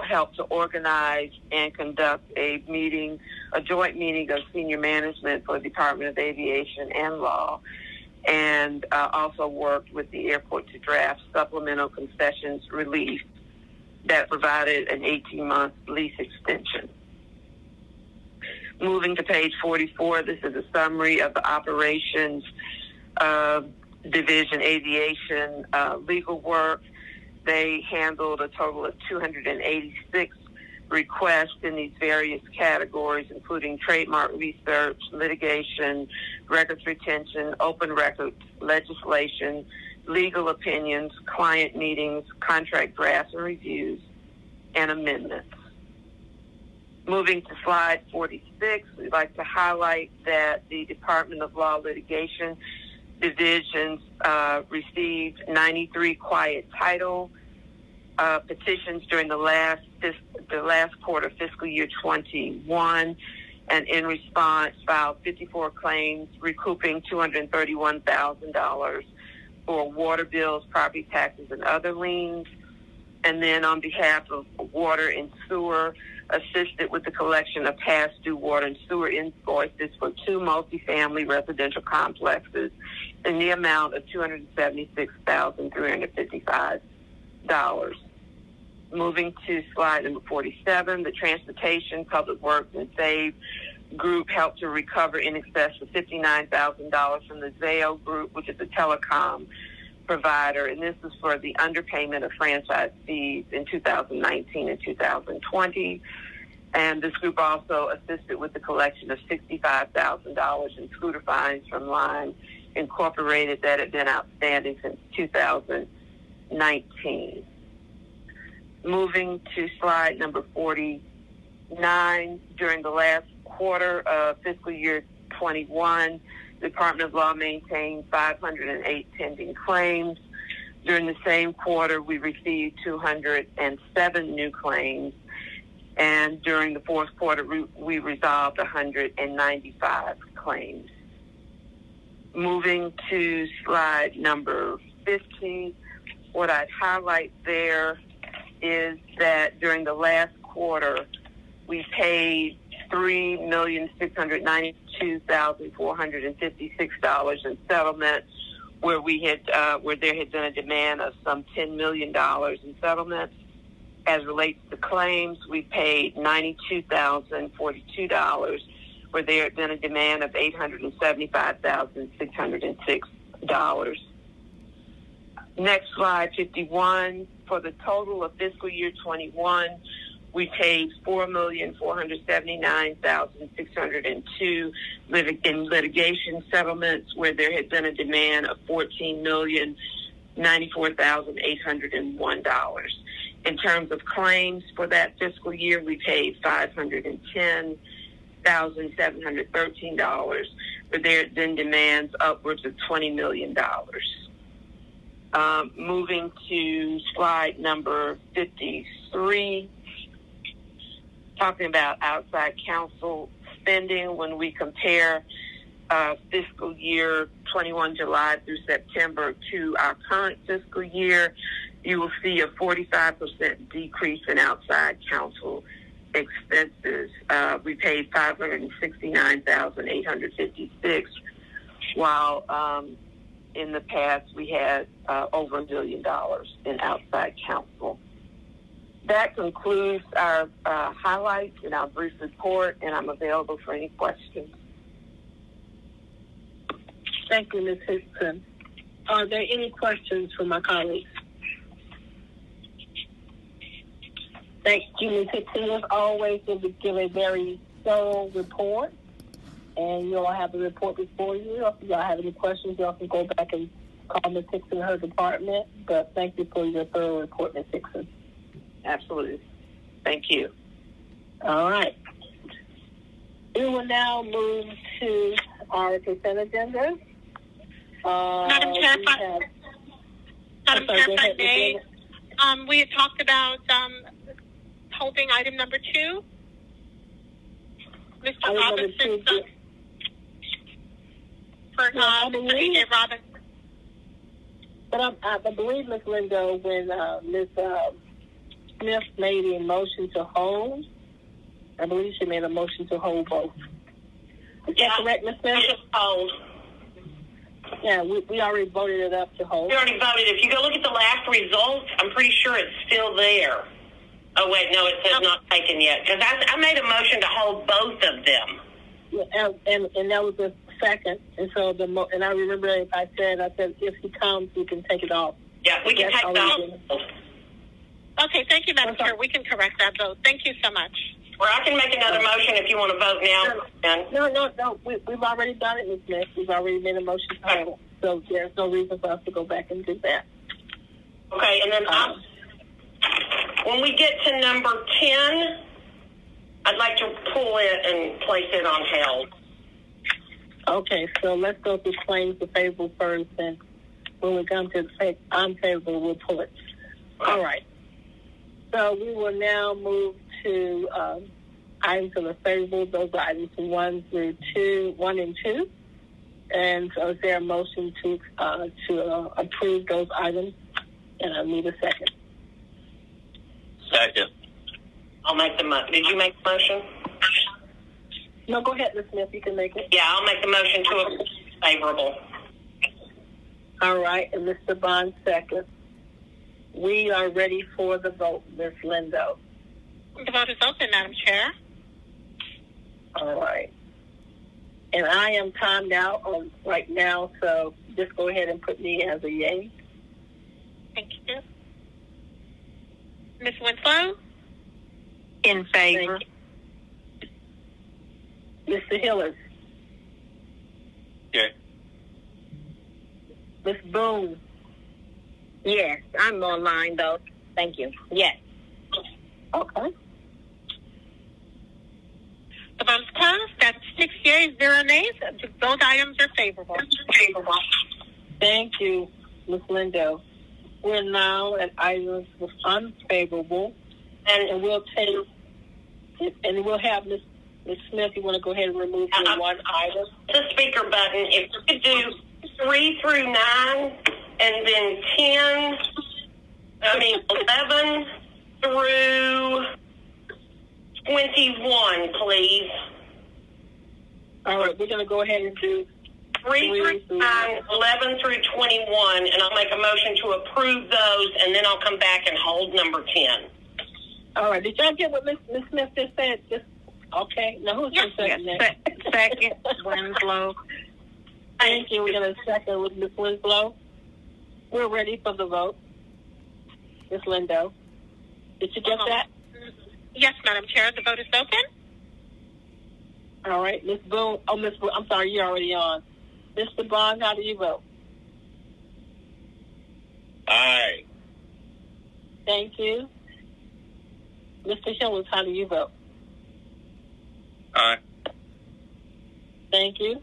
helped to organize and conduct a joint meeting of senior management for the Department of Aviation and Law, and also worked with the airport to draft supplemental concessions relief that provided an 18-month lease extension. Moving to page 44, this is a summary of the operations division aviation legal work. They handled a total of 286 requests in these various categories, including trademark research, litigation, records retention, open records, legislation, legal opinions, client meetings, contract drafts and reviews, and amendments. Moving to slide 46, we'd like to highlight that the Department of Law Litigation divisions received 93 quiet title petitions during the last quarter of fiscal year 21, and in response filed 54 claims recouping $231,000 for water bills, property taxes, and other liens. And then on behalf of water and sewer, assisted with the collection of past due water and sewer invoices for 2 multifamily residential complexes in the amount of $276,355. Moving to slide number 47, the Transportation, Public Works, and SAVE group helped to recover in excess of $59,000 from the Zayo group, which is a telecom provider, and this is for the underpayment of franchise fees in 2019 and 2020. And this group also assisted with the collection of $65,000 in scooter fines from Lime Incorporated that had been outstanding since 2019. Moving to slide number 49, during the last quarter of fiscal year 21, the Department of Law maintained 508 pending claims. During the same quarter, we received 207 new claims, and during the fourth quarter, we resolved 195 claims. Moving to slide number 50, what I'd highlight there is that during the last quarter, we paid $3,692,456 in settlements, where there had been a demand of some $10 million in settlements. As relates to claims, we paid $92,042, where there had been a demand of $875,606. Next slide, 51. For the total of fiscal year 21, we paid $4,479,602 in litigation settlements, where there had been a demand of $14,094,801. In terms of claims for that fiscal year, we paid $510,713, where there had been demands upwards of $20 million. Moving to slide number 53, talking about outside counsel spending. When we compare fiscal year 21 July through September to our current fiscal year, you will see a 45% decrease in outside counsel expenses. We paid $569,856, while in the past we had over $1 million in outside counsel. That concludes our highlights in our brief report, and I'm available for any questions. Thank you, Ms. Hickson. Are there any questions from my colleagues? Thank you, Ms. Hickson. As always, we'll give a very thorough report, and you all have the report before you. If y'all have any questions, y'all can go back and call Ms. Hickson and her department. But thank you for your thorough report, Ms. Hickson. Absolutely. Thank you. All right. We will now move to our consent agenda. Madam Chair, if I may, we had talked about holding item number 2. Mr. Robinson, for Mr. Robinson. But I believe, Ms. Lindo, when Ms. Smith made a motion to hold, I believe she made a motion to hold both. Is that correct, Ms. Smith? Hold. Yeah, we already voted it up to hold. We already voted. If you go look at the last results, I'm pretty sure it's still there. Oh, wait, no, it says not taken yet. Because I made a motion to hold both of them. Yeah, and that was the second. And so and I remember if I said if he comes, we can take it off. Yeah, we can take it off. Okay, thank you, Madam Chair. We can correct that vote. Thank you so much. Or I can make another motion if you want to vote now. No. We've already done it, Ms. Smith. We've already made a motion to hold. So there's no reason for us to go back and do that. Okay, and then when we get to number 10, I'd like to pull it and place it on hold. Okay, so let's go through claims to favorable first, and when we come to unfavorable, we'll pull it. All right. So we will now move to items that are favorable. Those are items 1 and 2. And so is there a motion to approve those items? And I need a second. Second. I'll make the motion. Did you make the motion? No, go ahead, Ms. Smith. You can make it. Yeah, I'll make the motion to approve favorable. All right, and Mr. Bond second. We are ready for the vote, Ms. Lindo. The vote is open, Madam Chair. All right. And I am timed out right now, so just go ahead and put me as a yay. Thank you. Ms. Winslow? In favor. Mr. Hillers? Yay. Ms. Boone? Yes, I'm online though. Thank you. Yes. Okay. The vote is closed. That's 6 yeas, 0 nays. Both items are favorable. Thank you, Ms. Lindo. We're now at items with unfavorable, and we'll have Ms. Smith. You want to go ahead and remove the one item? The speaker button. If you could do 3 through 9, and then 11 through 21, please. All right, we're going to go ahead and do 3 through 9, 11 through 21, and I'll make a motion to approve those, and then I'll come back and hold number 10. All right, did y'all get what Ms. Smith just said? Okay, now who's going to second that? Second, Winslow. Thank you. We're going to second with Ms. Winslow. We're ready for the vote. Ms. Lindo, did you get that? Yes, Madam Chair. The vote is open. All right, Ms. Boone. Oh, Ms. Boone, I'm sorry, you're already on. Mr. Bond, how do you vote? Aye. Thank you. Mr. Hillers, how do you vote? Aye. Thank you.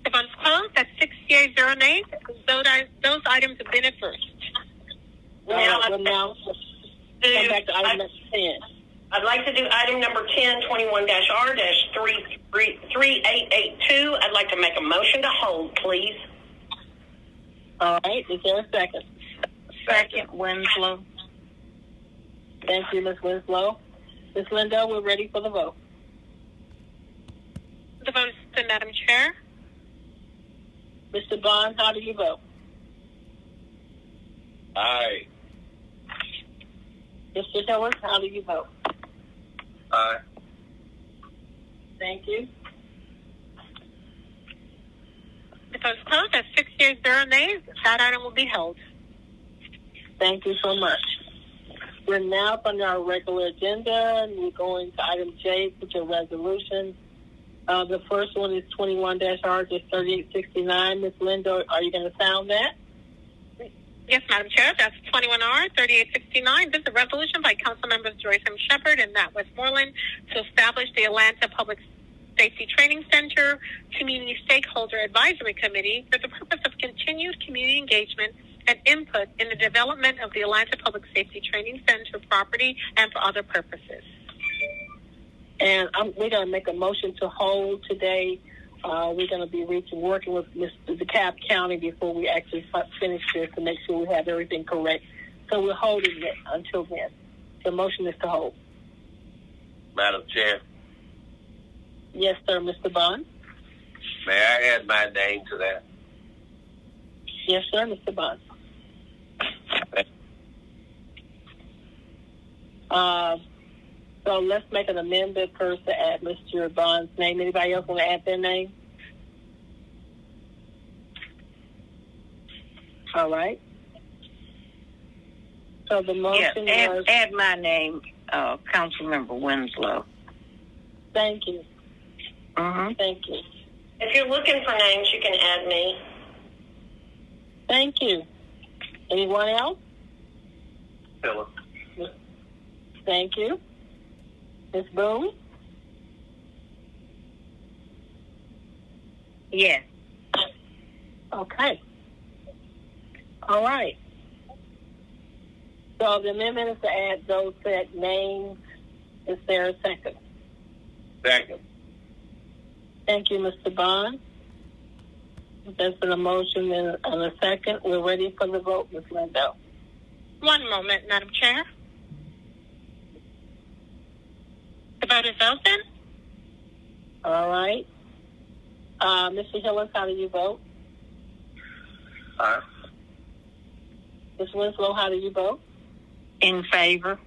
The vote is closed. That's 6 yeas, 0 nays. Those items have been at first. Now, come back to item number 10. I'd like to do item number 10, 21-R-3882. I'd like to make a motion to hold, please. All right. Is there a second? Second, Winslow. Thank you, Ms. Winslow. Ms. Lindo, we're ready for the vote. The vote is open, Madam Chair. Mr. Bond, how do you vote? Aye. Mr. Hillers, how do you vote? Aye. Thank you. vote is closed. At 6 yeas, 0 nays. That item will be held. Thank you so much. We're now up on our regular agenda, and we're going to item J, which is resolution. The first one is 21-R, just 3869. Ms. Linda, are you going to sound that? Yes, Madam Chair. That's 21R 3869. This is a resolution by Council Members Joyce M. Shepherd and Matt Westmoreland to establish the Atlanta Public Safety Training Center Community Stakeholder Advisory Committee for the purpose of continued community engagement and input in the development of the Atlanta Public Safety Training Center property and for other purposes. And we're going to make a motion to hold today. We're going to be working with Mr. DeKalb County before we actually finish this to make sure we have everything correct. So we're holding it until then. The motion is to hold. Madam Chair. Yes, sir, Mr. Bond. May I add my name to that? Yes, sir, Mr. Bond. So let's make an amendment first to add Mr. Bond's name. Anybody else want to add their name? All right. So the motion was... Add my name, Councilmember Winslow. Thank you. Thank you. If you're looking for names, you can add me. Thank you. Anyone else? Philip. Thank you. Ms. Boone? Yes. Okay. All right. So the amendment is to add those said names. Is there a second? Second. Thank you, Mr. Bond. There's been a motion and a second. We're ready for the vote, Ms. Lindo. One moment, Madam Chair. The vote is open. All right. Mr. Hillis, how do you vote? Aye. Ms. Winslow, how do you vote? In favor.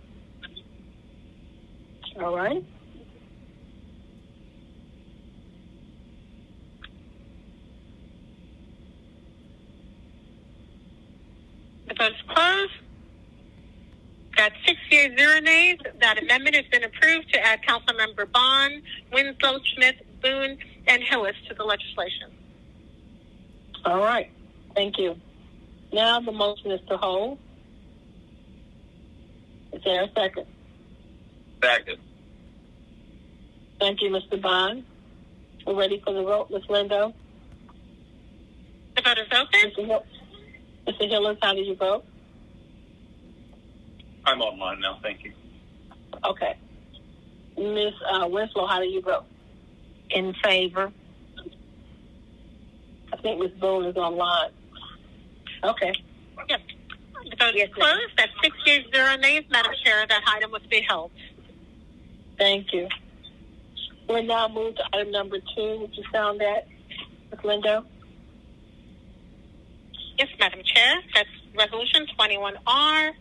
All right. The vote is closed. Got 6 yeas, 0 nays. That amendment has been approved to add Councilmember Bond, Winslow, Smith, Boone, and Hillis to the legislation. All right. Thank you. Now the motion is to hold. Is there a second? Second. Thank you, Mr. Bond. We're ready for the vote, Ms. Lindo. The vote is open. Mr. Hillis, how do you vote? I'm online now. Thank you. Okay. Ms. Winslow, how do you vote? In favor. I think Ms. Boone is online. Okay. Yes. The vote is closed. That's 6 yeas, 0 nays. Madam Chair, that item was to be held. Thank you. We'll now move to item number 2. Would you sound that, Ms. Lindo? Yes, Madam Chair. That's Resolution 21R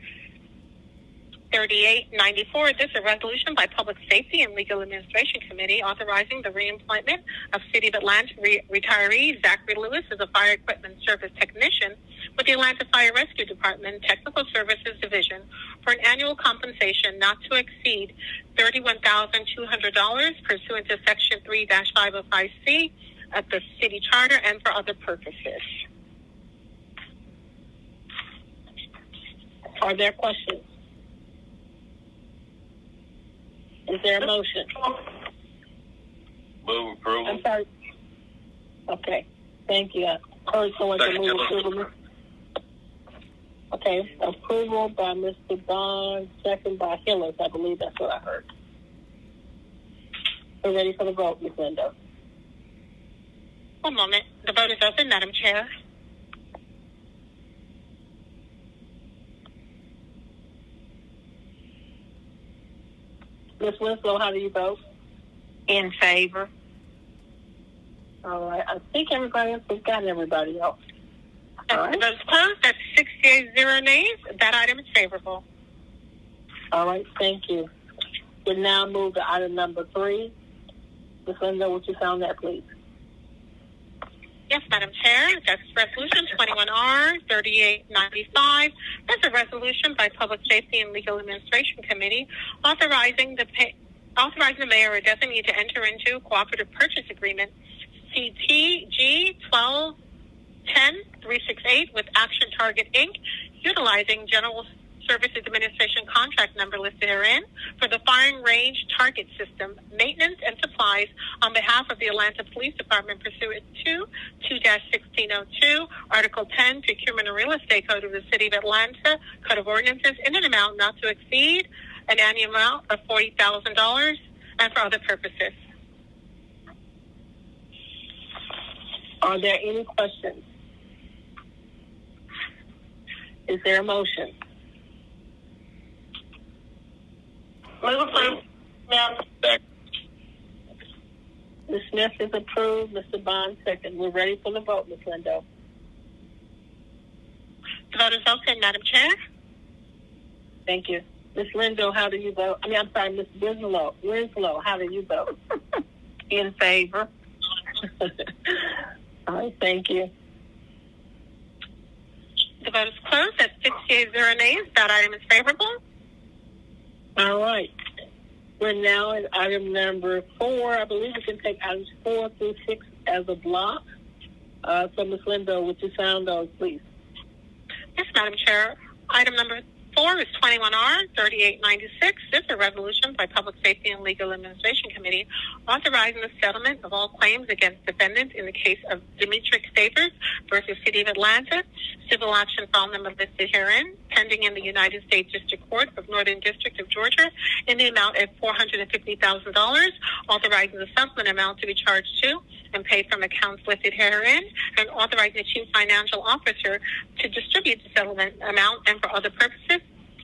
3894. This is a resolution by Public Safety and Legal Administration Committee authorizing the reemployment of City of Atlanta retiree Zachary Lewis as a fire equipment service technician with the Atlanta Fire Rescue Department Technical Services Division for an annual compensation not to exceed $31,200 pursuant to Section 3-505C of the City Charter and for other purposes. Are there questions? Is there a motion? Move approval. I'm sorry. Okay. Thank you. I heard someone to move approval. Okay. Approval by Mr. Bond, second by Hillis. I believe that's what I heard. We're ready for the vote, Ms. Lindo. One moment. The vote is open, Madam Chair. Ms. Winslow, how do you vote? In favor. All right. I think everybody else has gotten everybody else. The vote is closed. That's 6 yeas, 0 nays. That item is favorable. All right. Thank you. We'll now move to item number 3. Ms. Linda, would you sound that, please? Yes, Madam Chair, that's Resolution 21R3895. That's a resolution by Public Safety and Legal Administration Committee authorizing the mayor or designee to enter into a cooperative purchase agreement CTG 12-10-368 with Action Target Inc., utilizing General Services Administration contract number listed herein for the firing range target system, maintenance and supplies on behalf of the Atlanta Police Department pursuant to 2-1602, Article 10, Procurement and Real Estate Code of the City of Atlanta, Code of Ordinances, in an amount not to exceed an annual amount of $40,000 and for other purposes. Are there any questions? Is there a motion? Move approved, ma'am. Ms. Smith is approved. Mr. Bond, second. We're ready for the vote, Ms. Lindo. The vote is open, Madam Chair. Thank you. Ms. Lindo, how do you vote? Ms. Winslow, how do you vote? In favor. All right, thank you. The vote is closed at 68-0 nays. That item is favorable. All right. We're now at item number 4. I believe we can take items 4 through 6 as a block. So, Ms. Lindo, would you sound those, please? Yes, Madam Chair. Item number 4 is 21R3896. This is a resolution by Public Safety and Legal Administration Committee authorizing the settlement of all claims against defendants in the case of Demetric Favors versus City of Atlanta, civil action file number listed herein, pending in the United States District Court of Northern District of Georgia in the amount of $450,000, authorizing the settlement amount to be charged to and paid from accounts listed herein, and authorizing the Chief Financial Officer to distribute the settlement amount and for other purposes.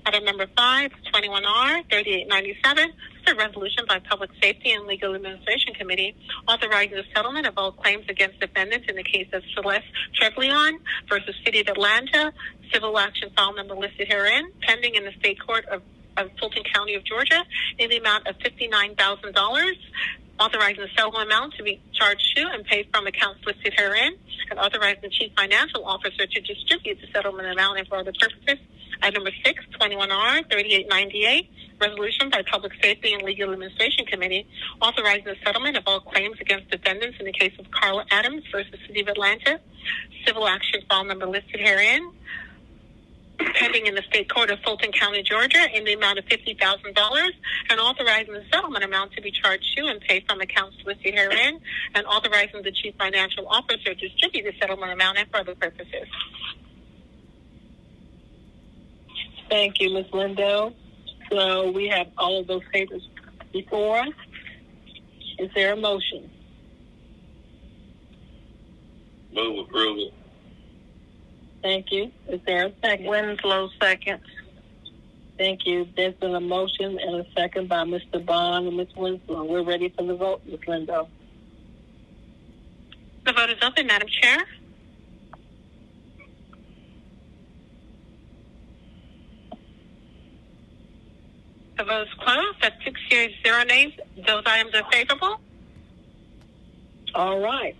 Item number 5, 21R3897. It's a resolution by Public Safety and Legal Administration Committee authorizing the settlement of all claims against defendants in the case of Celeste Trevelyan versus City of Atlanta, civil action file number listed herein, pending in the State Court of Fulton County of Georgia in the amount of $59,000. Authorizing the settlement amount to be charged to and paid from accounts listed herein, and authorizing the Chief Financial Officer to distribute the settlement amount and for other purposes. Item number 6, 21R3898, resolution by Public Safety and Legal Administration Committee authorizing the settlement of all claims against defendants in the case of Carla Adams versus City of Atlanta, civil action file number listed herein, pending in the State Court of Fulton County, Georgia, in the amount of $50,000, and authorizing the settlement amount to be charged to and paid from accounts listed herein, and authorizing the Chief Financial Officer to distribute the settlement amount and for other purposes. Thank you, Ms. Lindo. So we have all of those papers before us. Is there a motion? Move approval. Thank you. Is there a second? Winslow, second. Thank you. There's been a motion and a second by Mr. Bond and Ms. Winslow. We're ready for the vote, Ms. Lindo. The vote is open, Madam Chair. The vote is closed at 6-0 nays. Those items are favorable. All right.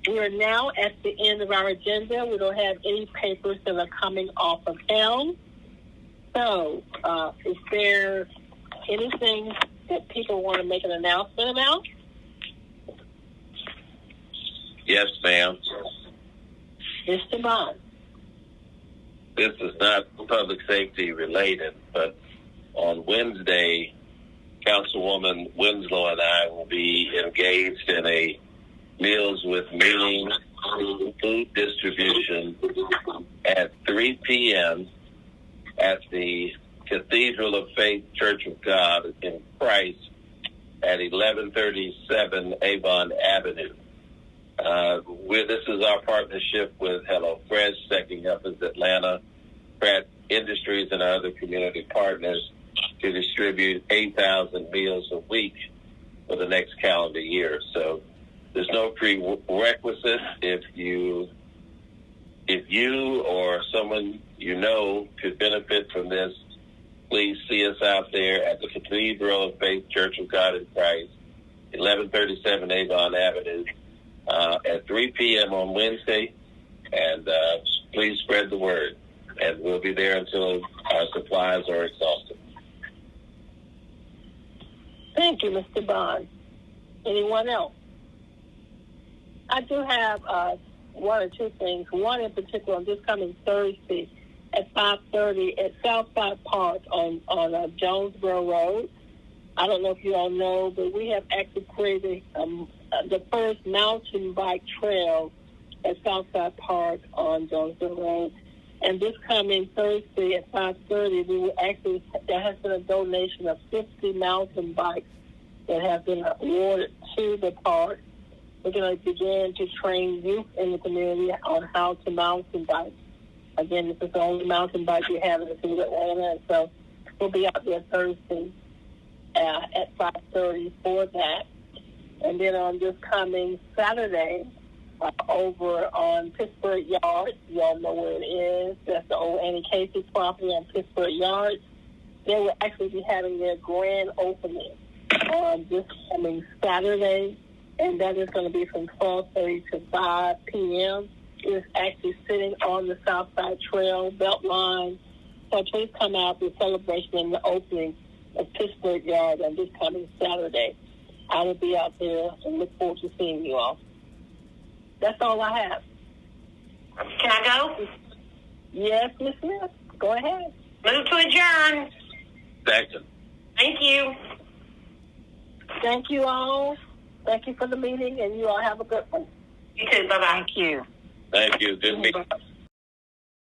We are now at the end of our agenda. We don't have any papers that are coming off of held. So, is there anything that people want to make an announcement about? Yes, ma'am. Mr. Bond. This is not public safety related, but on Wednesday, Councilwoman Winslow and I will be engaged in a Meals with Meaning food distribution at 3 p.m. at the Cathedral of Faith Church of God in Christ at 1137 Avon Avenue. This is our partnership with HelloFresh, second up is Atlanta, Pratt Industries, and our other community partners to distribute 8,000 meals a week for the next calendar year. So there's no prerequisite. If you or someone you know could benefit from this, please see us out there at the Cathedral of Faith Church of God in Christ, 1137 Avon Avenue, at 3 p.m. on Wednesday, and please spread the word. And we'll be there until our supplies are exhausted. Thank you, Mr. Bond. Anyone else? I do have one or two things. One in particular, on this coming Thursday at 5:30 at Southside Park on Jonesboro Road. I don't know if you all know, but we have actually created the first mountain bike trail at Southside Park on Jonesboro Road. And this coming Thursday at 5:30, there has been a donation of 50 mountain bikes that have been awarded to the park. We're going to begin to train youth in the community on how to mountain bike. Again, this is the only mountain bike we have in the city of Atlanta, and so we'll be out there Thursday at 5:30 for that. And then on this coming Saturday, over on Pittsburgh Yards, you all know where it is. That's the old Annie Casey property on Pittsburgh Yards. They will actually be having their grand opening on this coming Saturday, and that is going to be from 12:30 to 5 p.m. It is actually sitting on the Southside Trail belt line. So please come out for the celebration and the opening of Pittsburgh Yard on this coming Saturday. I will be out there and look forward to seeing you all. That's all I have. Can I go? Yes, Ms. Smith. Go ahead. Move to adjourn. Second. Thank you. Thank you all. Thank you for the meeting, and you all have a good one. You too. Bye-bye. Thank you. Thank you. Good meeting.